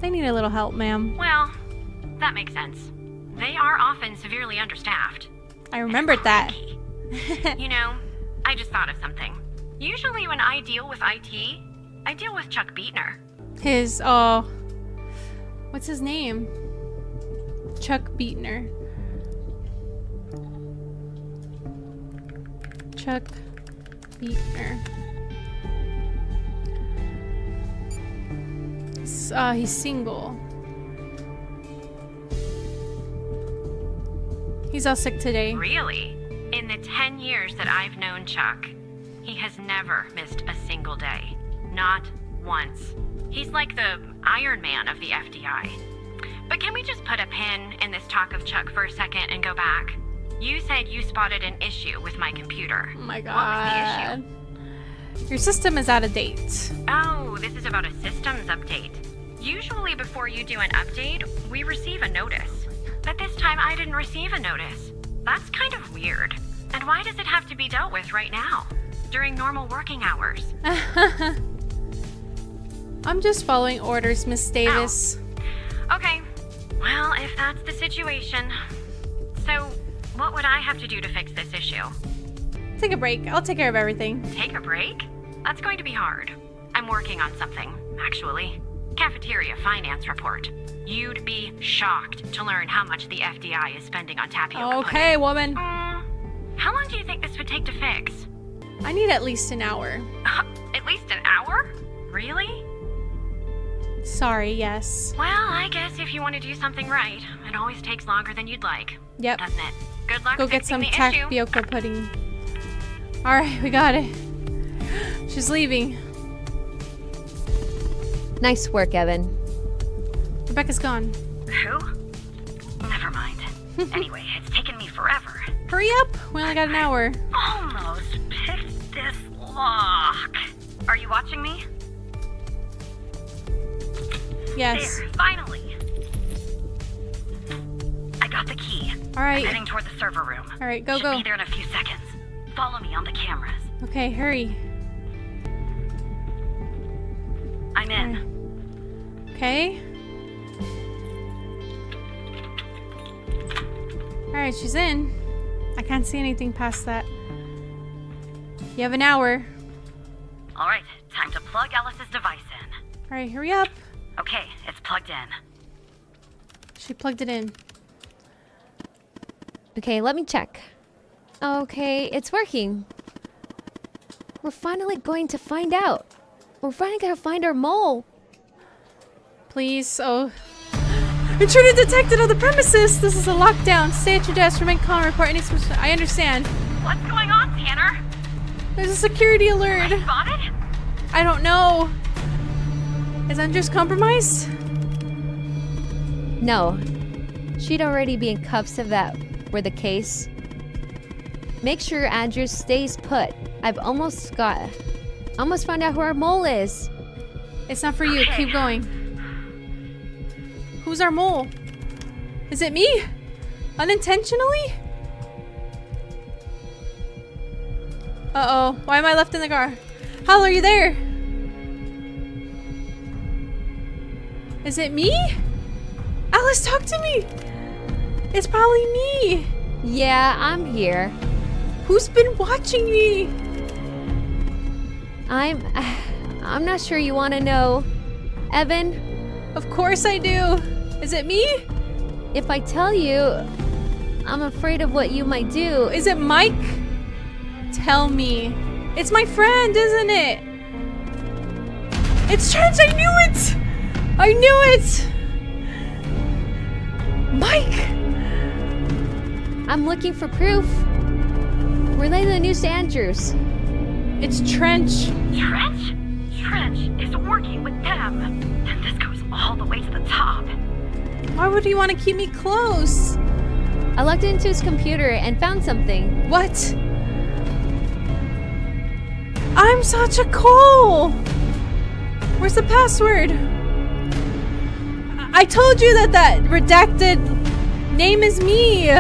They need a little help, ma'am. Well, that makes sense. They are often severely understaffed. I remembered that. You know, I just thought of something. Usually when I deal with IT, I deal with Chuck Beatner. What's his name? Chuck Beatner. Chuck Beatner. He's single. He's all sick today. Really? In the 10 years that I've known Chuck, he has never missed a single day. Not once. He's like the Iron Man of the FDI. But can we just put a pin in this talk of Chuck for a second and go back? You said you spotted an issue with my computer. Oh my god. What was the issue? Your system is out of date. Oh, this is about a systems update. Usually before you do an update, we receive a notice. But this time I didn't receive a notice. That's kind of weird. And why does it have to be dealt with right now? During normal working hours? I'm just following orders, Miss Davis. Oh. Okay. Well, if that's the situation. So, what would I have to do to fix this issue? Take a break. I'll take care of everything. Take a break? That's going to be hard. I'm working on something, actually. Cafeteria finance report. You'd be shocked to learn how much the FDI is spending on tapioca Okay, pudding. woman. How long do you think this would take to fix? I need at least an hour. At least an hour? Really? Sorry, yes. Well, I guess if you want to do something right, it always takes longer than you'd like. Yep. Doesn't it? Good luck Go get fixing some the issue. tapioca pudding. Alright, we got it. She's leaving. Nice work, Evan. Rebecca's gone. Who? Never mind. Anyway, it's taken me forever. Hurry up! We only got an hour. Almost picked this lock. Are you watching me? Yes. There, finally. I got the key. Alright. I'm heading toward the server room. Alright, go, Should go. be there in a few seconds. Follow me on the cameras. Okay, hurry. I'm in. Okay. Alright, she's in. I can't see anything past that. You have an hour. All right, time to plug Alice's device in. Alright, hurry up. Okay, it's plugged in. She plugged it in. Okay, let me check. Okay, it's working. We're finally going to find out. We're finally gonna find our mole. Please, oh. Intruder detected on the premises. This is a lockdown. Stay at your desk. Remain calm. Report any I understand. What's going on, Tanner? There's a security alert. Spotted? I don't know. Is Andrews compromised? No. She'd already be in cuffs if that were the case. Make sure Andrews stays put. I've almost found out who our mole is. It's not for you. Keep going. Who's our mole? Is it me? Unintentionally? Uh-oh. Why am I left in the car? Hal, are you there? Is it me? Alice, talk to me! It's probably me! Yeah, I'm here. Who's been watching me? I'm not sure you want to know. Evan? Of course I do. Is it me? If I tell you, I'm afraid of what you might do. Is it Mike? Tell me. It's my friend, isn't it? It's Trench! I knew it! I knew it! Mike! I'm looking for proof. Relay the news to Andrews. It's Trench. Trench? Trench is working with them. And this goes all the way to the top. Why would he want to keep me close? I logged into his computer and found something. What? I'm Sasha Cole! Where's the password? I told you that redacted name is me!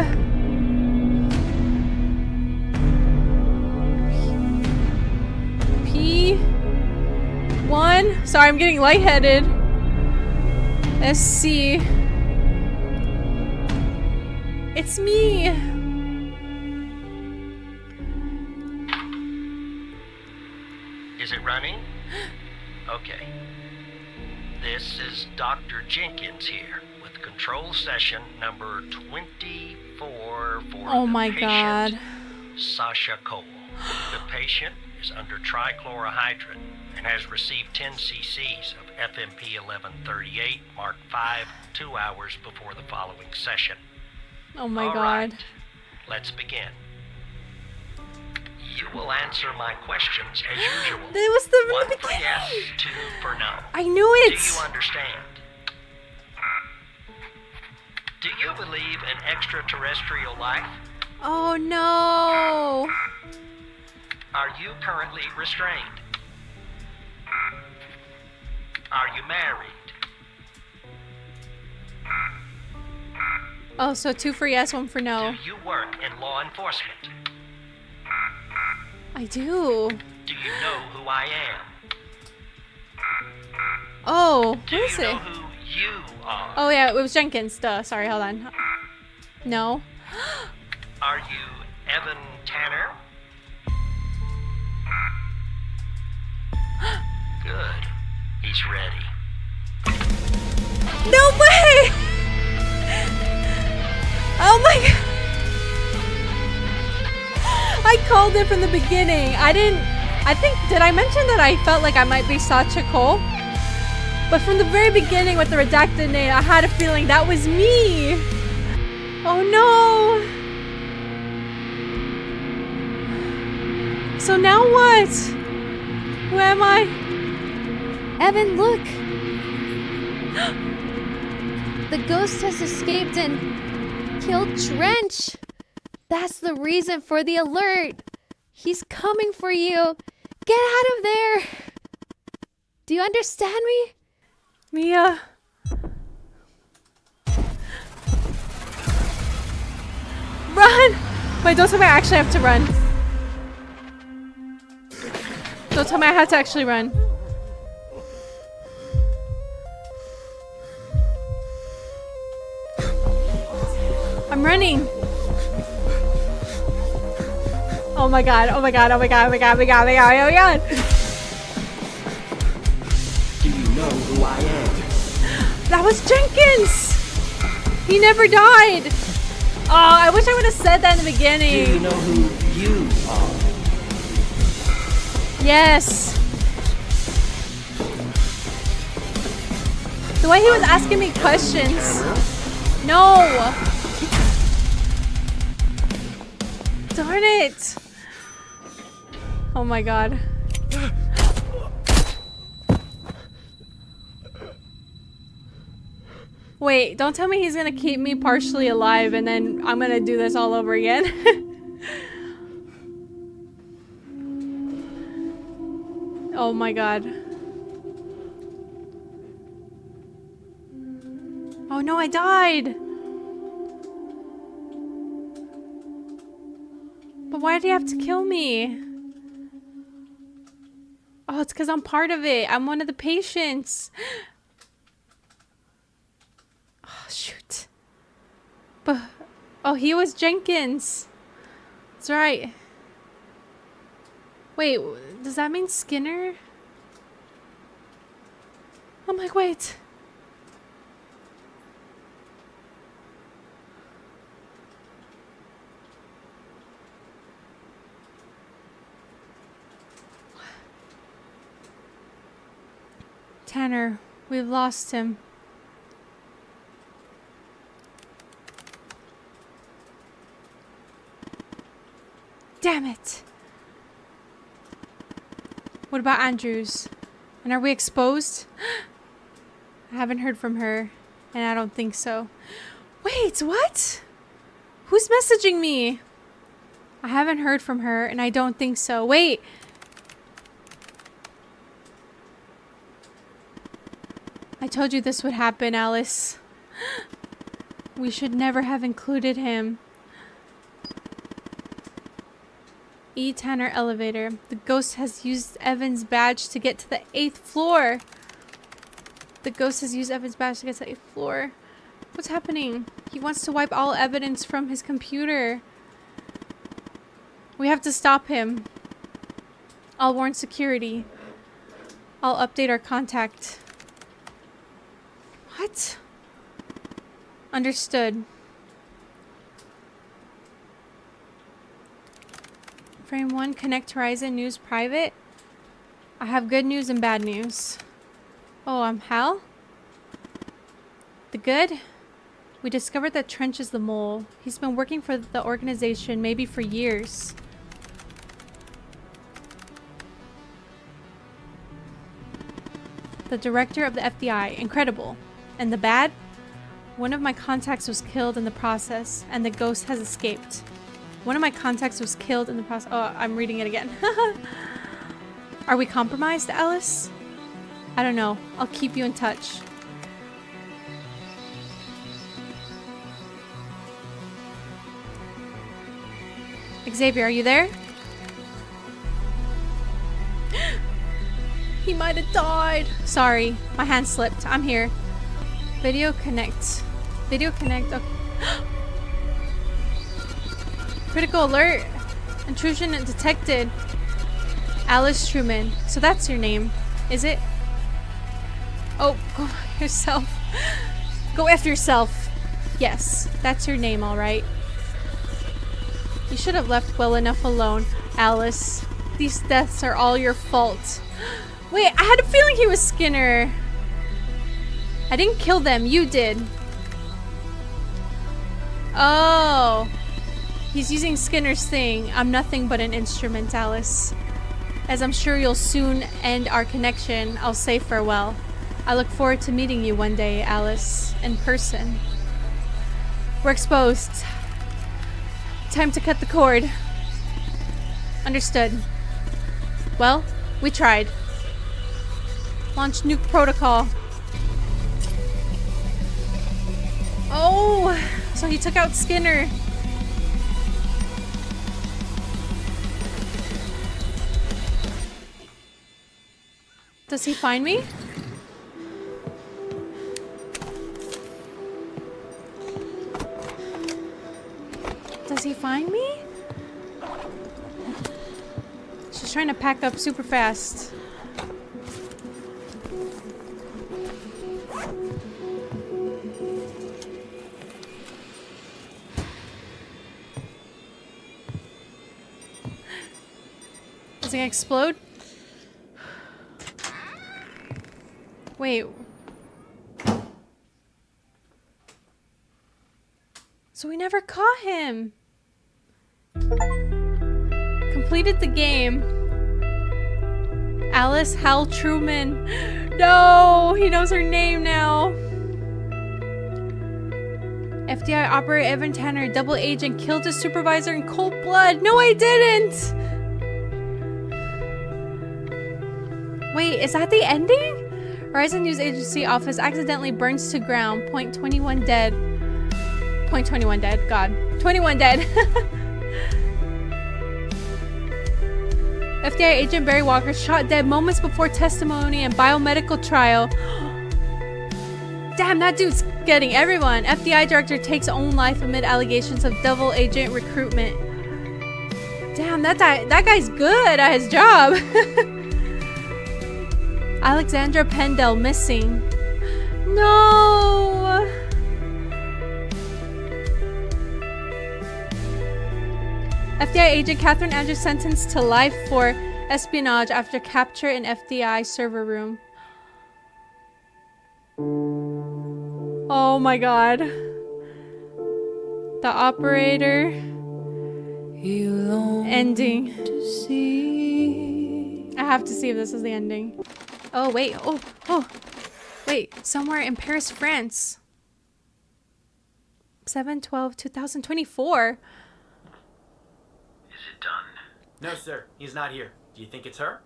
P1? Sorry, I'm getting lightheaded. SC. It's me! Is it running? Okay. This is Dr. Jenkins here with control session number 24 for Oh the my patient, God. Sasha Cole. The patient is under trichlorohydrin and has received 10 cc's of FMP 1138 Mark 5 2 hours before the following session. Oh my All God. right, let's begin. You will answer my questions as usual. That was the One beginning. for yes, two for no. I knew it. Do you understand? Do you believe in extraterrestrial life? Oh no. Are you currently restrained? Are you married? Oh, so 2 for yes, 1 for no. Do you work in law enforcement? I do. Do you know who I am? Oh, Do who you is know it? who you are? Oh yeah, it was Jenkins. Duh. Sorry, hold on. No. Are you Evan Tanner? Good. He's ready. No way! Oh my God. I called it from the beginning. Did I mention that I felt like I might be Sasha Cole? But from the very beginning with the redacted name, I had a feeling that was me. Oh no. So now what? Who am I? Evan, look! The ghost has escaped and killed Trench. That's the reason for the alert. He's coming for you. Get out of there. Do you understand me? Mia. Run! Wait, don't tell me I actually have to run. Don't tell me I have to actually run. I'm running. Oh my God, oh my God, oh my God, oh my God, oh my God, oh my God, oh my God. Do you know who I am? That was Jenkins! He never died! Oh, I wish I would have said that in the beginning. Do you know who you are? Yes. The The way he was asking me questions. No! Darn it! Oh my god. Wait, don't tell me he's gonna keep me partially alive and then I'm gonna do this all over again. Oh my god. Oh no, I died! But why did he have to kill me? Oh, it's because I'm part of it. I'm one of the patients. Oh, shoot. But, oh, he was Jenkins. That's right. Wait, does that mean Skinner? I'm like, wait. Tanner, we've lost him. Damn it. What about Andrews? And are we exposed? I haven't heard from her, and I don't think so. Wait, what? Who's messaging me? I haven't heard from her, and I don't think so. Wait. I told you this would happen, Alice. We should never have included him. E. Tanner elevator. The ghost has used Evan's badge to get to the 8th floor. The ghost has used Evan's badge to get to the 8th floor. What's happening? He wants to wipe all evidence from his computer. We have to stop him. I'll warn security. I'll update our contact. What? Understood. Frame 1, Connect Horizon News Private. I have good news and bad news. Oh, Hal? The good? We discovered that Trench is the mole. He's been working for the organization maybe for years. The director of the FBI. Incredible. And the bad? One of my contacts was killed in the process, and the ghost has escaped. One of my contacts was killed in the process. Oh, I'm reading it again. Are we compromised, Alice? I don't know. I'll keep you in touch. Xavier, are you there? He might have died. Sorry, my hand slipped. I'm here. Video connect. Video connect. Okay. Critical alert. Intrusion detected. Alice Truman. So that's your name, is it? Oh, go yourself. Go F yourself. Yes, that's your name, alright. You should have left well enough alone, Alice. These deaths are all your fault. Wait, I had a feeling he was Skinner. I didn't kill them, you did. Oh. He's using Skinner's thing. I'm nothing but an instrument, Alice. As I'm sure you'll soon end our connection, I'll say farewell. I look forward to meeting you one day, Alice, in person. We're exposed. Time to cut the cord. Understood. Well, we tried. Launch nuke protocol. Oh, so he took out Skinner. Does he find me? Does he find me? She's trying to pack up super fast. Is it gonna explode? So we never caught him. Completed the game. Alice Hal Truman. No, he knows her name now. FBI operator Evan Tanner, double agent, killed his supervisor in cold blood. No, I didn't. Wait, is that the ending? Horizon News Agency office accidentally burns to ground. Point 21 dead. Point 21 dead. God. 21 dead. FBI agent Barry Walker shot dead moments before testimony and biomedical trial. Damn, that dude's getting everyone. FBI director takes own life amid allegations of double agent recruitment. Damn, that guy's good at his job. Alexandra Pendel missing. No. FBI agent Catherine Andrews sentenced to life for espionage after capture in FBI server room. Oh my god. The operator. Ending. I have to see if this is the ending. Oh wait, oh. Wait, somewhere in Paris, France. 7/12/2024. Is it done? No, sir. He's not here. Do you think it's her?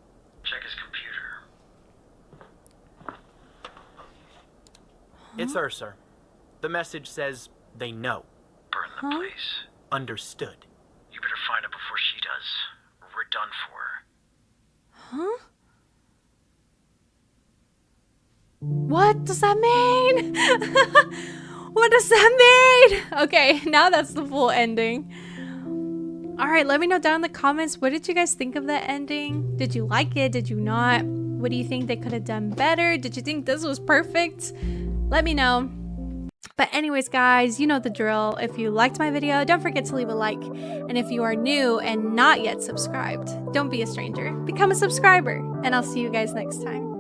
Check his computer. It's her, sir. The message says they know. Burn the place. Understood. You better find her before she does, or we're done for her. Huh? What does that mean? What does that mean? Okay, now that's the full ending. Alright, let me know down in the comments, what did you guys think of that ending? Did you like it? Did you not? What do you think they could have done better? Did you think this was perfect? Let me know. But anyways, guys, you know the drill. If you liked my video, don't forget to leave a like. And if you are new and not yet subscribed, don't be a stranger. Become a subscriber. And I'll see you guys next time.